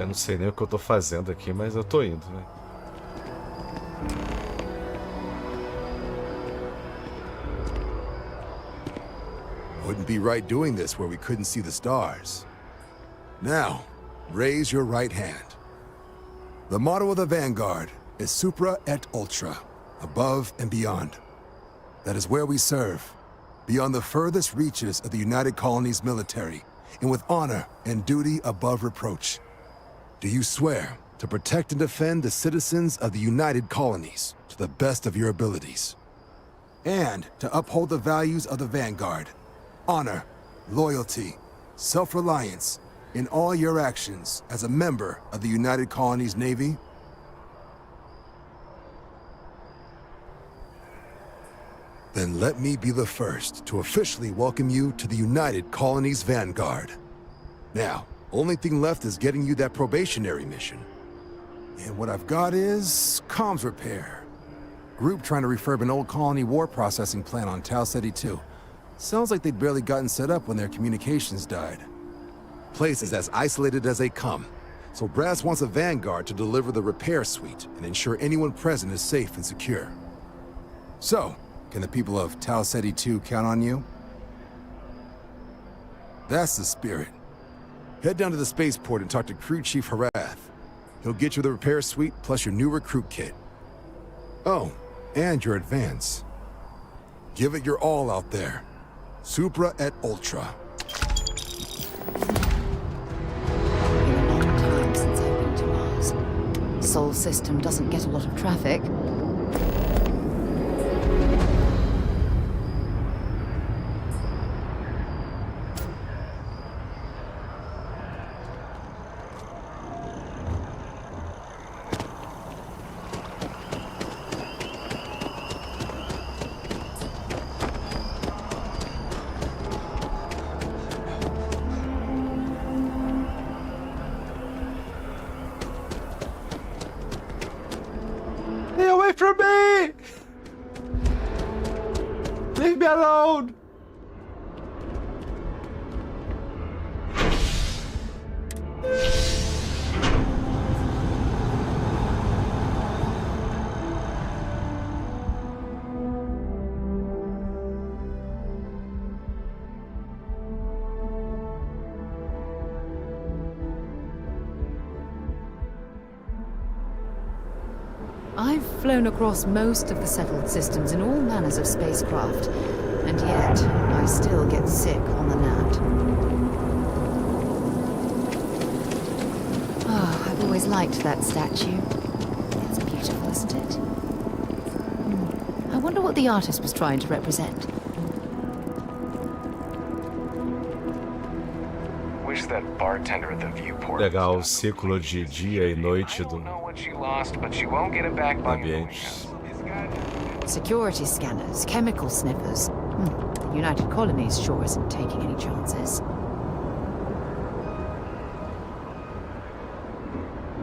Eu não sei nem o que eu tô fazendo aqui, mas eu tô indo, né? Wouldn't be right doing this where we couldn't see the stars. Now, raise your right hand. The motto of the Vanguard is Supra et Ultra, above and beyond. That is where we serve, beyond the furthest reaches of the United Colonies military, and with honor and duty above reproach. Do you swear to protect and defend the citizens of the United Colonies to the best of your abilities? And to uphold the values of the Vanguard, honor, loyalty, self-reliance, in all your actions as a member of the United Colonies Navy? Then let me be the first to officially welcome you to the United Colonies Vanguard. Now, only thing left is getting you that probationary mission. And what I've got is comms repair. Group trying to refurb an old colony war processing plant on Tau Ceti 2. Sounds like they'd barely gotten set up when their communications died. Place is as isolated as they come. So Brass wants a Vanguard to deliver the repair suite and ensure anyone present is safe and secure. So, can the people of Tau Ceti 2 count on you? That's the spirit. Head down to the spaceport and talk to Crew Chief Harath. He'll get you the repair suite plus your new recruit kit. Oh, and your advance. Give it your all out there. Supra et Ultra. Been a long time since I've been to Mars. Sol system doesn't get a lot of traffic. Stay away from me! Leave me alone! I've flown across most of the settled systems in all manners of spacecraft, and yet I still get sick on the nat. Oh, I've always liked that statue. It's beautiful, isn't it? I wonder what the artist was trying to represent. Wish that bartender at the viewport. Legal o ciclo de dia e noite do She lost, but she won't get it back by ambiente. Security scanners, chemical sniffers. The United Colonies sure isn't taking any chances.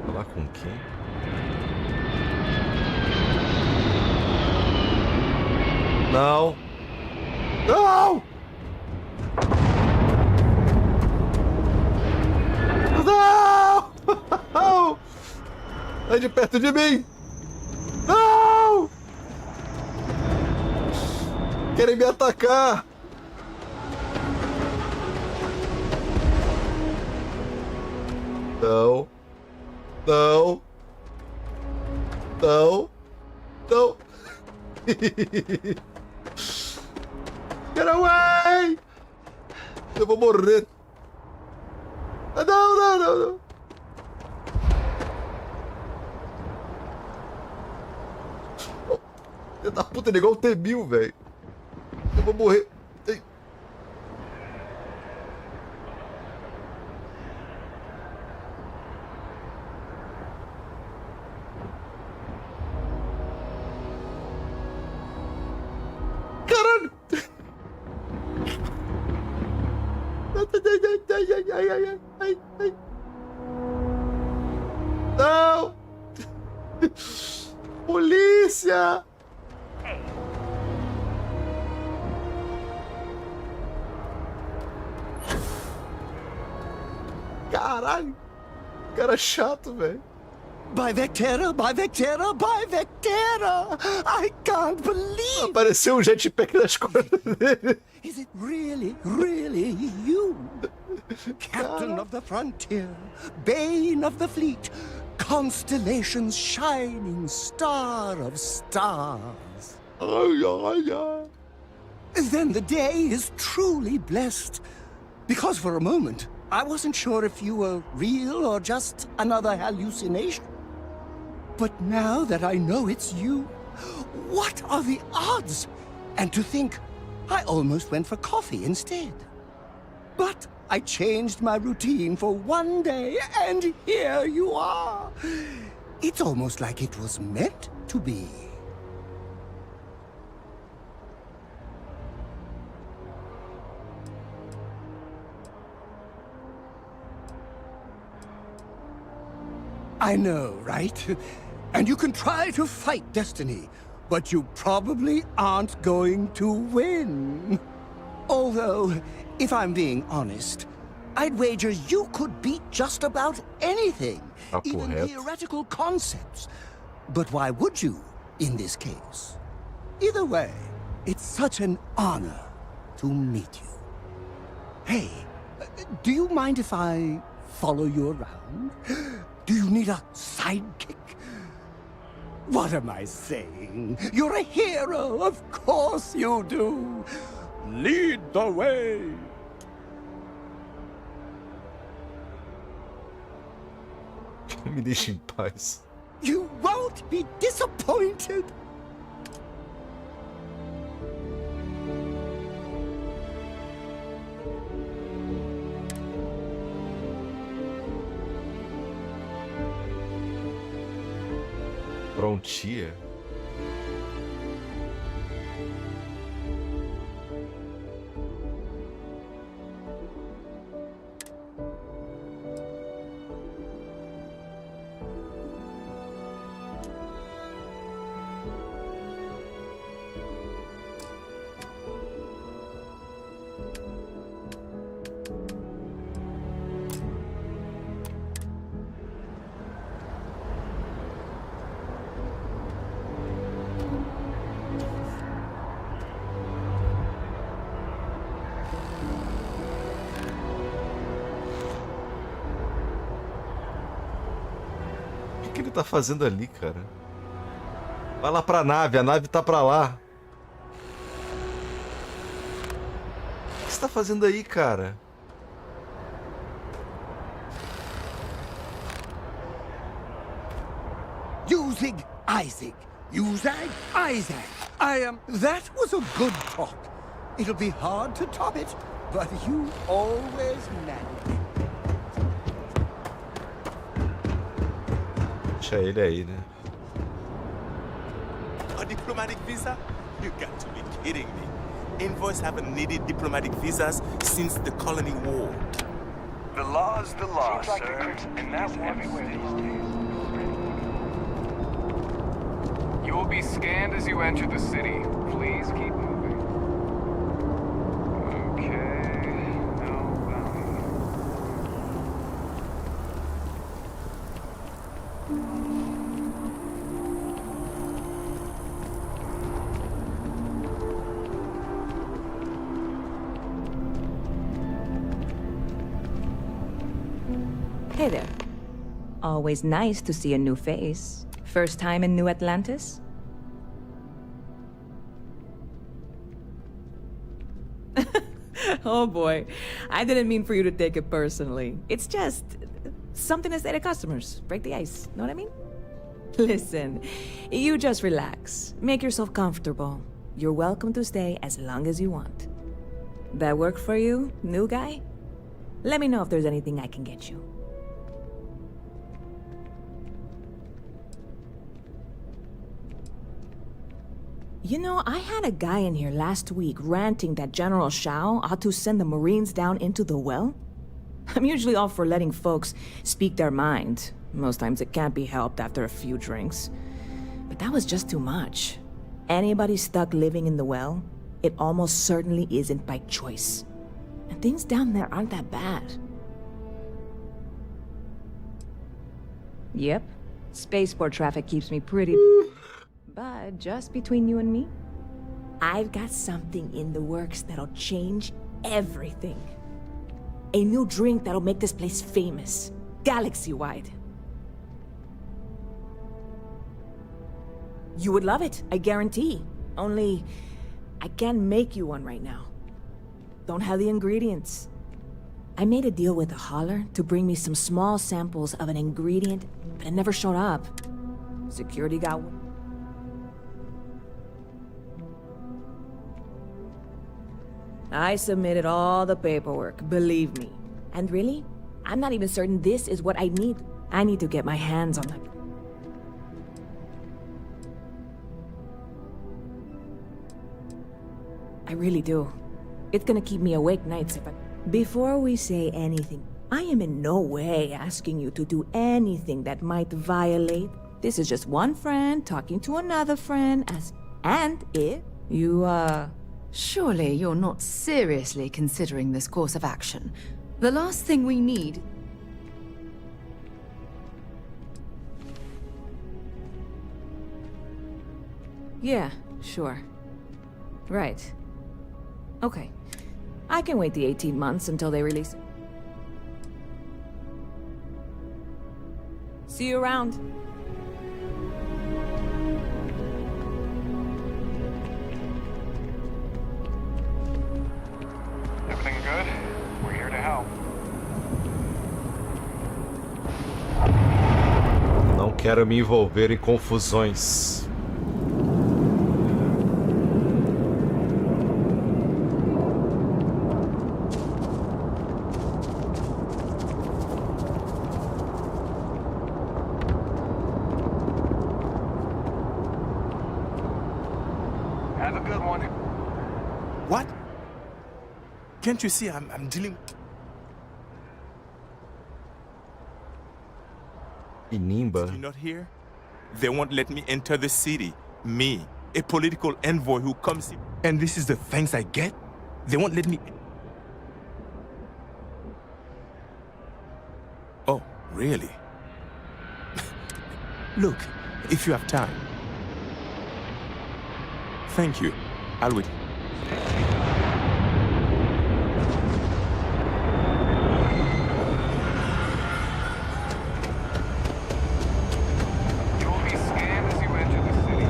Falar com quem? Não! Não! Não! Não! Sai de perto de mim! Não! Querem me atacar! Não! Não! Não! Não! Get away! Eu vou morrer! Ah, não, não, não, não! Filho da puta, ele é igual o T-1000, velho. Eu vou morrer. Ei. Caralho! Ai, ai, ai, ai, ai. Não! Polícia! Caralho! Cara chato, velho. By Vectera, by Vectera, by Vectera! I can't believe... Apareceu um jetpack nas costas dele. Is it really, really you? Captain of the frontier, bane of the fleet, constellation's shining star of stars. Then the day is truly blessed. Because for a moment, I wasn't sure if you were real or just another hallucination. But now that I know it's you, what are the odds? And to think, I almost went for coffee instead. But I changed my routine for one day, and here you are. It's almost like it was meant to be. I know, right? And you can try to fight destiny, but you probably aren't going to win. Although, if I'm being honest, I'd wager you could beat just about anything, even theoretical concepts. But why would you, in this case? Either way, it's such an honor to meet you. Hey, Do you mind if I follow you around? Do you need a sidekick? What am I saying? You're a hero, of course you do. Lead the way. Me deixa em paz. You won't be disappointed. Prontia? O que ele tá fazendo ali, cara? Vai lá pra nave, a nave tá pra lá. O que você tá fazendo aí, cara? Using Isaac. Using Isaac. That was a good talk. It'll be hard to top it, but you always manage. Deixa ele aí, né? A diplomatic visa? You got to be kidding me. Envoys haven't needed diplomatic visas since the colony war. The law's the law, sir. And that's everywhere these days. You will be scanned as you enter the city. Please keep moving. Okay. No bounty. Hey there. Always nice to see a new face. First time in New Atlantis? Oh boy, I didn't mean for you to take it personally. It's just something to say to customers. Break the ice, know what I mean? Listen, you just relax. Make yourself comfortable. You're welcome to stay as long as you want. That work for you, new guy? Let me know if there's anything I can get you. You know, I had a guy in here last week ranting that General Shao ought to send the Marines down into the well. I'm usually all for letting folks speak their mind. Most times it can't be helped after a few drinks. But that was just too much. Anybody stuck living in the well, it almost certainly isn't by choice. And things down there aren't that bad. Yep. Spaceport traffic keeps me pretty... But just between you and me, I've got something in the works that'll change everything. A new drink that'll make this place famous, galaxy-wide. You would love it, I guarantee. Only, I can't make you one right now. Don't have the ingredients. I made a deal with a hauler to bring me some small samples of an ingredient, but it never showed up. Security got one. I submitted all the paperwork, believe me. And really, I'm not even certain this is what I need. I need to get my hands on it. I really do. It's gonna keep me awake nights if I... Before we say anything, I am in no way asking you to do anything that might violate. This is just one friend talking to another friend as... And if you, Surely you're not seriously considering this course of action. The last thing we need... Yeah, sure. Right. Okay. I can wait the 18 months until they release it. See you around. Everything good? We're here to help. Não quero me envolver em confusões. Have a good one. What? Can't you see I'm dealing... Inimba. Did you not hear? They won't let me enter the city. Me, a political envoy who comes here. And this is the thanks I get? They won't let me... Oh, really? Look, if you have time. Thank you. I'll wait. You will be scanned as you enter the city.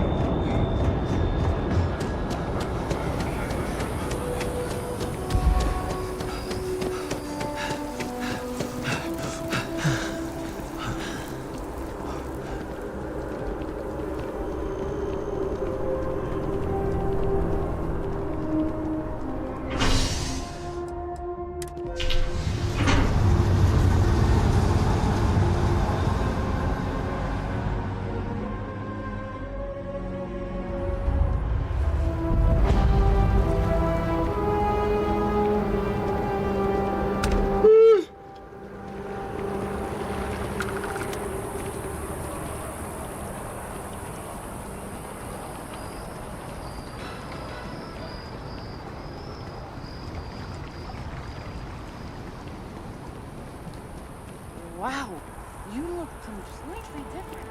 Wow, you look completely different.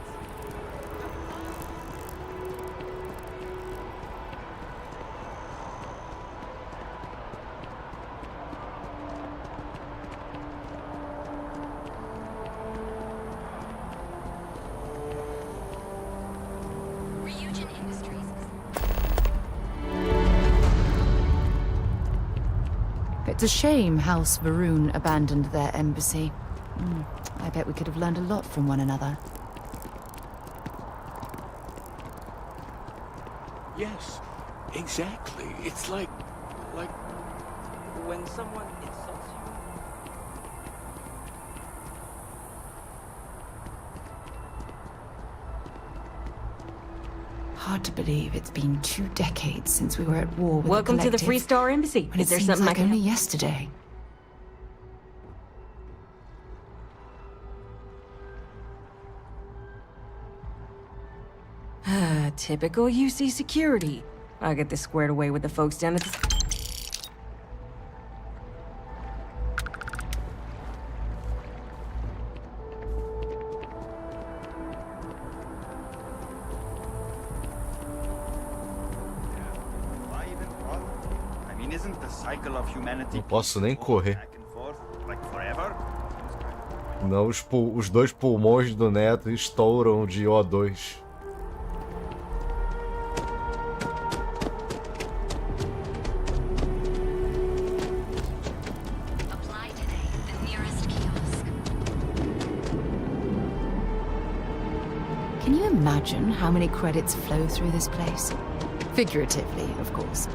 Ryujin Industries. It's a shame House Varun abandoned their embassy. I bet we could have learned a lot from one another. Yes, exactly. It's like when someone insults you. Hard to believe it's been 2 decades since we were at war with Welcome the to the Collective. Free Star Embassy. When Is it there seems something like I can only help? yesterday. Typical UC security. I'll get this squared away with the folks down at the... Why even bother? I mean, isn't the cycle of humanity Não posso nem correr. back and forth like forever? Não, os dois pulmões do Neto estouram de O2. Apply today at the nearest kiosk. Can you imagine how many credits flow through this place? Figuratively, of course.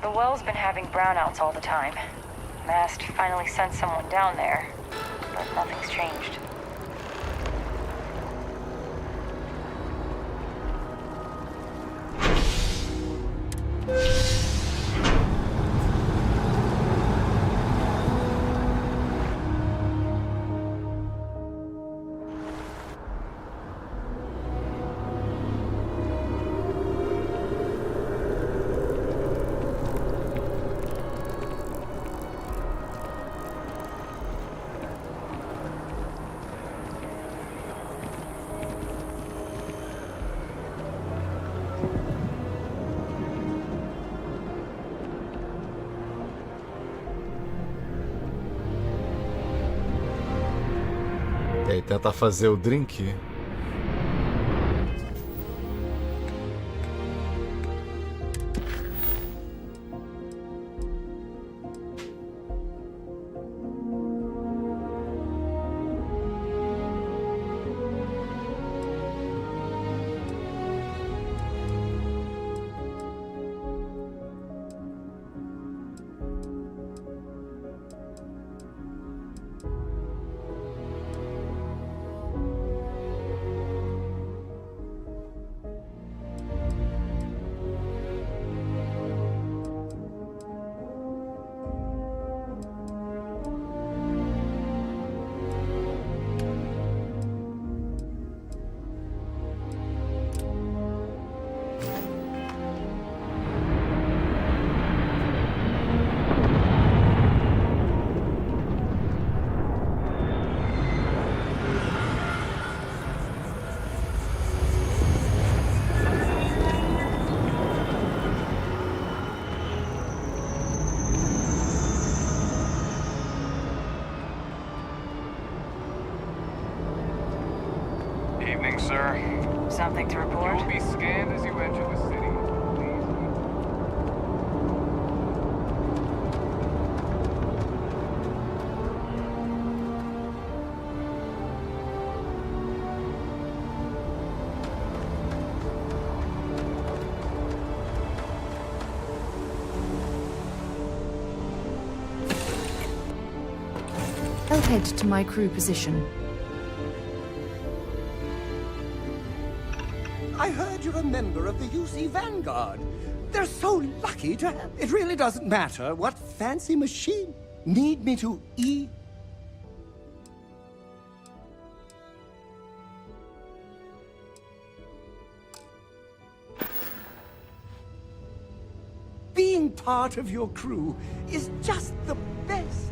The well's been having brownouts all the time. Mast finally sent someone down there, but nothing's changed. E aí, tentar fazer o drink. Evening, sir. Something to report? You will be scanned as you enter the city. I'll head to my crew position. I heard you're a member of the UC Vanguard. They're so lucky to have... It really doesn't matter what fancy machine need me to eat. Being part of your crew is just the best.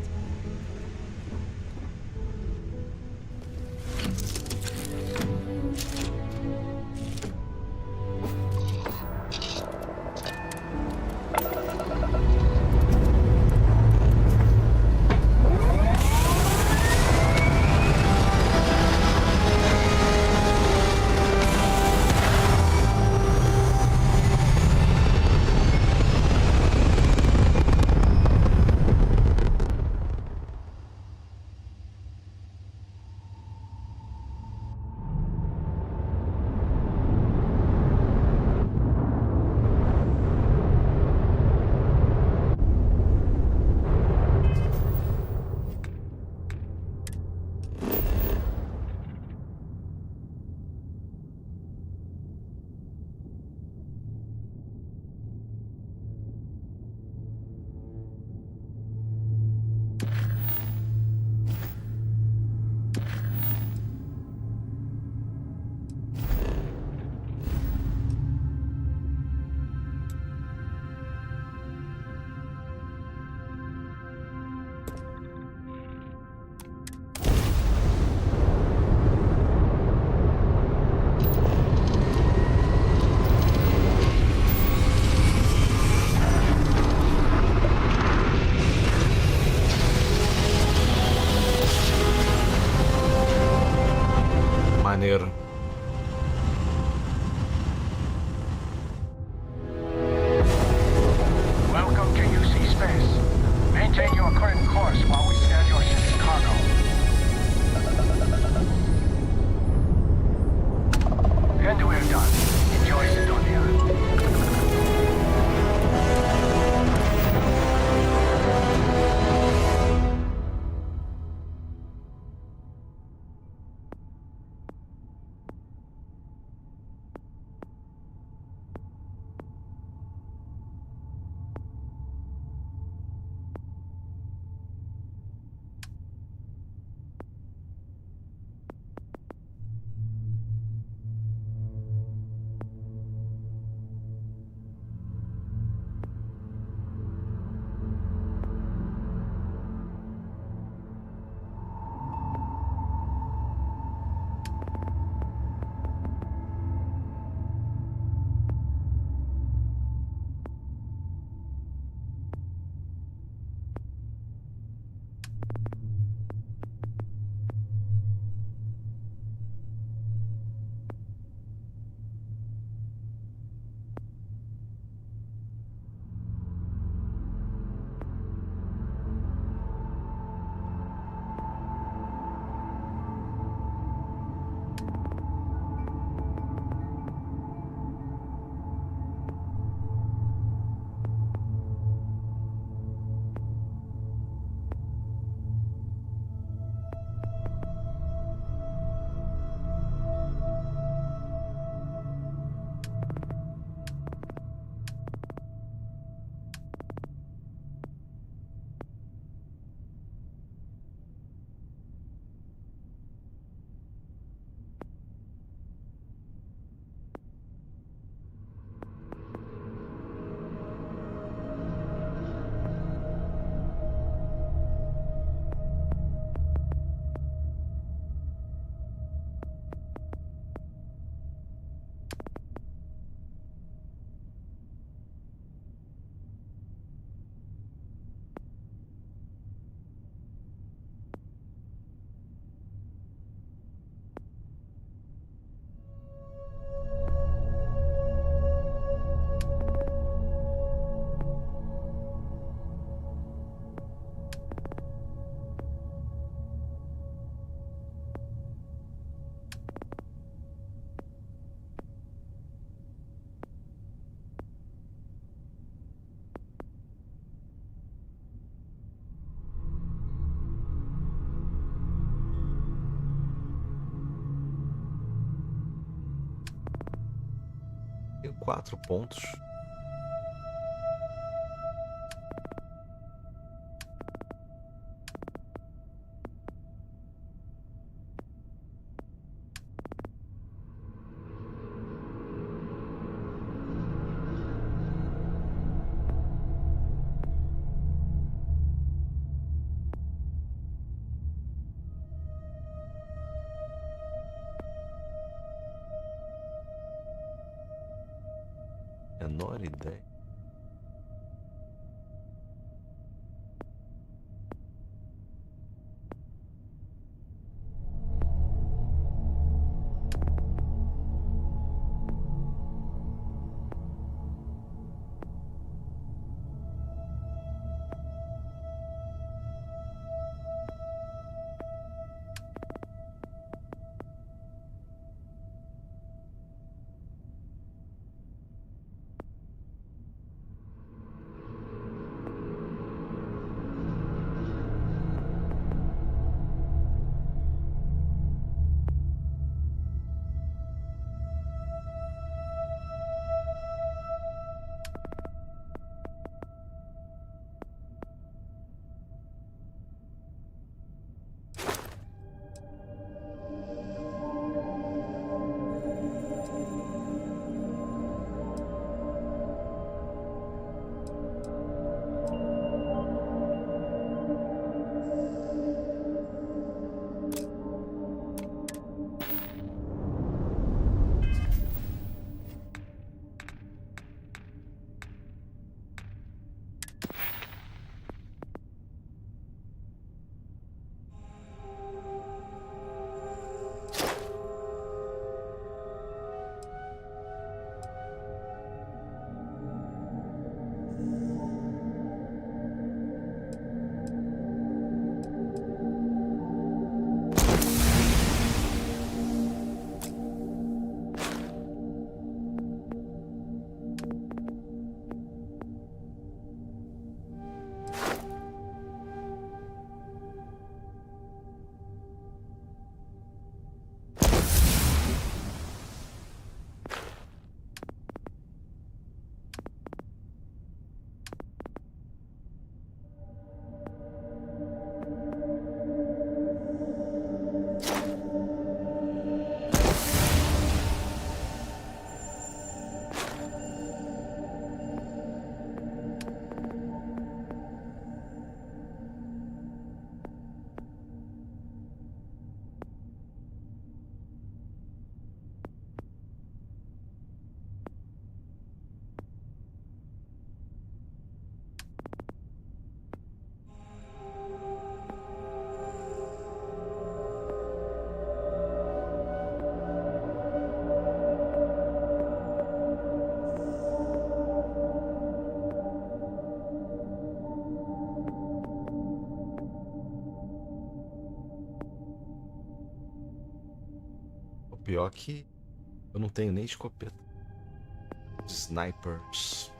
4 pontos. Menor ideia. Pior que eu não tenho nem escopeta. Snipers.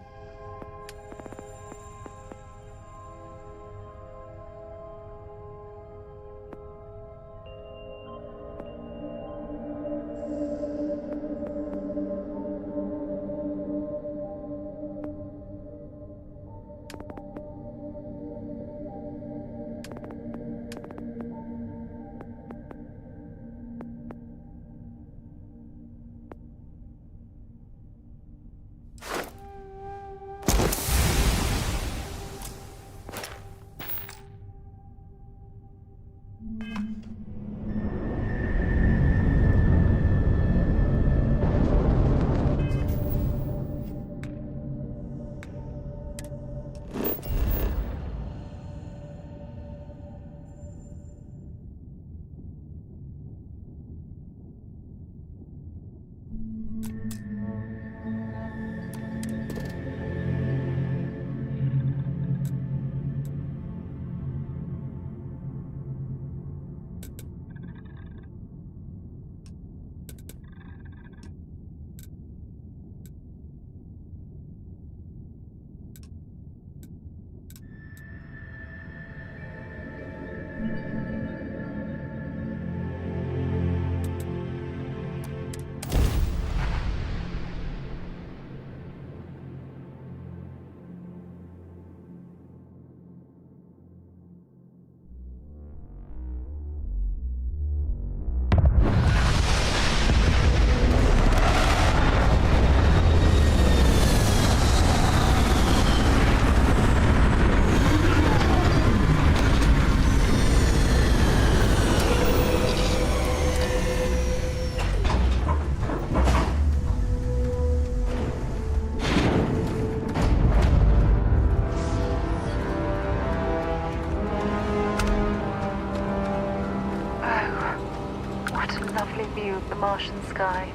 Martian sky.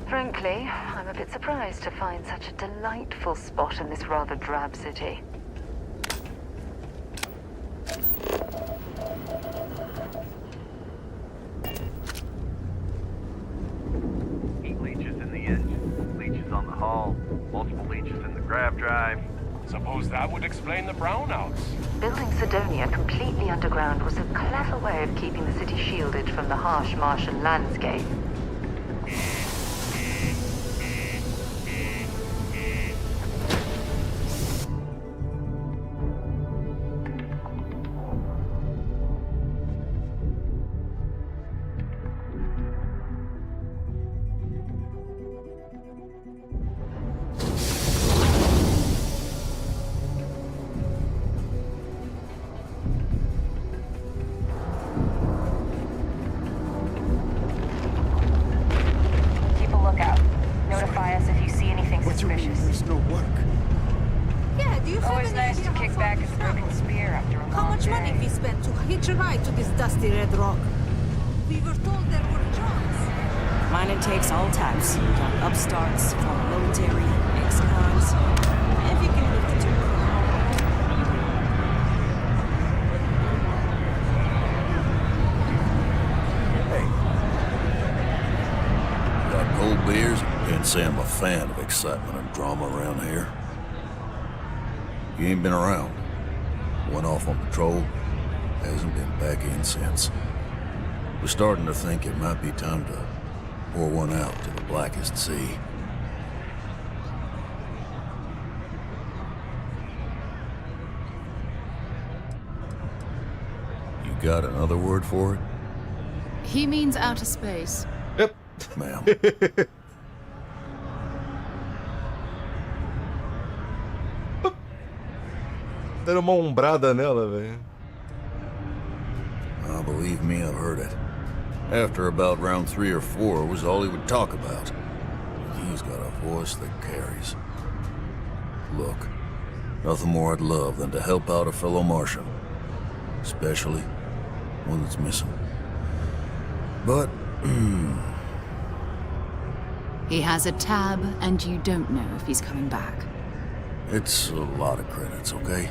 Frankly, I'm a bit surprised to find such a delightful spot in this rather drab city. Heat leeches in the engine, leeches on the hull, multiple leeches in the grav drive. Suppose that would explain the brownouts. Building Sidonia completely underground was a clever way of keeping the city shielded from the harsh Martian landscape. Say I'm a fan of excitement and drama around here. You ain't been around. Went off on patrol. Hasn't been back in since. We're starting to think it might be time to pour one out to the blackest sea. You got another word for it? He means outer space. Yep. Ma'am. Deram uma ombrada nela, velho. Oh, believe me, I've heard it. After about round 3 or 4 was all he would talk about. He's got a voice that carries. Look, nothing more I'd love than to help out a fellow Martian. Especially one that's missing. But, He has a tab, and you don't know if he's coming back. It's a lot of credits, okay?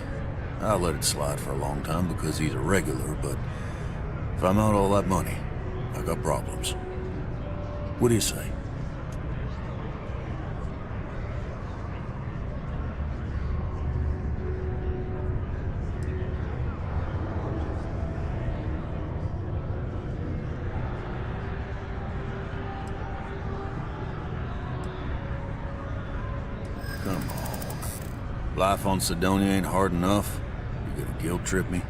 I'll let it slide for a long time because he's a regular, but if I'm out all that money, I got problems. What do you say? Come on. Life on Sidonia ain't hard enough. You gonna guilt trip me?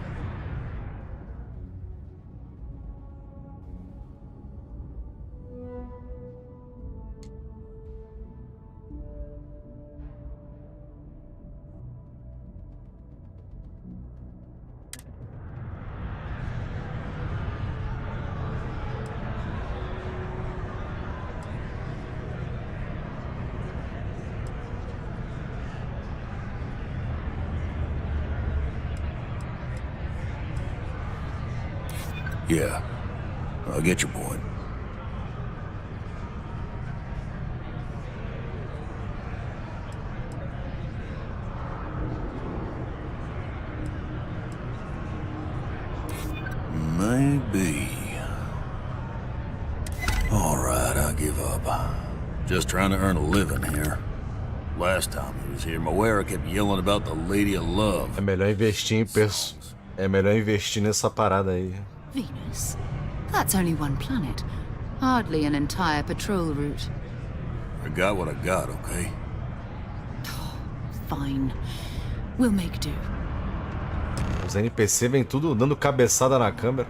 Yeah, I get your point. Maybe. All right, I give up. Just trying to earn a living here. Last time he was here, Moera kept yelling about the Lady of Love. É melhor investir em É melhor investir nessa parada aí. Venus? That's only one planet. Hardly an entire patrol route. I got what I got, okay? Fine. We'll make do. Os NPC vêm tudo dando cabeçada na câmera.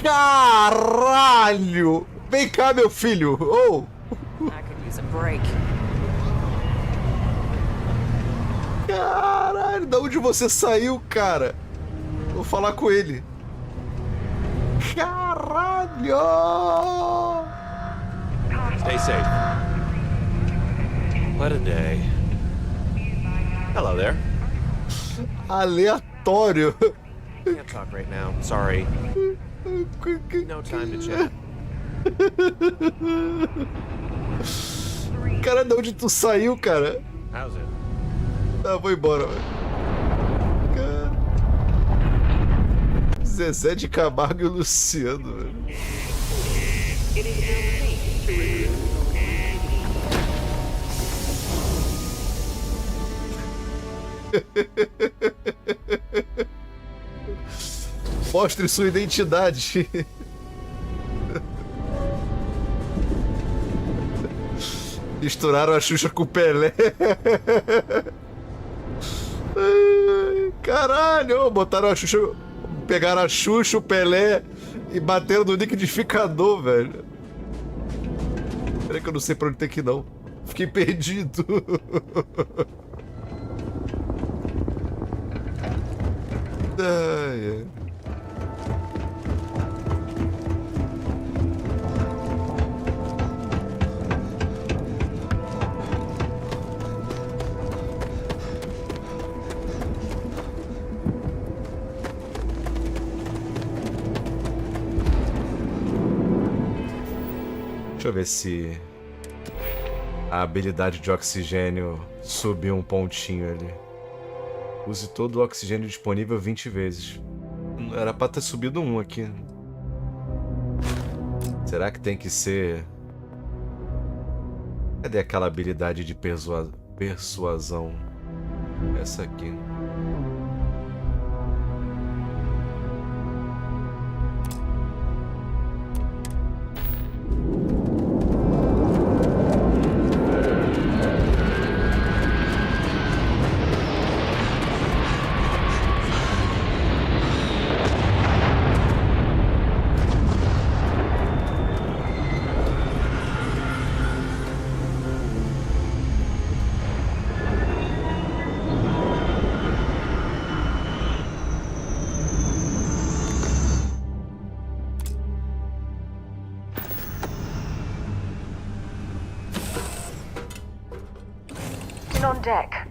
Caralho! Vem cá, meu filho! Oh! Caralho, da onde você saiu, cara? Vou falar com ele. Caralho! Stay safe. What a day. Hello there. Aleatório. Can't talk right now. Sorry. No time to chat. Cara, de onde tu saiu, cara? How's it? Ah, vou embora, velho. Cara. Zezé de Camargo e Luciano, velho. Mostre sua identidade. Misturaram a Xuxa com o Pelé. Caralho, botaram a Xuxa. Pegaram a Xuxa, o Pelé e bateram no liquidificador, velho. Peraí que eu não sei pra onde tem que ir, não. Fiquei perdido. Ai, ai. Deixa eu ver se a habilidade de oxigênio subiu um pontinho ali. Use todo o oxigênio disponível 20 vezes. Era pra ter subido um aqui. Será que tem que ser... Cadê aquela habilidade de persuasão? Essa aqui. On deck.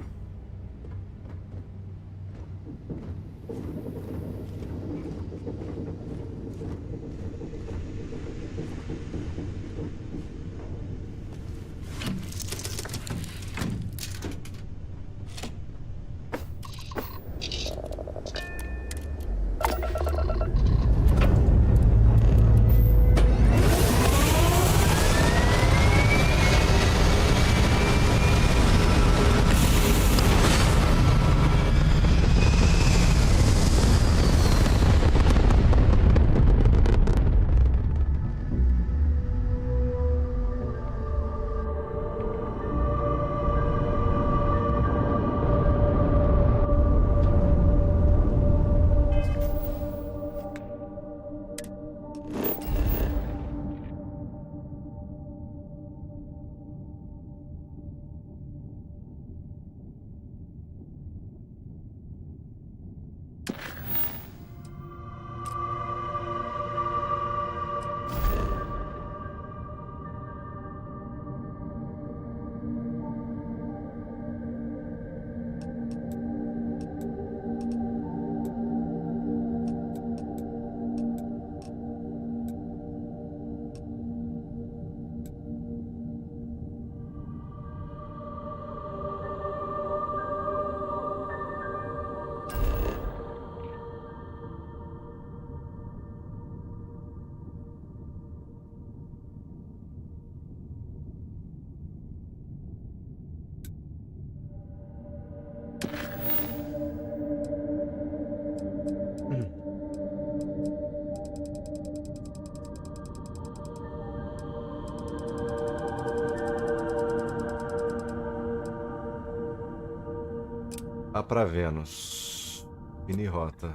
Vá pra Vênus. Mini rota.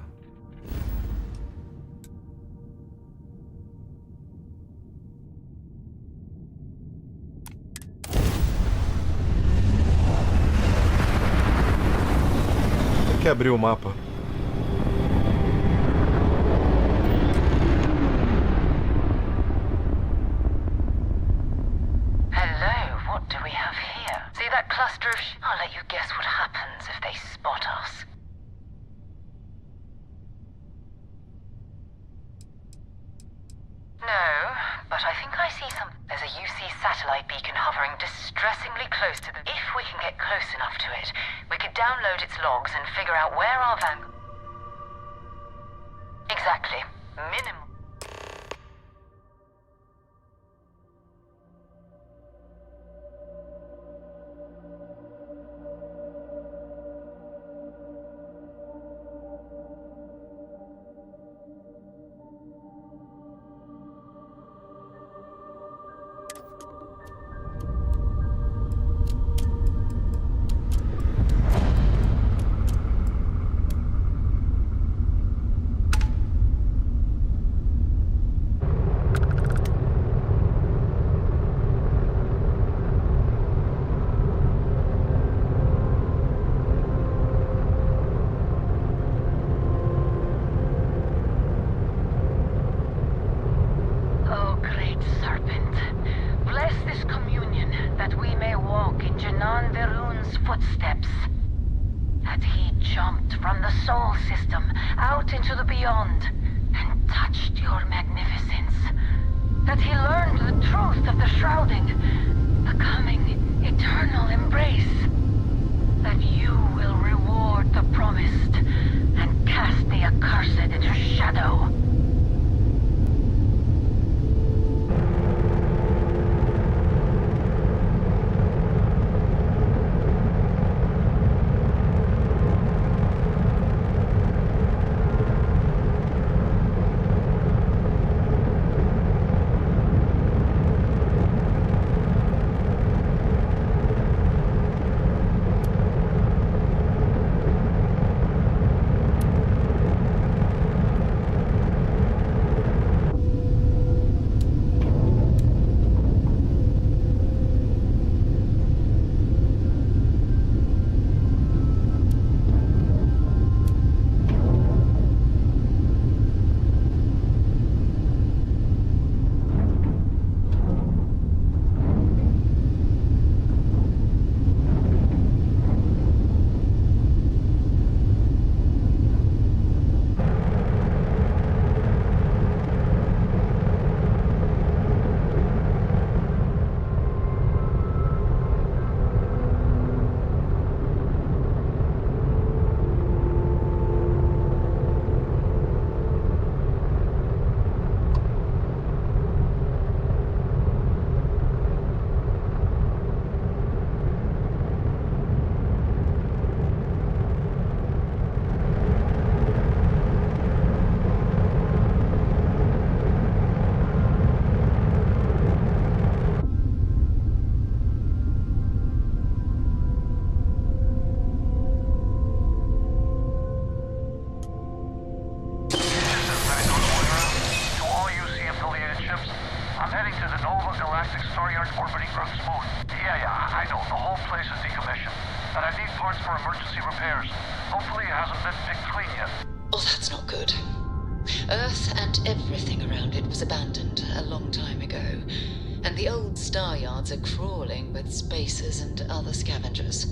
Tem que abrir o mapa. Hello, what do we have here? See that cluster of I'll let you guess what happens if they but I think I see some... There's a UC satellite beacon hovering distressingly close to the... If we can get close enough to it, we could download its logs and figure out where our van... Exactly. Minimal. Earth and everything around it was abandoned a long time ago, and the old star yards are crawling with spacers and other scavengers.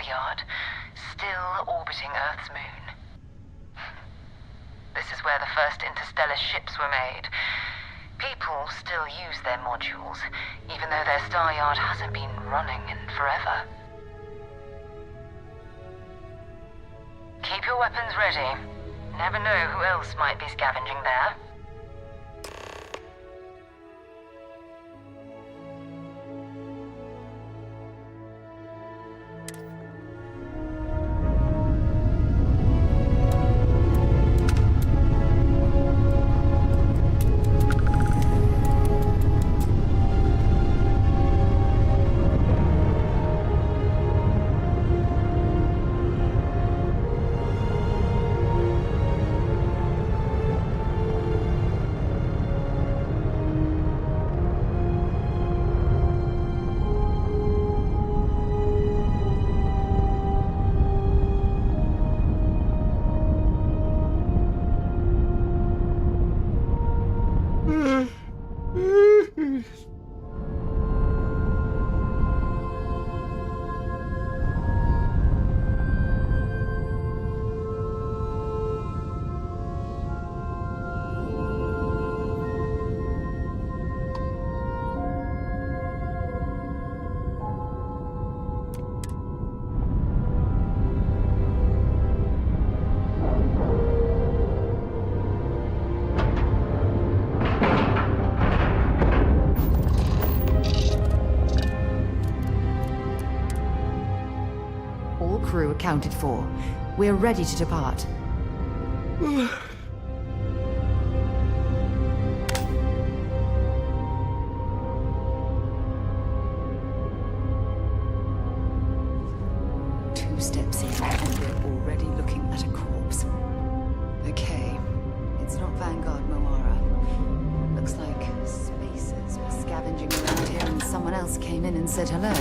star yard, still orbiting Earth's moon. This is where the first interstellar ships were made. People still use their modules, even though their star yard hasn't been running in forever. Keep your weapons ready. Never know who else might be scavenging there. Crew accounted for. We're ready to depart. Two steps in and we're already looking at a corpse. Okay, it's not Vanguard Moara. Looks like spacers were scavenging around here and someone else came in and said hello.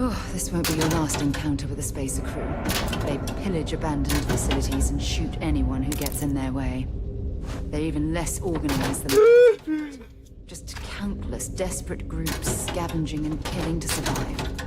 Oh, this won't be your last encounter with a spacer crew. They pillage abandoned facilities and shoot anyone who gets in their way. They're even less organized than just countless desperate groups scavenging and killing to survive.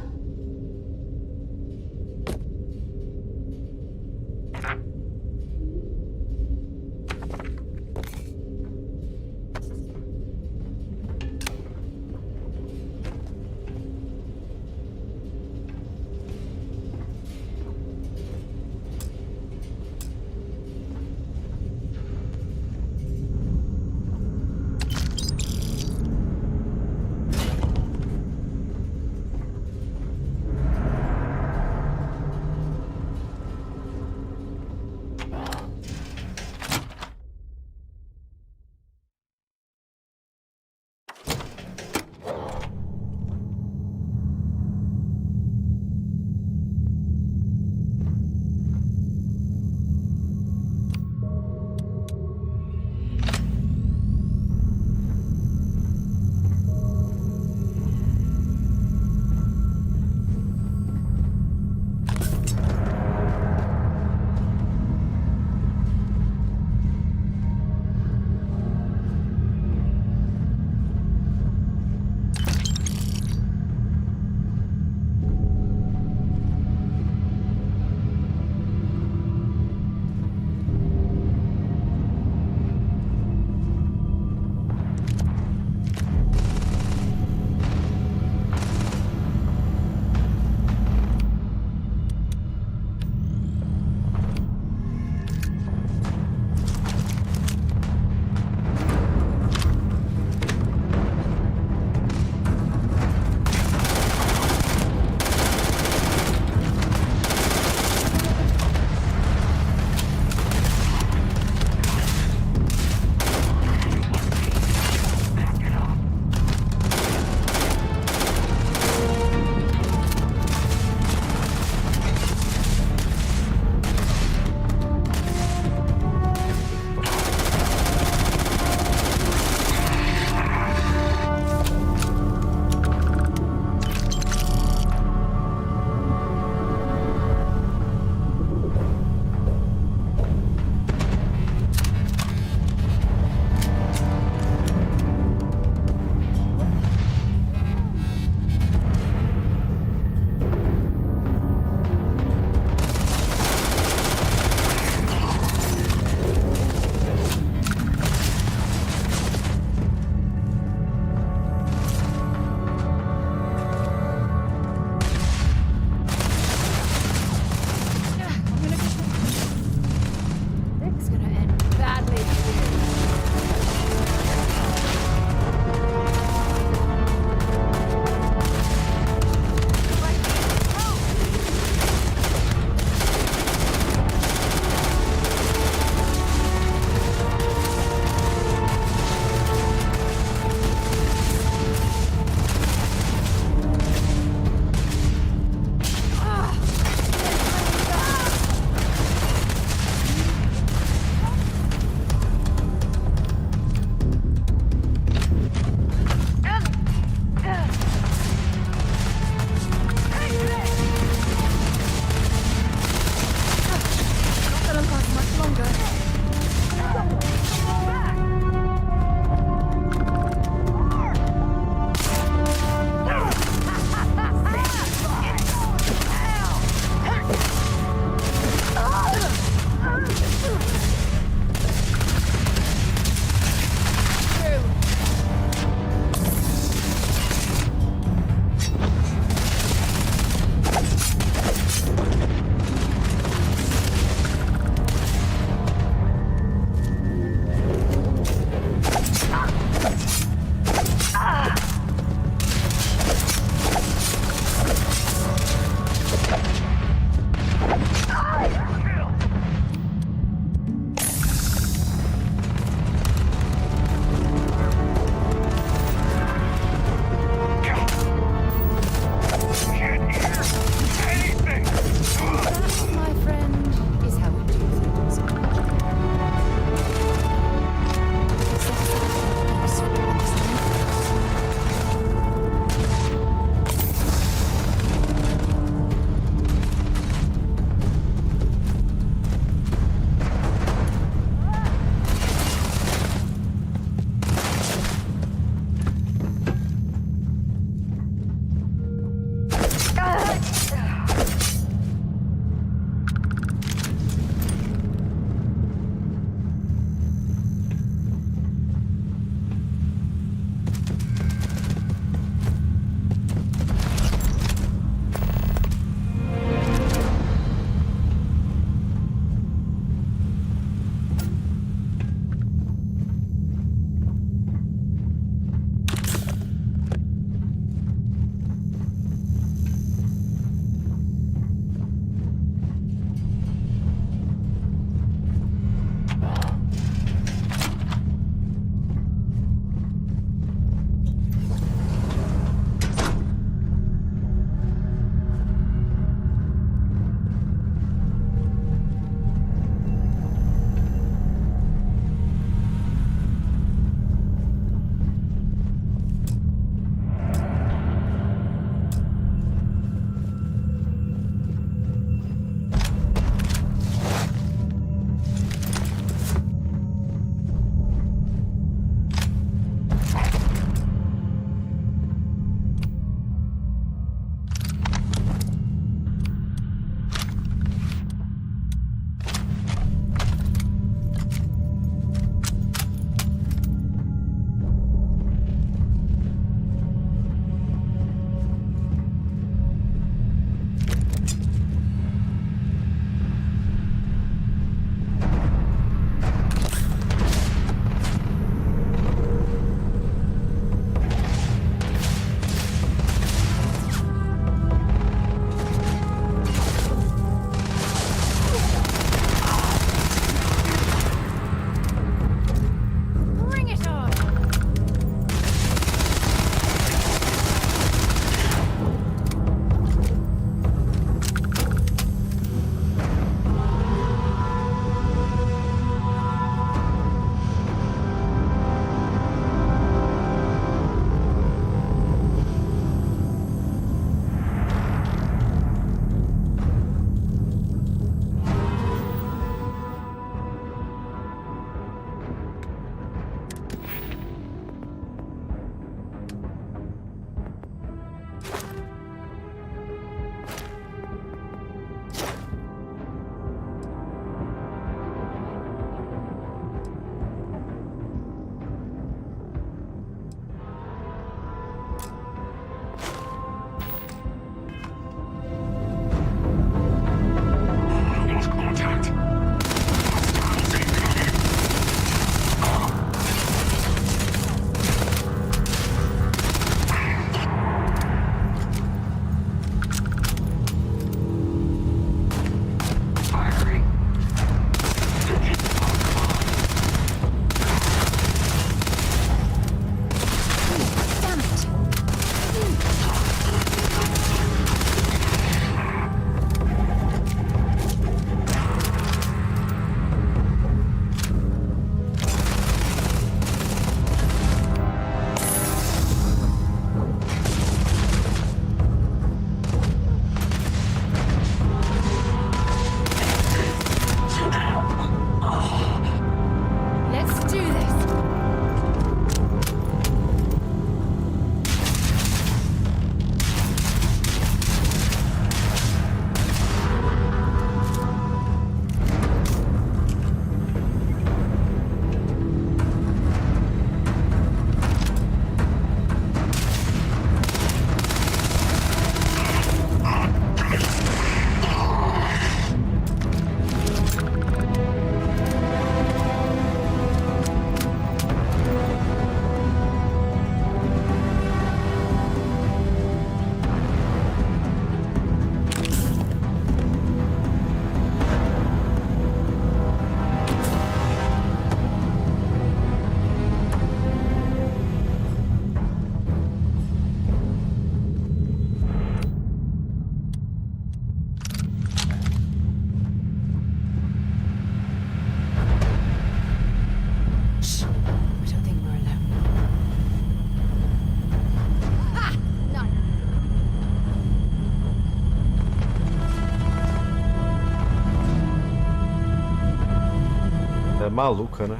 maluca, né?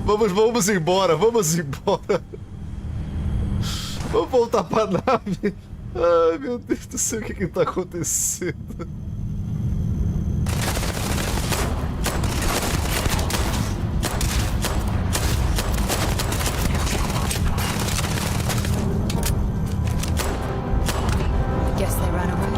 Vamos embora, vamos embora. Vamos voltar pra nave. Ai, meu Deus do céu, o que tá acontecendo? Guess they ran away.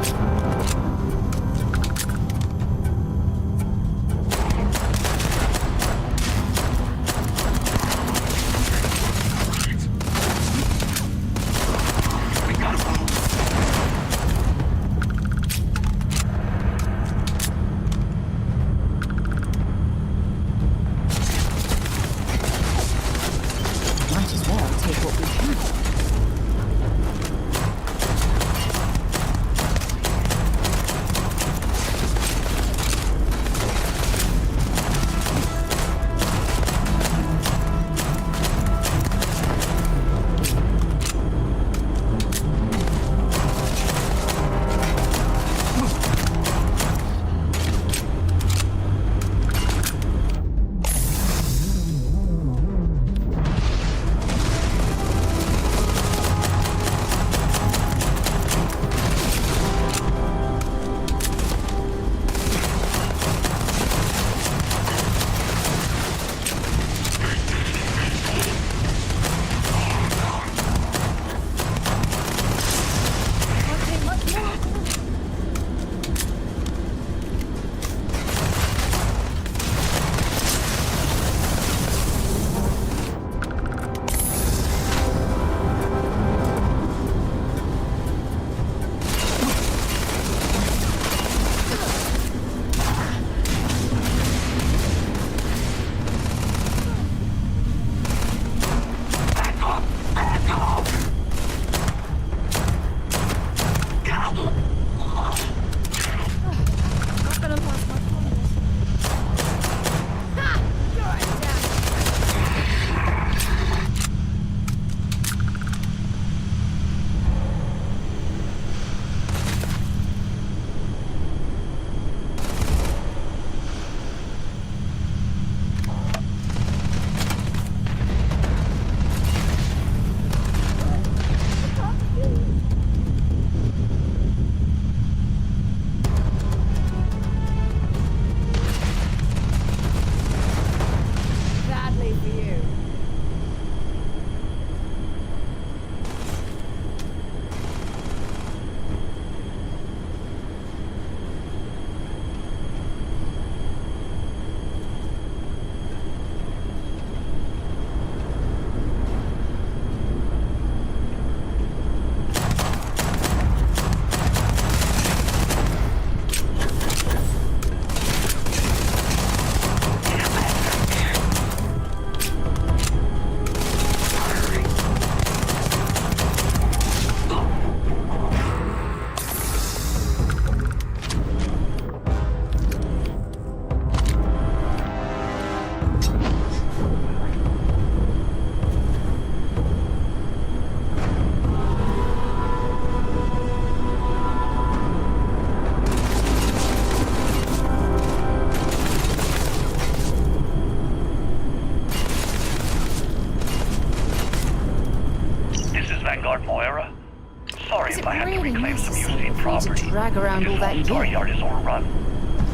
Drag around all that gear. Our yard is overrun.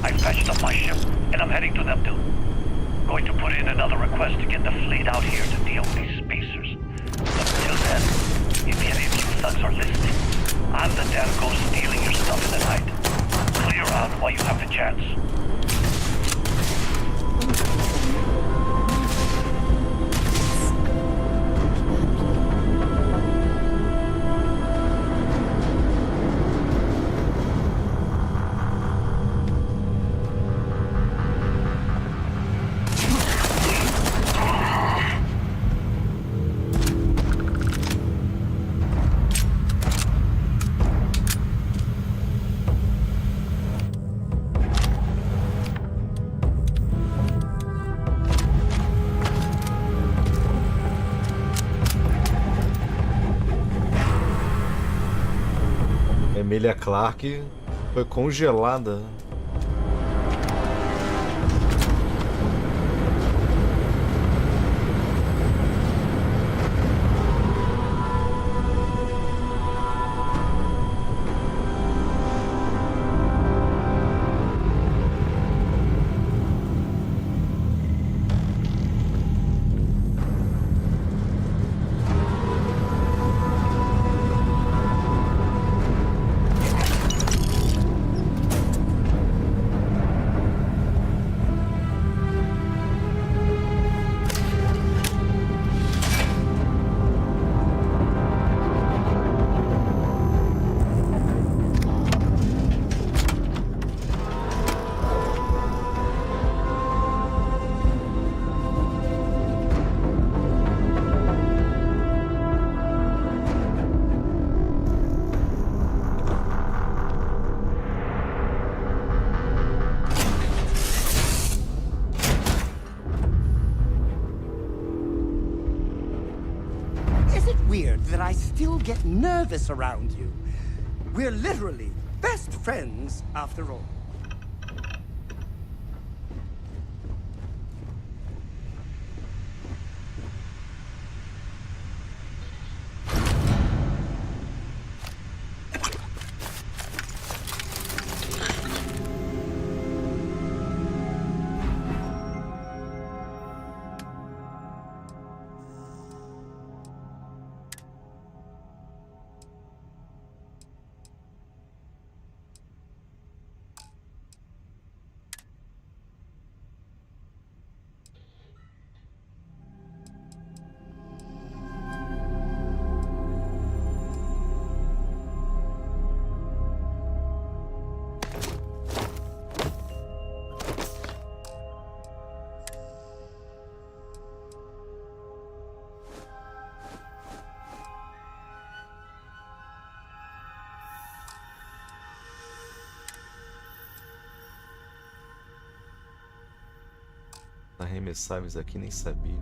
I fetched up my ship, and I'm heading to them too. Going to put in another request to get the fleet out here to deal with these spacers. But until then, if any of you thugs are listening, I'm the damn ghost stealing your stuff in the night. Clear out while you have the chance. família Clark foi congelada. That I still get nervous around you. We're literally best friends after all. Arremessáveis aqui, nem sabia.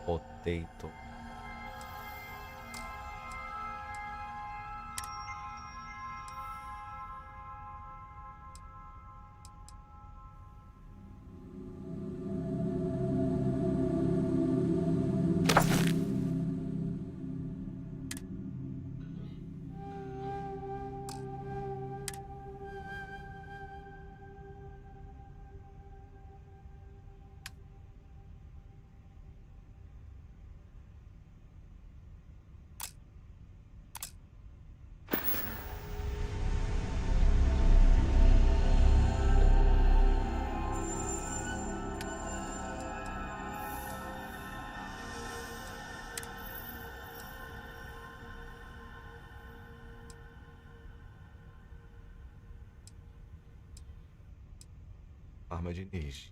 Potato. Arma de energia.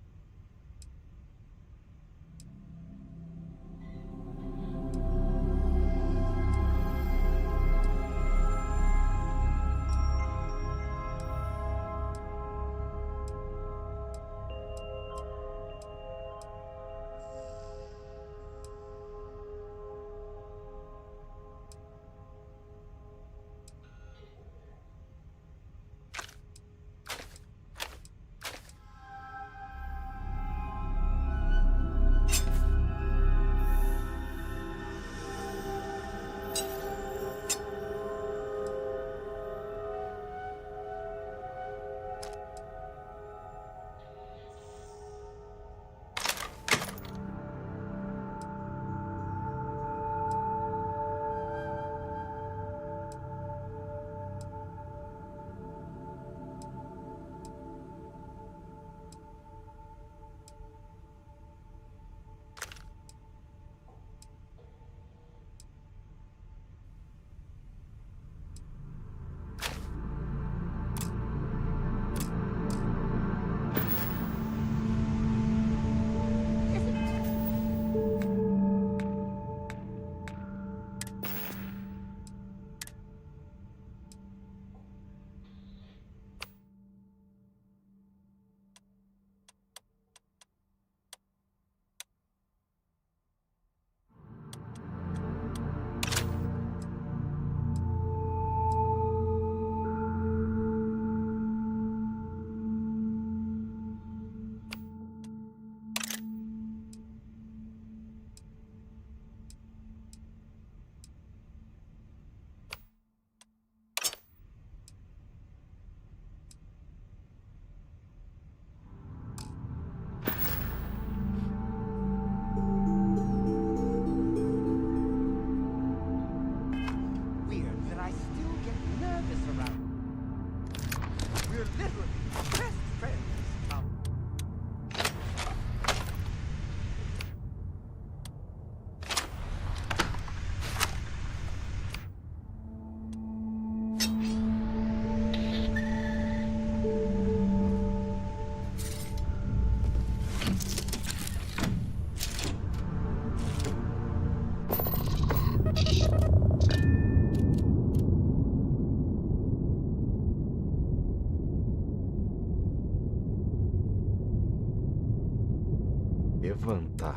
Levantar.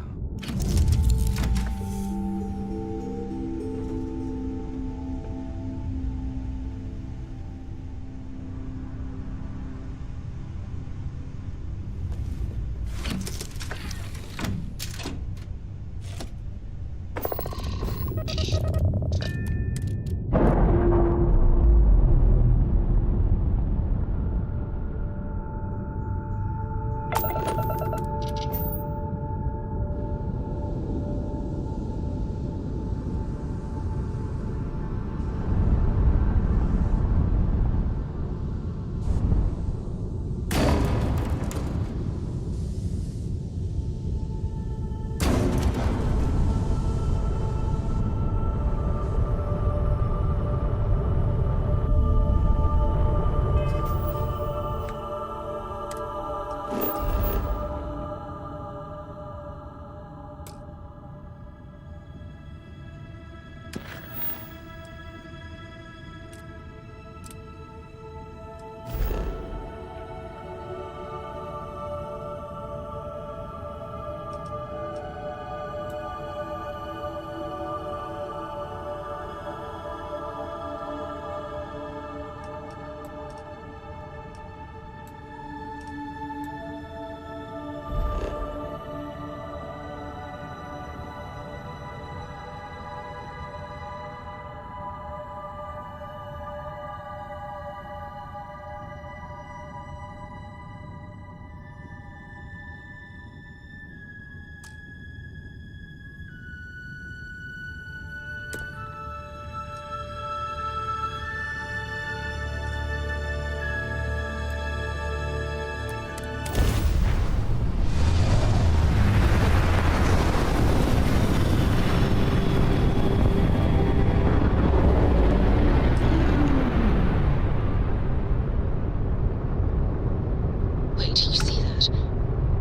Wait, do you see that?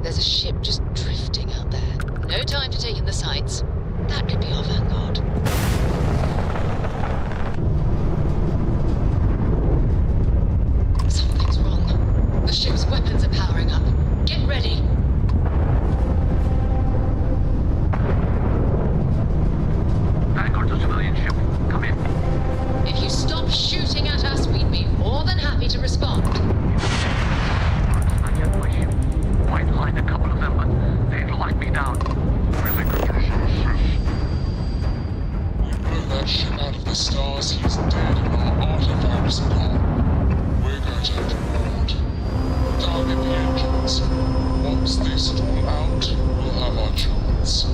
There's a ship just drifting out there. No time to take in the sights. That could be our vanguard. Something's wrong. The ship's weapons are powering up. Get ready. Vanguard's a civilian ship. Come in. If you stop shooting at us, we'd be more than happy to respond. I get my ship. Might line a couple of them, but they'd lock me down. Really good. We blew that ship out of the stars. He's dead and our artifacts are gone. We're going to have to board. Target the engines. Once they stall out, we'll have our chance.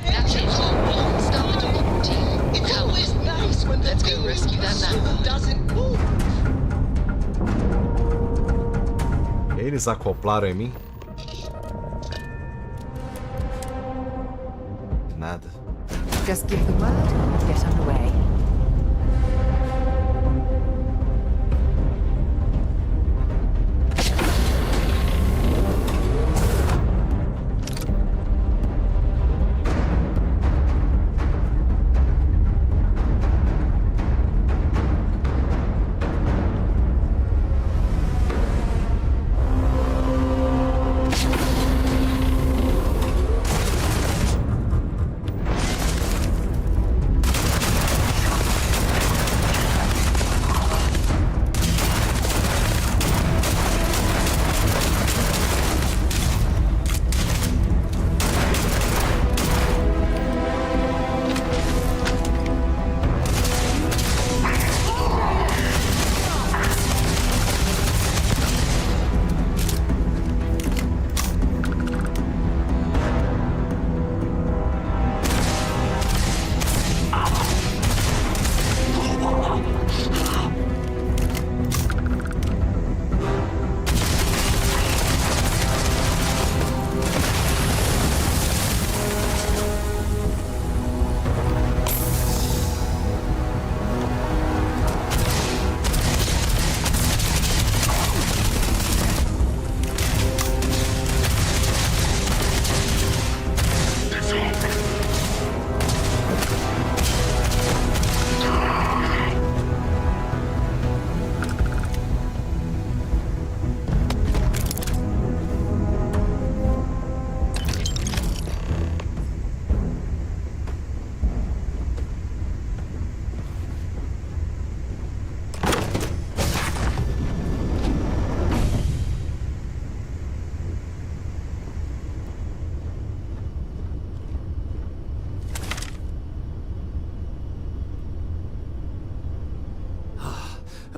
That's it. Start the door, team. It's always nice when let's go rescue that man. Doesn't move. Eles acoplaram em mim? Nada. Just give the word and get underway.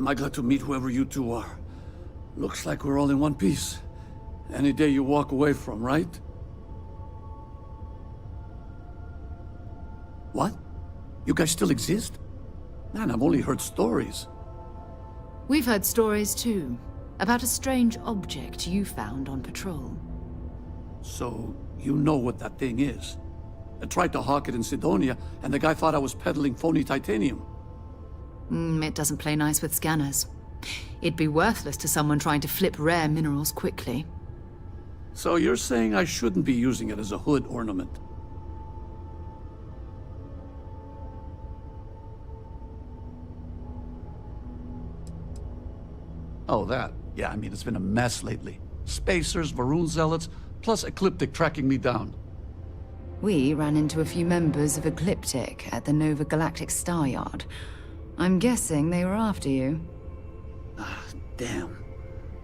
Am I glad to meet whoever you two are. Looks like we're all in one piece. Any day you walk away from, right? What? You guys still exist? Man, I've only heard stories. We've heard stories too, about a strange object you found on patrol. So, you know what that thing is? I tried to hawk it in Sidonia, and the guy thought I was peddling phony titanium. It doesn't play nice with scanners. It'd be worthless to someone trying to flip rare minerals quickly. So you're saying I shouldn't be using it as a hood ornament? Oh, that. Yeah, I mean, it's been a mess lately. Spacers, Varun zealots, plus Ecliptic tracking me down. We ran into a few members of Ecliptic at the Nova Galactic Star Yard. I'm guessing they were after you. Ah, damn.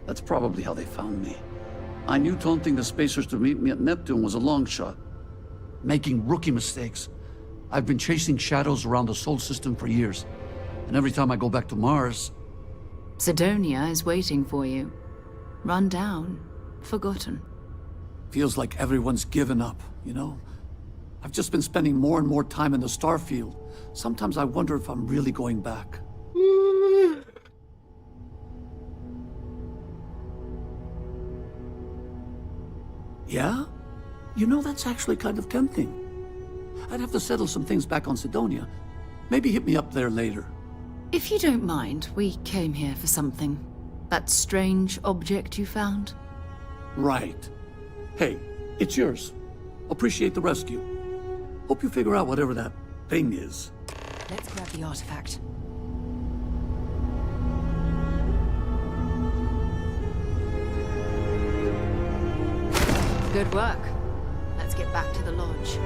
That's probably how they found me. I knew taunting the Spacers to meet me at Neptune was a long shot. Making rookie mistakes. I've been chasing shadows around the Sol system for years. And every time I go back to Mars... Sidonia is waiting for you. Run down. Forgotten. Feels like everyone's given up, you know? I've just been spending more and more time in the Starfield. Sometimes I wonder if I'm really going back. Yeah? You know, that's actually kind of tempting. I'd have to settle some things back on Sidonia. Maybe hit me up there later. If you don't mind, we came here for something. That strange object you found? Right. Hey, it's yours. Appreciate the rescue. Hope you figure out whatever that thing is. Let's grab the artifact. Good work. Let's get back to the lodge.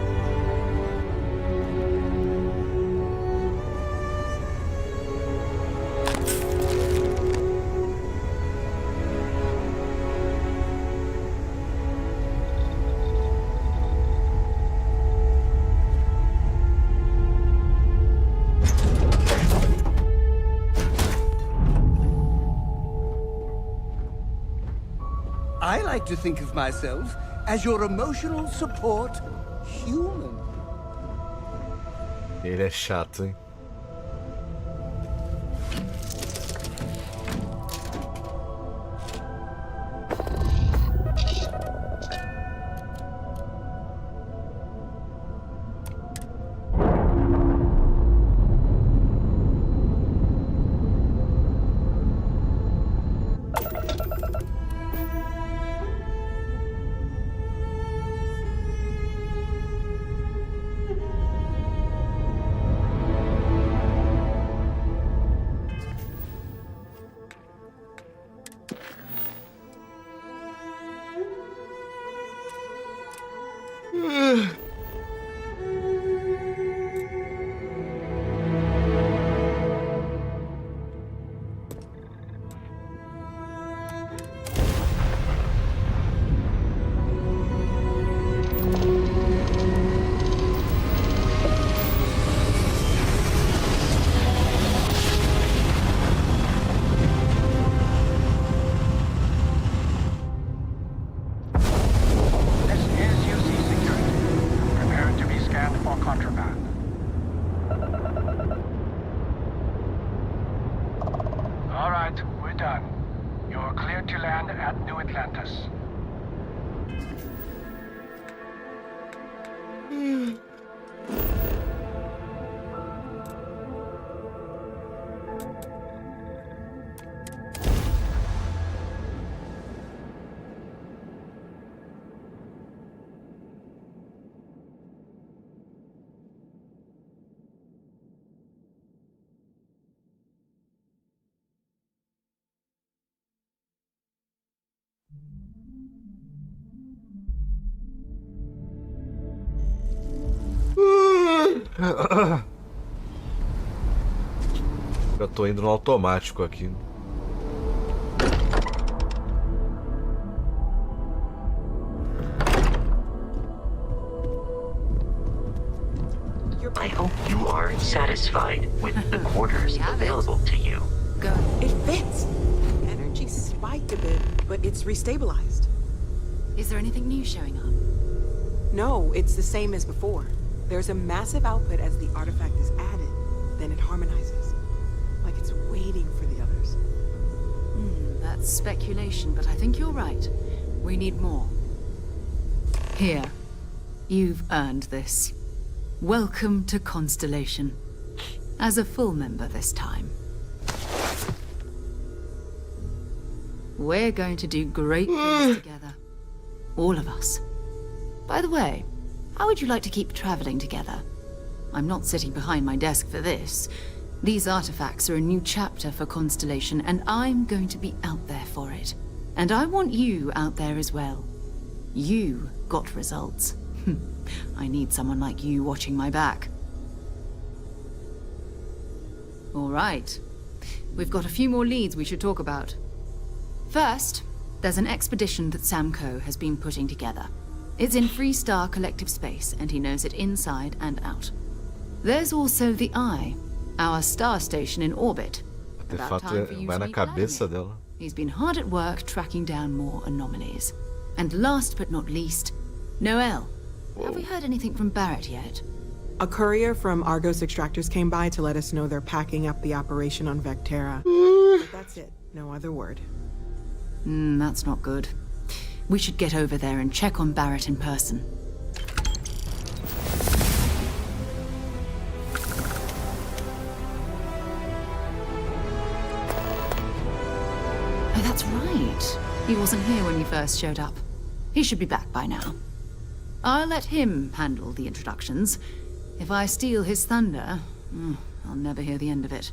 I like to think of myself as your emotional support human. Ele é chato, hein? Eu tô indo no automático aqui. I hope you are satisfied with the quarters available to you. Go. It fits. Energy spiked a bit, but it's restabilized. Is there anything new showing up? No, it's the same as before. There's a massive output as the artifact is added, then it harmonizes. Like it's waiting for the others. That's speculation, but I think you're right. We need more. Here. You've earned this. Welcome to Constellation. As a full member this time. We're going to do great things together. All of us. By the way, how would you like to keep traveling together? I'm not sitting behind my desk for this. These artifacts are a new chapter for Constellation, and I'm going to be out there for it. And I want you out there as well. You got results. I need someone like you watching my back. All right. We've got a few more leads we should talk about. First, there's an expedition that Samco has been putting together. It's in Freestar Collective Space, and he knows it inside and out. There's also the Eye, our star station in orbit. About time for you to meet Vladimir. He's been hard at work tracking down more anomalies. And last but not least, Noel. Have we heard anything from Barrett yet? A courier from Argos Extractors came by to let us know they're packing up the operation on Vectera. But that's it. No other word. That's not good. We should get over there and check on Barrett in person. Oh, that's right. He wasn't here when we first showed up. He should be back by now. I'll let him handle the introductions. If I steal his thunder, I'll never hear the end of it.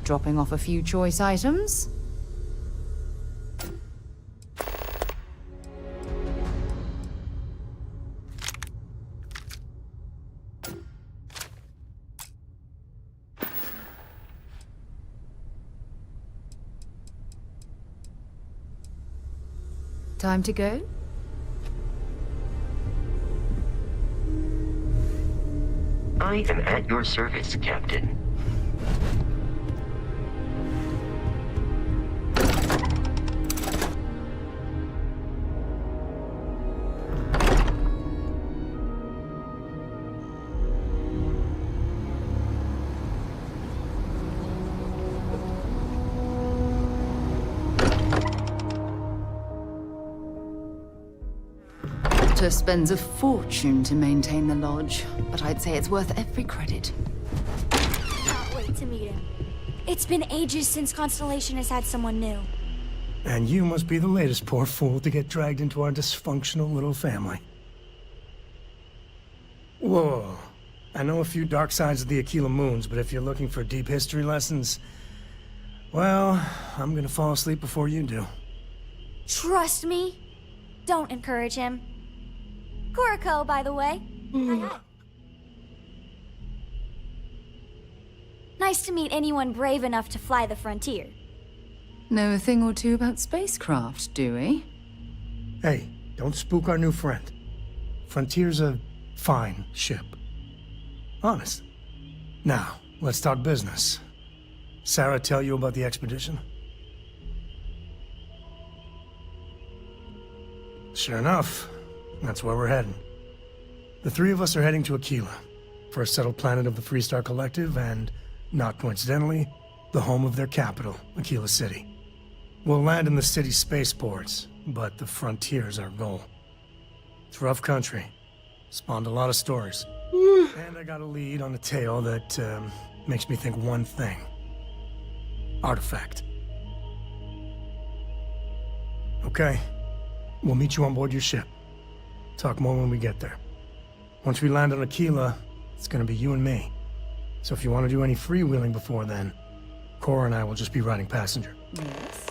Dropping off a few choice items. Time to go? I am at your service, Captain. Spends a fortune to maintain the lodge, but I'd say it's worth every credit. Can't wait to meet him. It's been ages since Constellation has had someone new. And you must be the latest poor fool to get dragged into our dysfunctional little family. Whoa. I know a few dark sides of the Aquila Moons, but if you're looking for deep history lessons, well, I'm gonna fall asleep before you do. Trust me. Don't encourage him. Kuriko, by the way. Hi. Nice to meet anyone brave enough to fly the frontier. Know a thing or two about spacecraft, do we? Hey, don't spook our new friend. Frontier's a fine ship. Honest. Now, let's talk business. Sarah tell you about the expedition? Sure enough. That's where we're heading. The three of us are heading to Aquila, first settled planet of the Freestar Collective, and, not coincidentally, the home of their capital, Aquila City. We'll land in the city's spaceports, but the frontier's our goal. It's rough country. Spawned a lot of stories. And I got a lead on a tale that makes me think one thing. Artifact. Okay. We'll meet you on board your ship. Talk more when we get there. Once we land on Aquila, it's gonna be you and me. So if you want to do any freewheeling before then, Cora and I will just be riding passenger. Yes.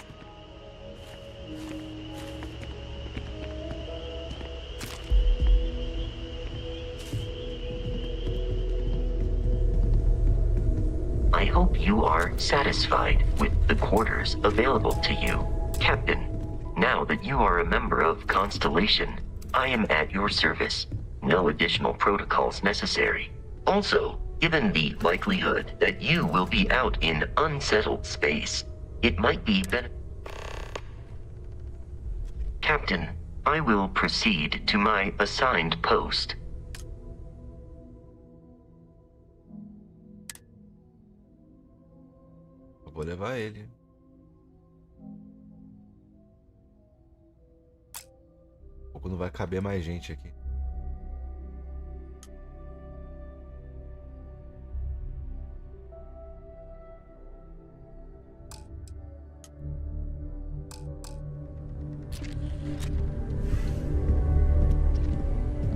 I hope you are satisfied with the quarters available to you, Captain. Now that you are a member of Constellation, I am at your service. No additional protocols necessary. Also, Given the likelihood that you will be out in unsettled space, it might be better. Captain, I will proceed to my assigned post. Eu vou levar ele. Um pouco não vai caber mais gente aqui.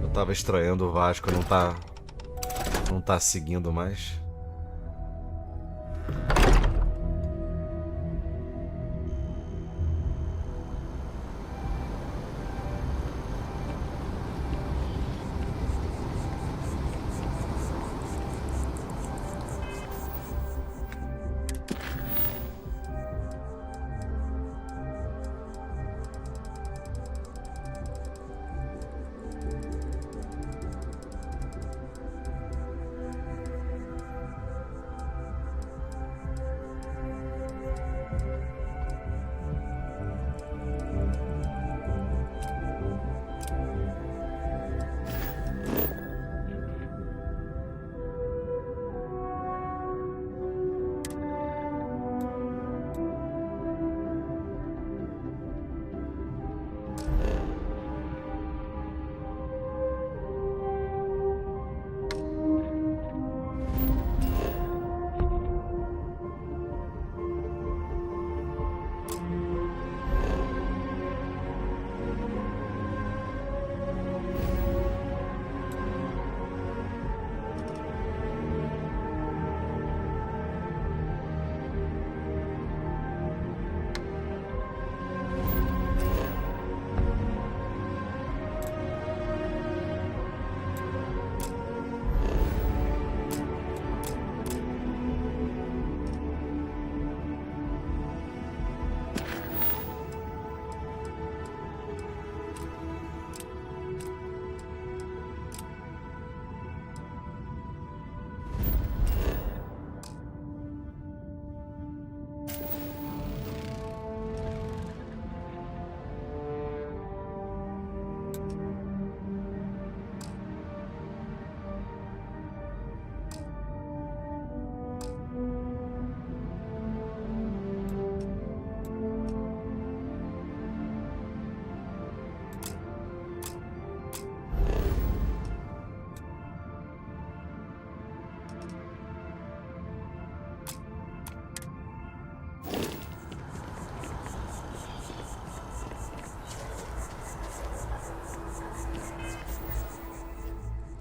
Eu tava estranhando o Vasco não tá seguindo mais.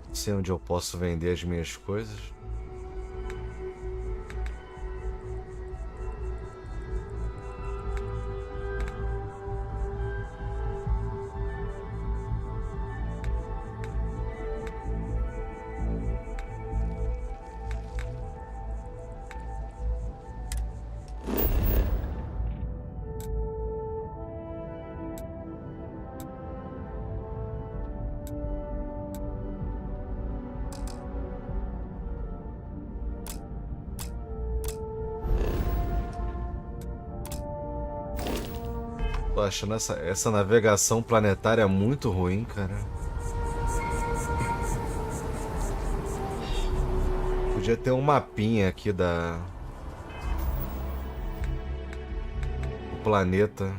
Não sei onde eu posso vender as minhas coisas. Tô achando essa navegação planetária muito ruim, cara. Podia ter um mapinha aqui do planeta.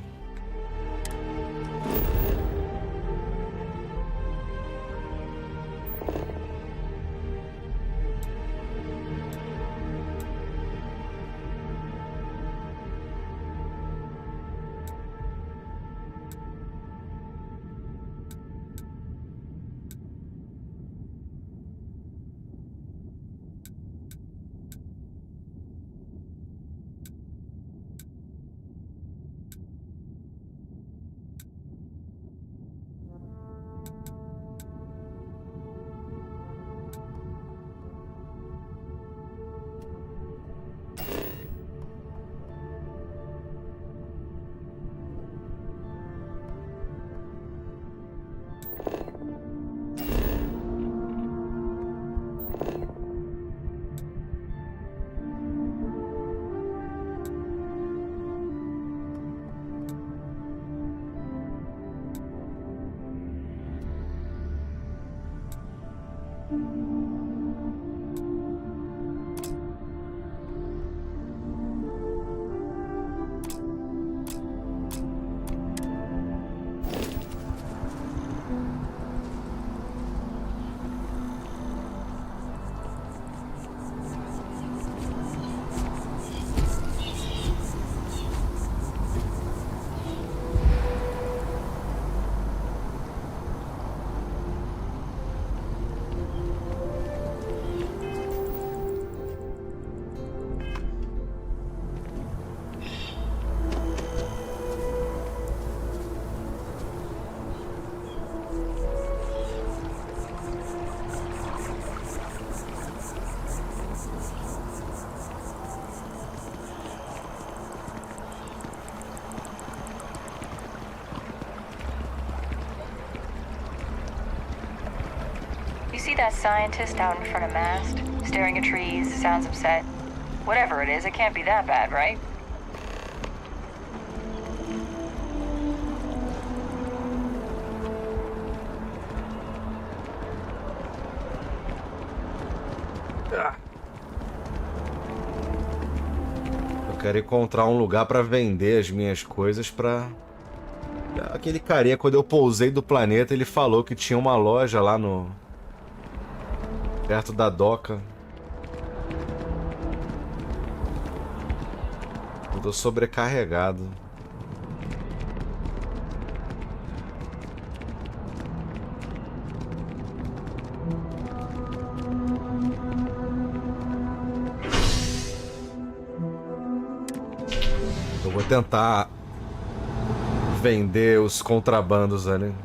see that scientist out in front of mast? Staring at trees, sounds upset. Whatever it is, it can't be that bad, right? Eu quero encontrar um lugar pra vender as minhas coisas pra... Aquele carinha, quando eu pousei do planeta, ele falou que tinha uma loja lá no... perto da doca. Eu tô sobrecarregado. Eu vou tentar vender os contrabandos ali.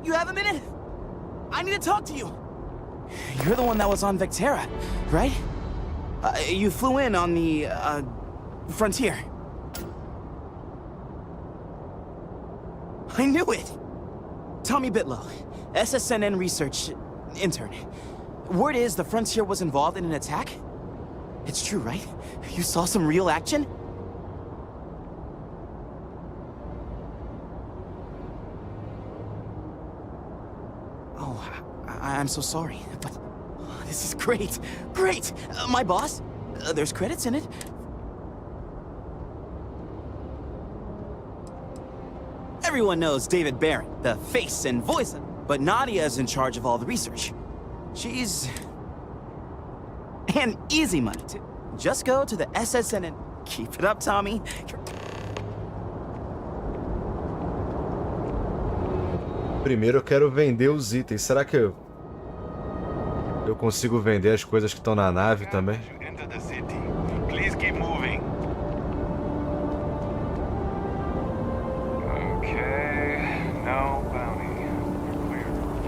You have a minute? I need to talk to you. You're the one that was on Vectera, right? You flew in on the, Frontier. I knew it! Tommy Bitlow, SSNN research intern. Word is the Frontier was involved in an attack? It's true, right? You saw some real action? I'm so sorry, but this is great. Great! My boss, there's credits in it. Everyone knows David Barron, the face and voice, but Nadia is in charge of all the research. She's... and easy money, too. Just go to the SSN and keep it up, Tommy. Primeiro eu quero vender os itens. Será que eu consigo vender as coisas que estão na nave também? Please keep moving. Okay, no bounty. We're clear.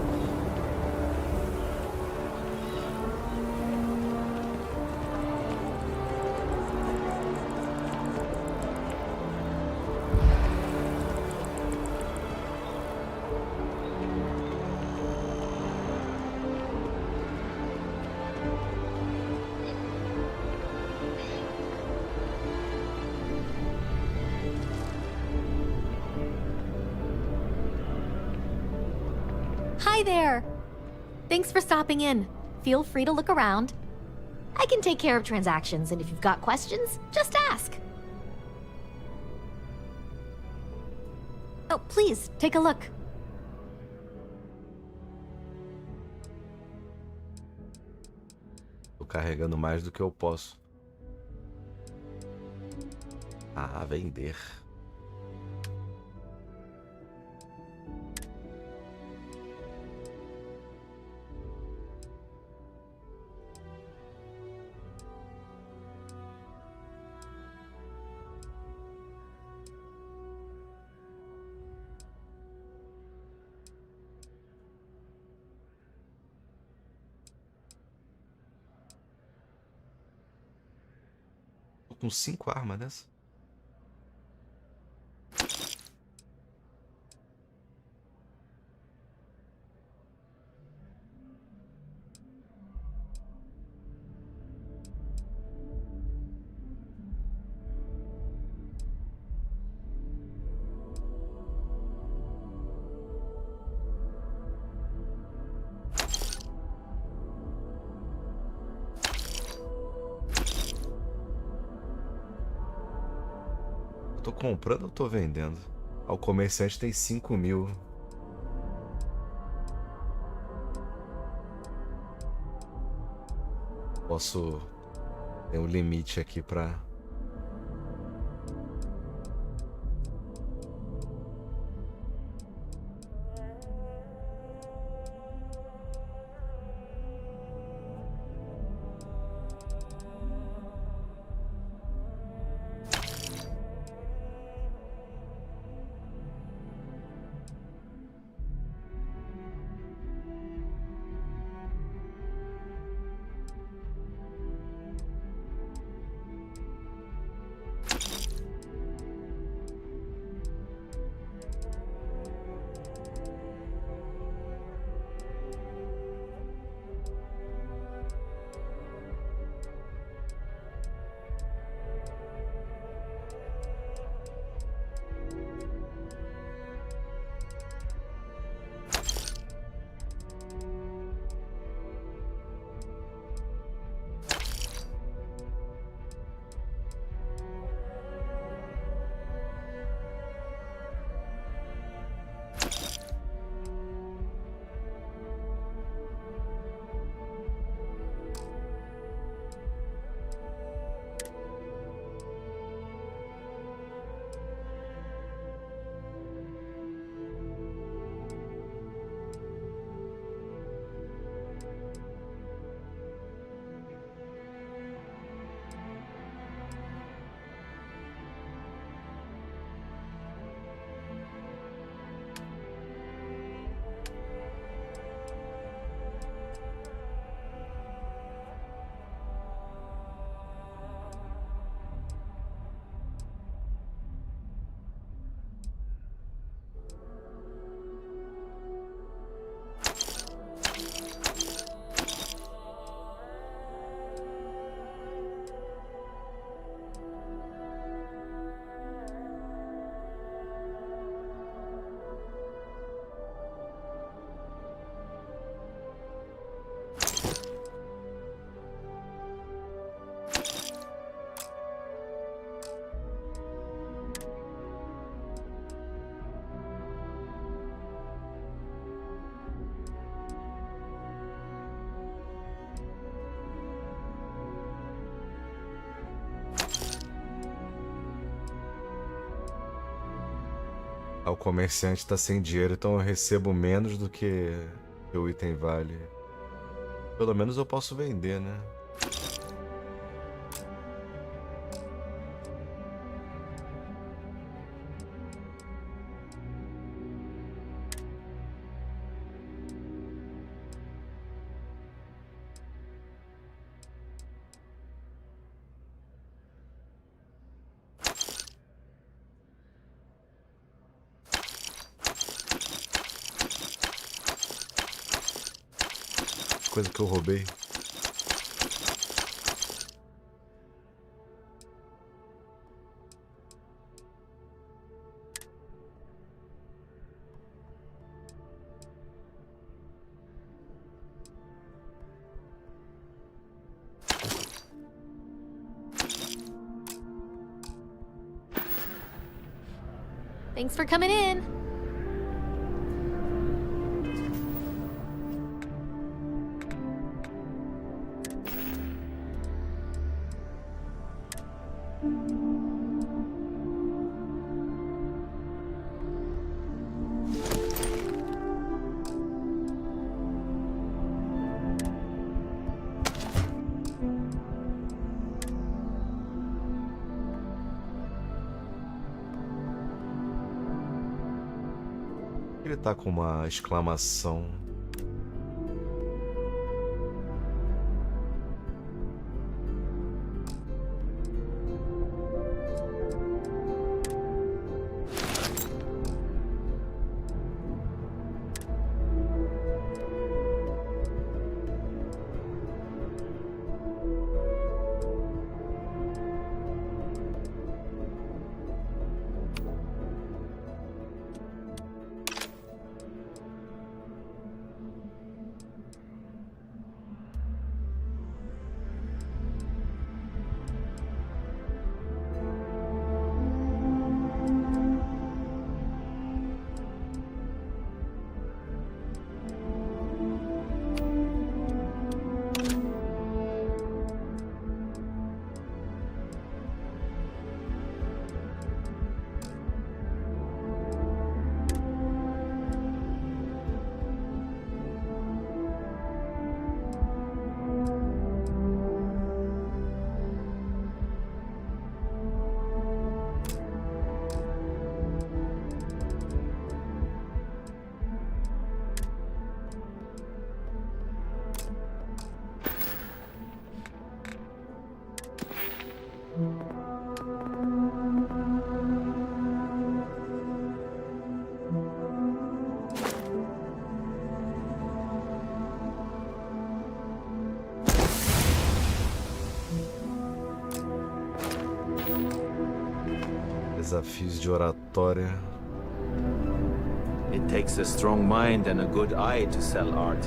Hi there! Thanks for stopping in. Feel free to look around. I can take care of transactions, and if you've got questions, just ask. Oh, please, take a look. Tô carregando mais do que eu posso. Ah, vender. Tô com 5 armas dessa. Tô comprando ou tô vendendo? O comerciante tem 5.000. Posso... Tem um limite aqui pra... O comerciante tá sem dinheiro, então eu recebo menos do que o item vale. Pelo menos eu posso vender, né? Coisa que eu roubei. Thanks for coming in. Ele tá com uma exclamação. Desafios de oratória. It takes a strong mind and a good eye to sell art.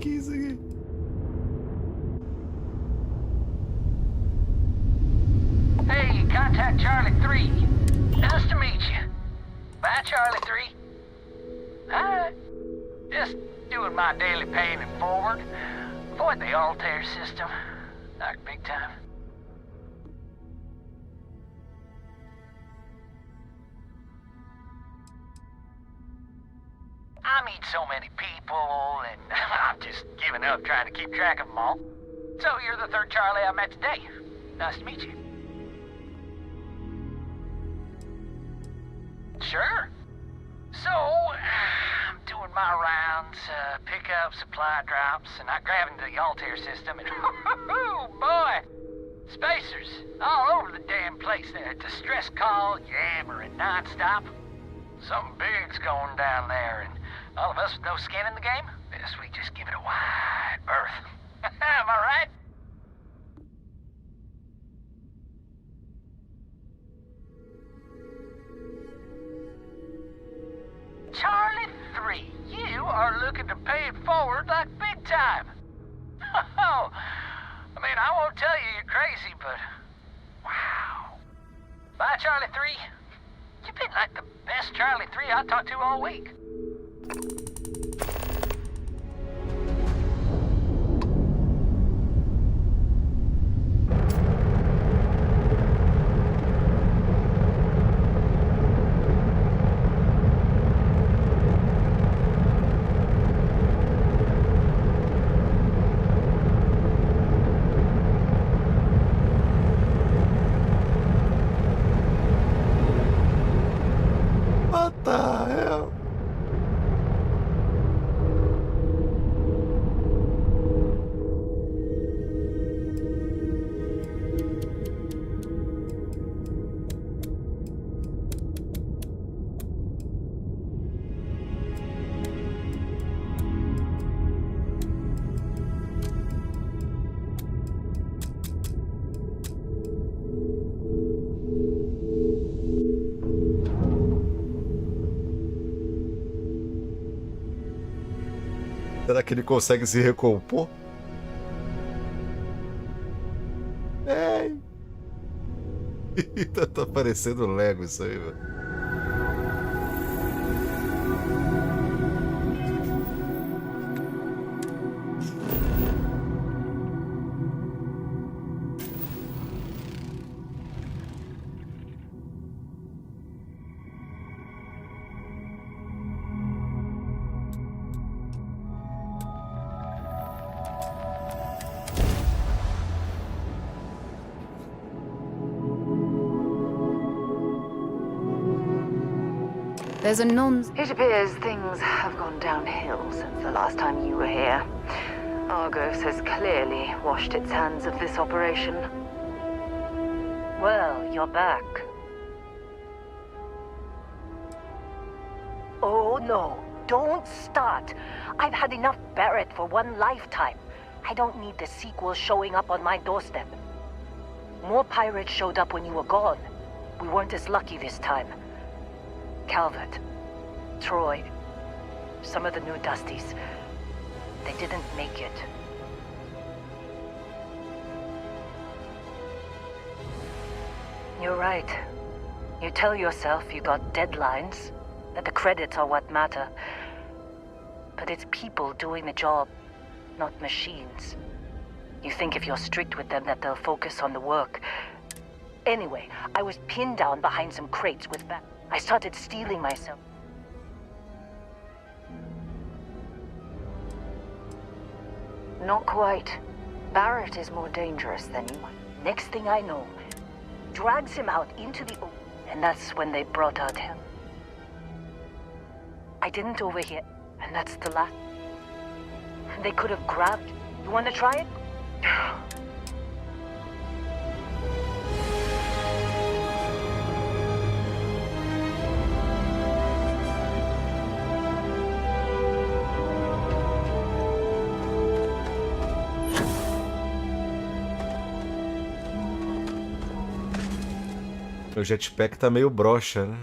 Que é isso aqui? Hey, contact Charlie 3. Nice to meet you. Bye, Charlie 3. Hi. Just doing my daily paying it forward. Avoid the Altair system. Like big time. I meet so many people, and I'm just giving up trying to keep track of them all. So you're the third Charlie I met today. Nice to meet you. Sure. So, I'm doing my rounds, pick up supply drops, and I grab into the Altair system, and oh boy! Spacers all over the damn place there. Distress call, yammering nonstop. Something big's going down there, and all of us with no skin in the game, best we just give it a wide berth. Am I right? Charlie 3, you are looking to pay it forward like big time. Oh, I mean, I won't tell you you're crazy, but wow. Bye, Charlie 3. You've been like the best Charlie 3 I talked to all week. the hell? Será que ele consegue se recompor? É. Tá parecendo Lego isso aí, velho. There's a It appears things have gone downhill since the last time you were here. Argos has clearly washed its hands of this operation. Well, you're back. Oh no, don't start. I've had enough Barrett for one lifetime. I don't need the sequel showing up on my doorstep. More pirates showed up when you were gone. We weren't as lucky this time. Calvert, Troy, some of the new Dusties, they didn't make it. You're right. You tell yourself you got deadlines, that the credits are what matter. But it's people doing the job, not machines. You think if you're strict with them that they'll focus on the work. Anyway, I was pinned down behind some crates with I started stealing myself. Not quite. Barrett is more dangerous than you might. Next thing I know, drags him out into the open, and that's when they brought out him. I didn't overhear, and that's the last. They could have grabbed. You want to try it? O jetpack tá meio broxa, né?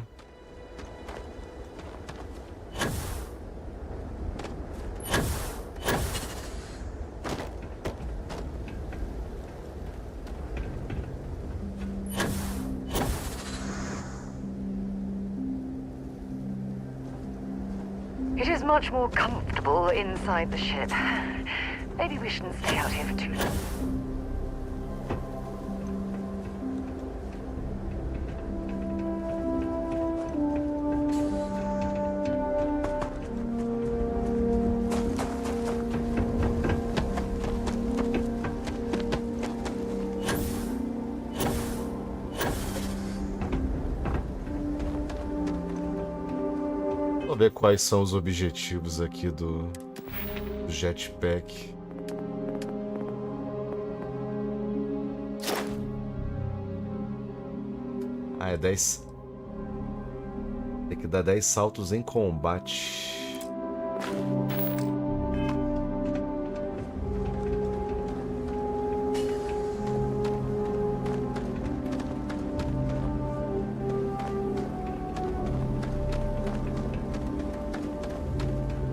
It is much more comfortable inside the ship. Maybe we shouldn't stay out here for too long. Vamos ver quais são os objetivos aqui do jetpack. Ah, é 10. Tem que dar 10 saltos em combate.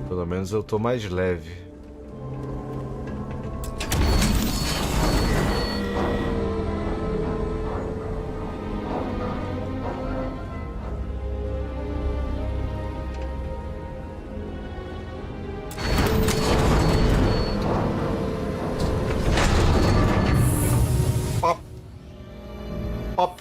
Pelo menos eu tô mais leve. Pop. Pop.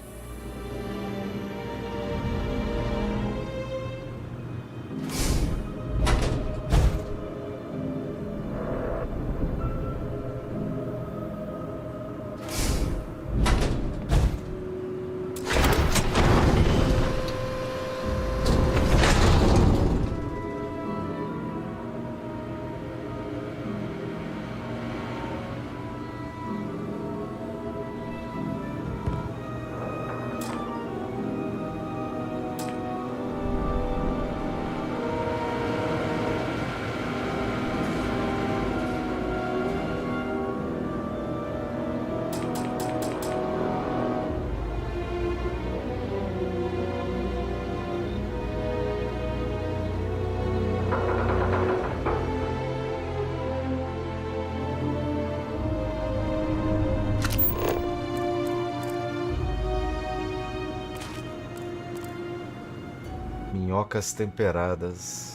Minhocas temperadas.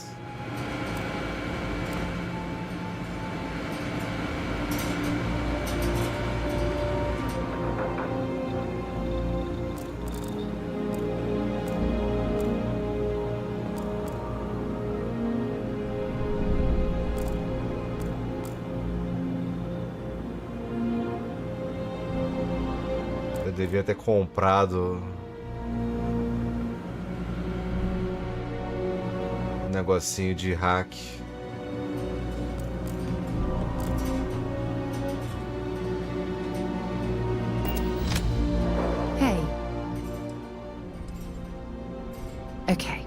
Eu devia ter comprado um negocinho de hack. Hey. Okay.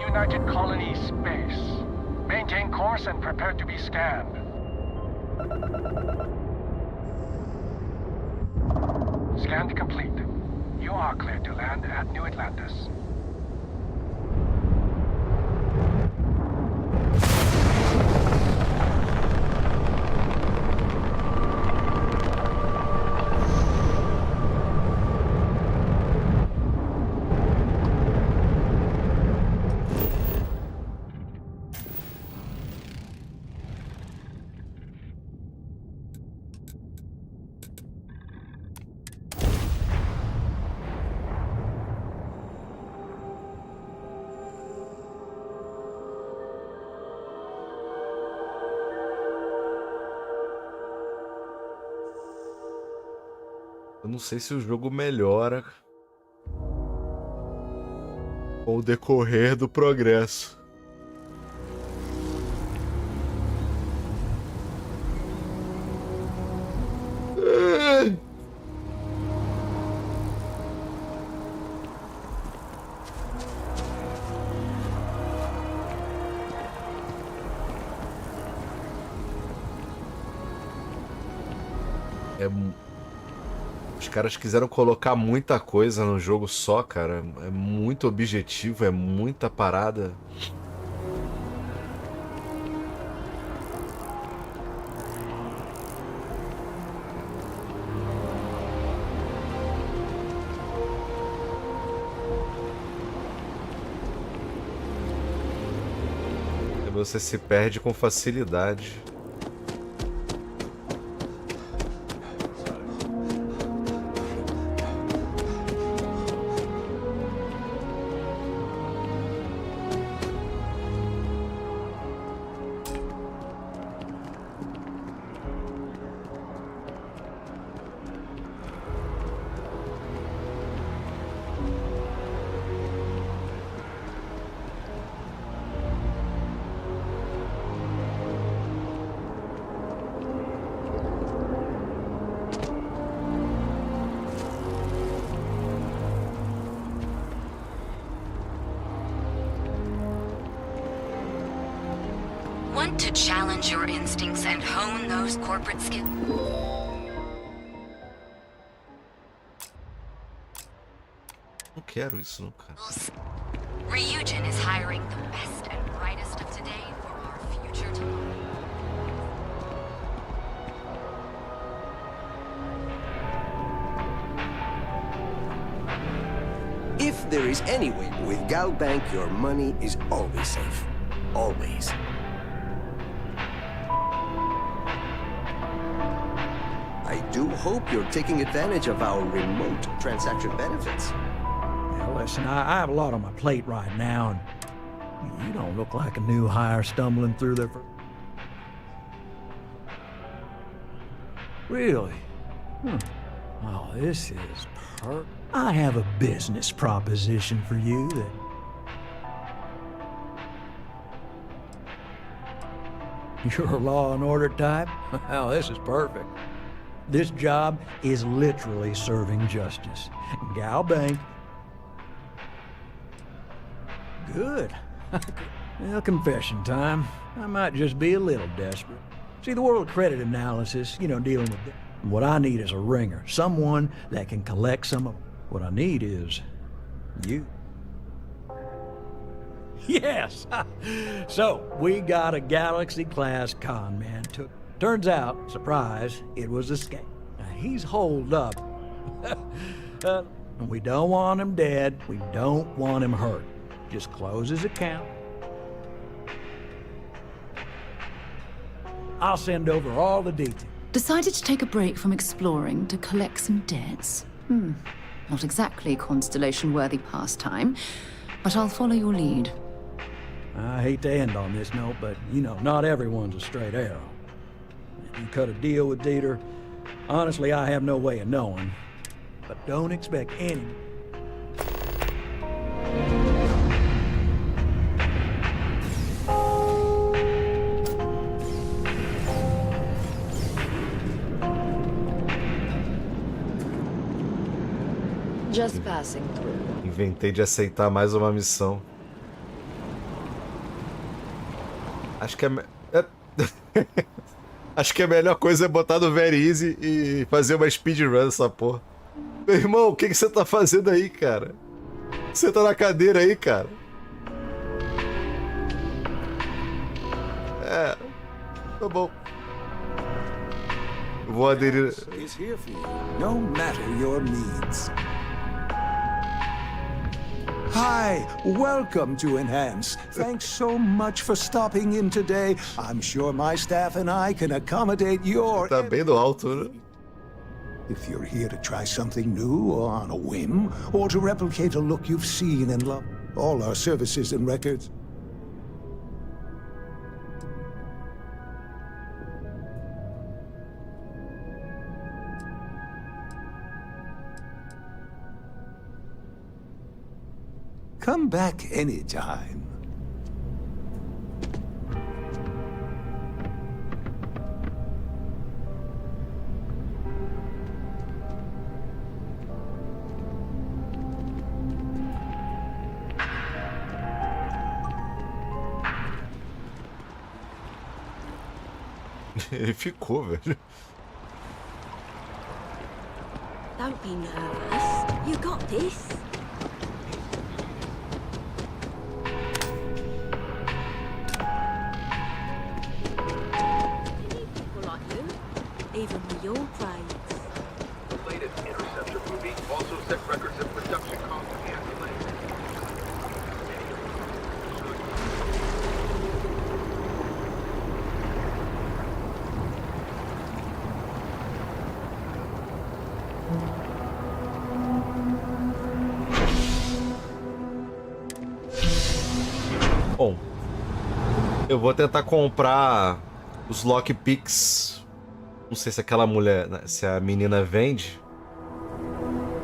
United Colony space. Maintain course and prepare to be scanned. Scan complete. You are cleared to land at New Atlantis. Eu não sei se o jogo melhora com o decorrer do progresso. Os caras quiseram colocar muita coisa no jogo só, cara. É muito objetivo, é muita parada. Você se perde com facilidade. Want to challenge your instincts and hone those corporate skills? Não quero isso, não, cara. Ryujin is hiring the best and brightest of today for our future tomorrow. If there is any way, with Galbank, your money is always safe. Always. I do hope you're taking advantage of our remote transaction benefits. Now, listen, I have a lot on my plate right now, and you don't look like a new hire stumbling through there for... Really? Oh, this is perfect. I have a business proposition for you that... You're a law and order type? Well, this is perfect. This job is literally serving justice. Galbank. Good. Well, confession time. I might just be a little desperate. See, the world of credit analysis, you know, dealing with what I need is a ringer. Someone that can collect some of... What I need is... you. Yes! So, we got a Galaxy-class con man. Turns out, surprise, it was a scam. Now, he's holed up. We don't want him dead. We don't want him hurt. Just close his account. I'll send over all the details. Decided to take a break from exploring to collect some debts? Not exactly constellation-worthy pastime, but I'll follow your lead. I hate to end on this note, but, you know, not everyone's a straight arrow. If you cut a deal with Dieter, honestly, I have no way of knowing. But don't expect any... Just passing through. Inventei de aceitar mais uma missão. Acho que Acho que a melhor coisa é botar no Very Easy e fazer uma speedrun essa porra. Meu irmão, o que você tá fazendo aí, cara? Senta na cadeira aí, cara. É, tá bom. Vou aderir. Is here for you, no matter your needs. Hi, welcome to Enhance. Thanks so much for stopping in today. I'm sure my staff and I can accommodate your... Tá bem do alto, né? If you're here to try something new or on a whim, or to replicate a look you've seen and loved, all our services and records. Come back anytime. Ele ficou, velho. Don't be nervous. You got this. People like you, even with your grades. The latest interceptor movie also set records of production costs in the escalation. Bom, eu vou tentar comprar os lockpicks. Não sei se aquela mulher, se a menina vende,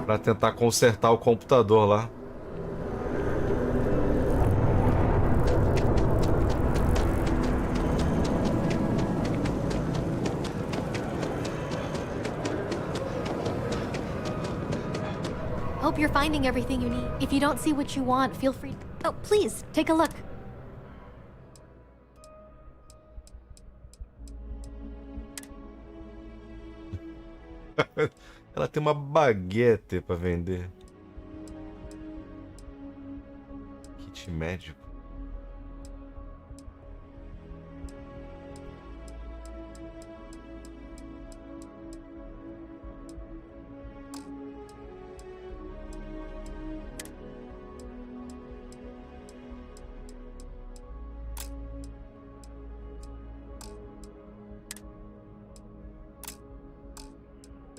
pra tentar consertar o computador lá. Hope you're finding everything you need. If you don't see what you want, feel free. Oh, please, take a look. Ela tem uma baguete pra vender. Kit médico.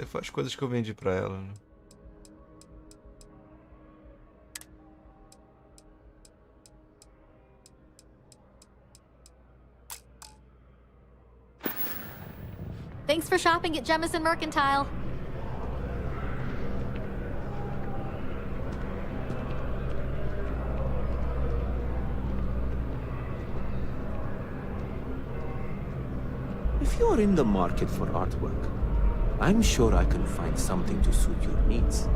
Foi as coisas que eu vendi pra ela, né? Thanks for shopping at Jemison Mercantile. If you're in the market for artwork, I'm sure I can find something to suit your needs.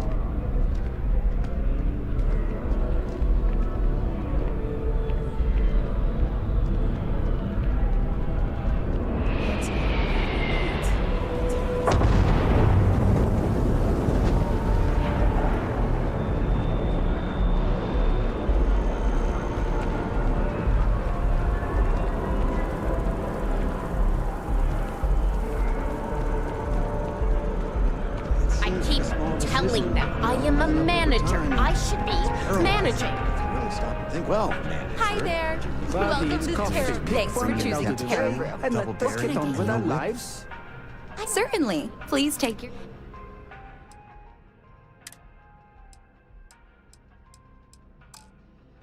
Hi there. Welcome to Terror. Thanks for choosing Terror Brew. And let's get on with our lives. Certainly. Please take your...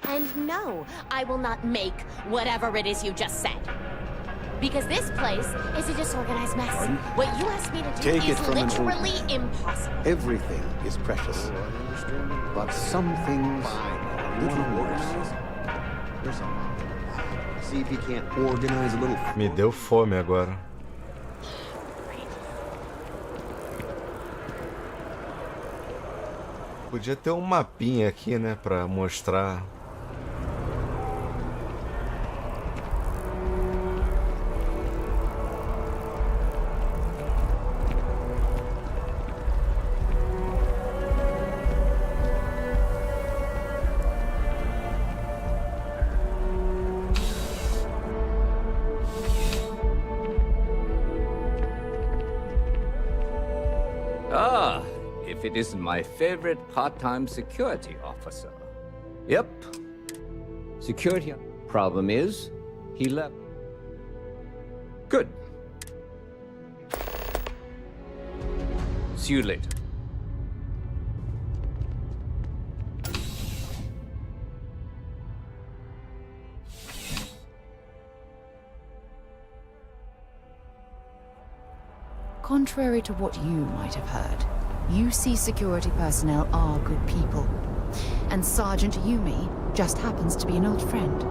And no, I will not make whatever it is you just said. Because this place is a disorganized mess. Pardon? What you asked me to do Take it is from an old literally man. impossible. Everything is precious. But some things are a little worse. See if you can't organize a little. Me deu fome agora. Podia ter um mapinha aqui, né, pra mostrar. Ah, if it isn't my favorite part-time security officer. Yep. Security. Problem is, he left. Good. See you later. Contrary to what you might have heard, UC security personnel are good people. And Sergeant Yumi just happens to be an old friend.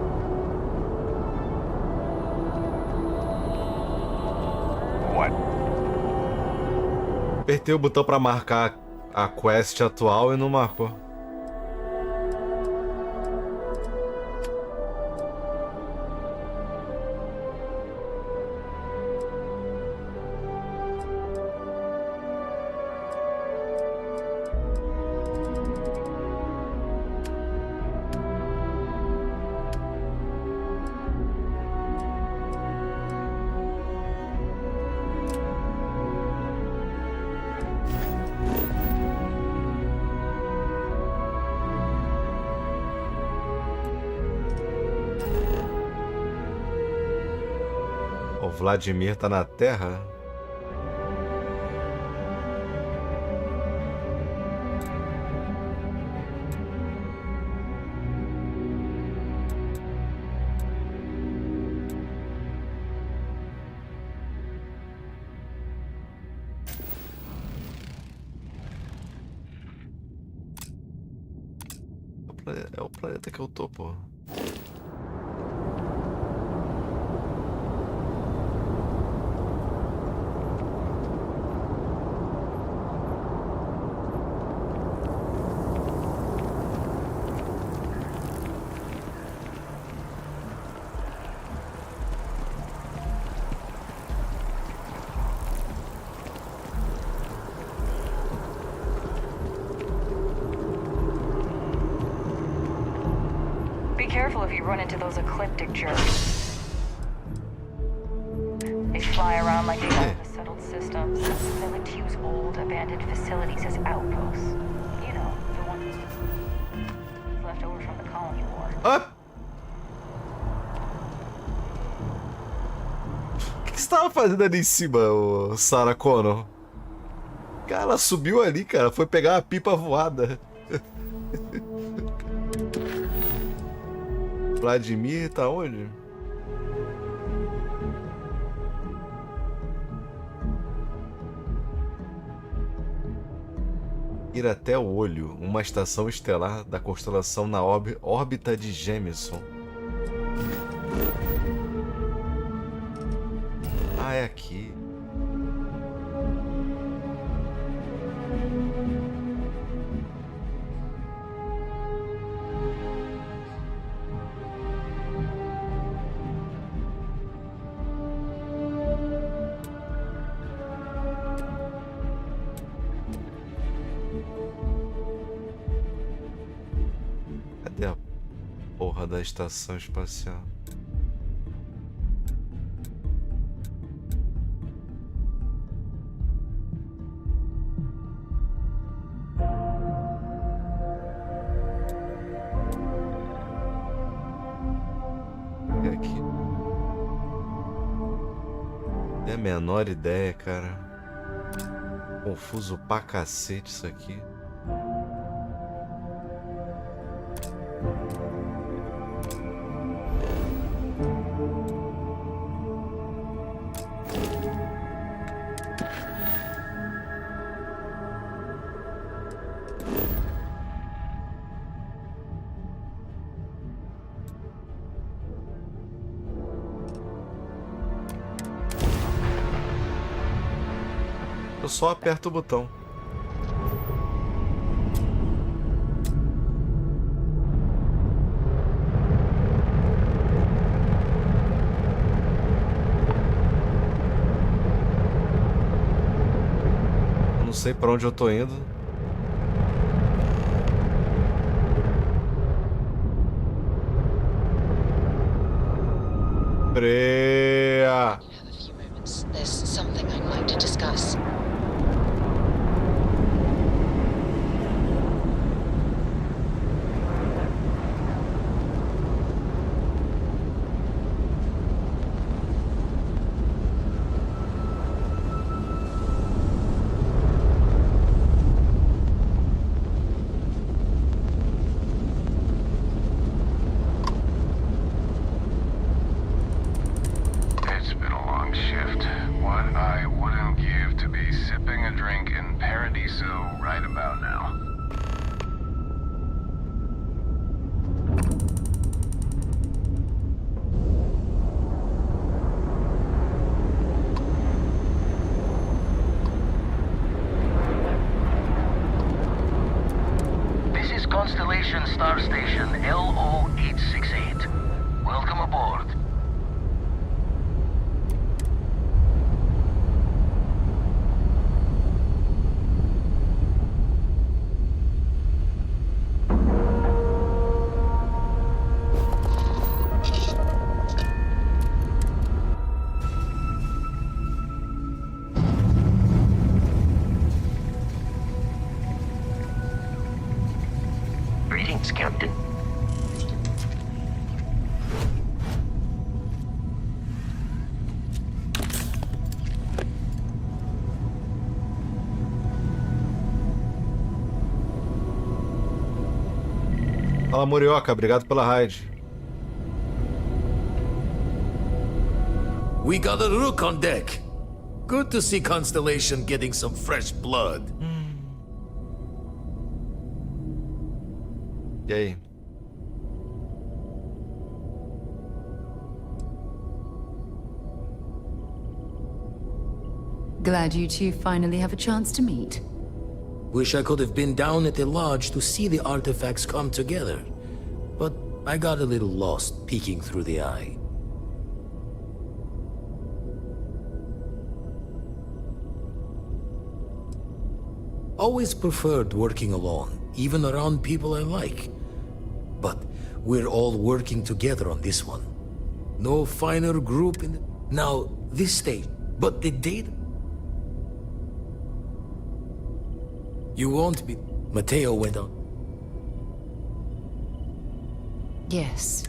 What? Apertei o botão pra marcar a quest atual e não marcou. O Vladimir tá na Terra? É o planeta que eu tô, pô. Be careful if you run into those ecliptic jerks. They fly around like they own the settled systems. They like to use old, abandoned facilities as outposts. You know, the ones left over from the colony war. O que você tava fazendo ali em cima, ô Sarah Connor? Cara, ela subiu ali, cara. Foi pegar a pipa voada. Vladimir tá onde? Ir até o olho, uma estação estelar da constelação na órbita de Jameson. Ah, é aqui. Cadê a porra da estação espacial? É aqui. Não tenho a menor ideia, cara. Confuso pra cacete isso aqui. Eu só aperto o botão. Eu não sei pra onde eu tô indo. Freia! There's something I'd like to discuss. It's been a long shift. What I wouldn't give to be sipping a drink in Paradiso right about now. This is Constellation Star Station LO-868. Welcome aboard. Fala, Murioca, obrigado pela raid. We got a rook on deck. Good to see Constellation getting some fresh blood. E aí? Glad you two finally have a chance to meet. Wish I could have been down at the lodge to see the artifacts come together. But I got a little lost peeking through the eye. Always preferred working alone, even around people I like. But we're all working together on this one. No finer group in the... Now, this stage, but the data... You won't be... Mateo went on. Yes.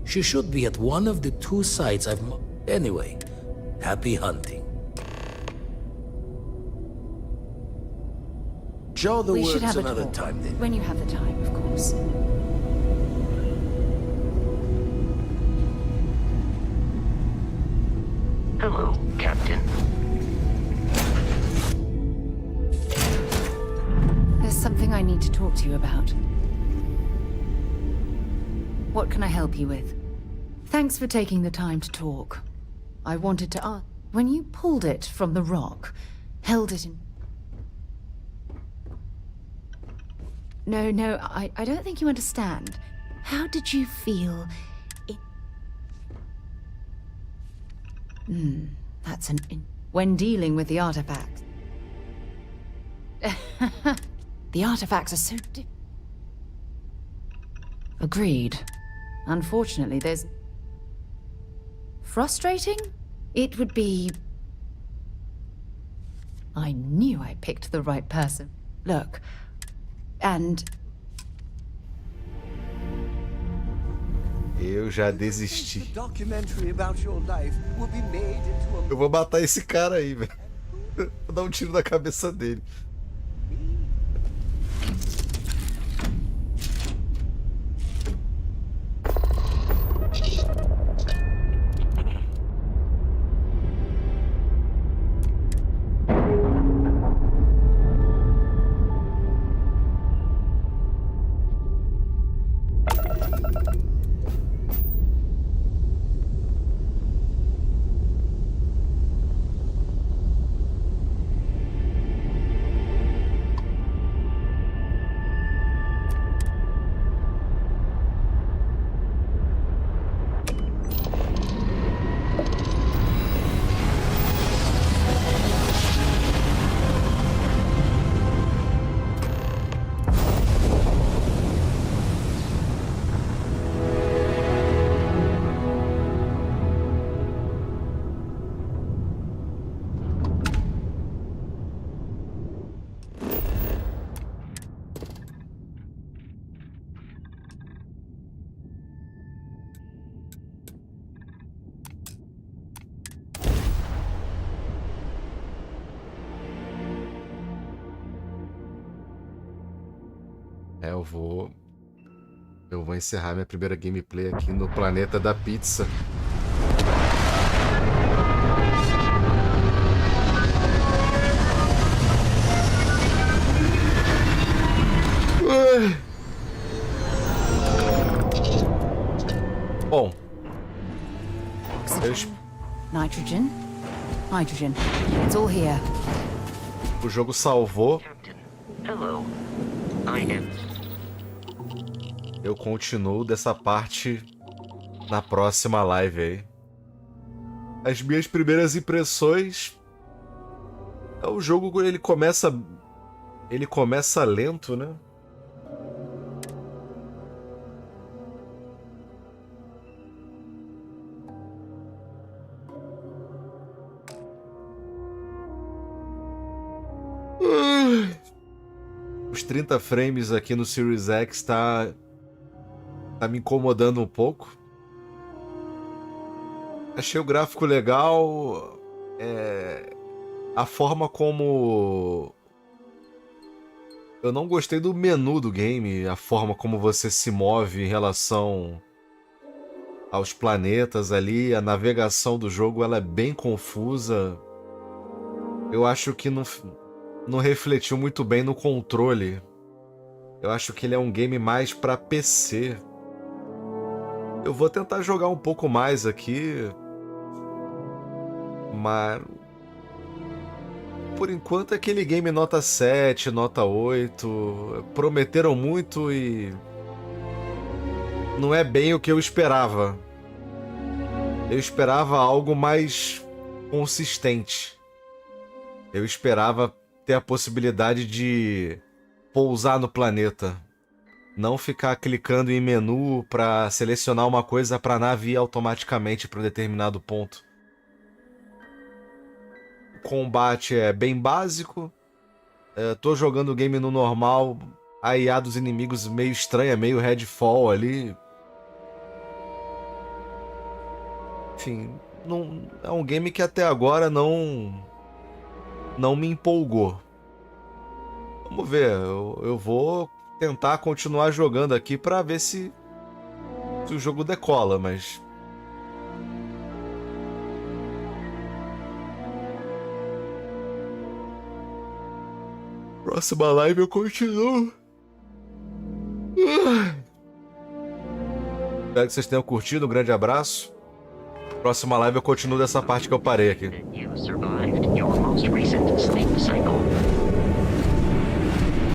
She should be at one of the 2 sites I've... Anyway, happy hunting. Show the We should works have a another talk. time then. When you have the time, of course. Hello, Captain. There's something I need to talk to you about. What can I help you with? Thanks for taking the time to talk. I wanted to ask, when you pulled it from the rock, held it in... No, I don't think you understand. How did you feel that's an... When dealing with the artifacts. The artifacts are so Agreed. Unfortunately, there's... Frustrating? It would be... I knew I picked the right person. Look, and... Eu já desisti. The documentary about your life will be made into a... Eu vou matar esse cara aí, velho. Vou dar um tiro na cabeça dele. Eu vou encerrar minha primeira gameplay aqui no planeta da pizza. Bom. Nitrogen. Hydrogen. It's all here. O jogo salvou. Hello. I am. Eu continuo dessa parte na próxima live aí. As minhas primeiras impressões. O jogo ele começa lento, né? Os 30 frames aqui no Series X tá me incomodando um pouco. Achei o gráfico legal. A forma como Eu não gostei do menu do game, a forma como você se move em relação aos planetas ali, a navegação do jogo ela é bem confusa. Eu acho que não refletiu muito bem no controle. Eu acho que ele é um game mais para PC. Eu vou tentar jogar um pouco mais aqui, mas por enquanto é aquele game nota 7, nota 8. Prometeram muito e não é bem o que eu esperava. Eu esperava algo mais consistente. Eu esperava ter a possibilidade de pousar no planeta. Não ficar clicando em menu para selecionar uma coisa para a nave ir automaticamente para um determinado ponto. O combate é bem básico. Tô jogando o game no normal. A IA dos inimigos meio estranha, meio Redfall ali. Enfim, não, é um game que até agora não me empolgou. Vamos ver, eu vou tentar continuar jogando aqui para ver se o jogo decola, mas próxima live eu continuo. Espero que vocês tenham curtido, um grande abraço. Próxima live eu continuo dessa parte que eu parei aqui. You survived your most recent sleep cycle.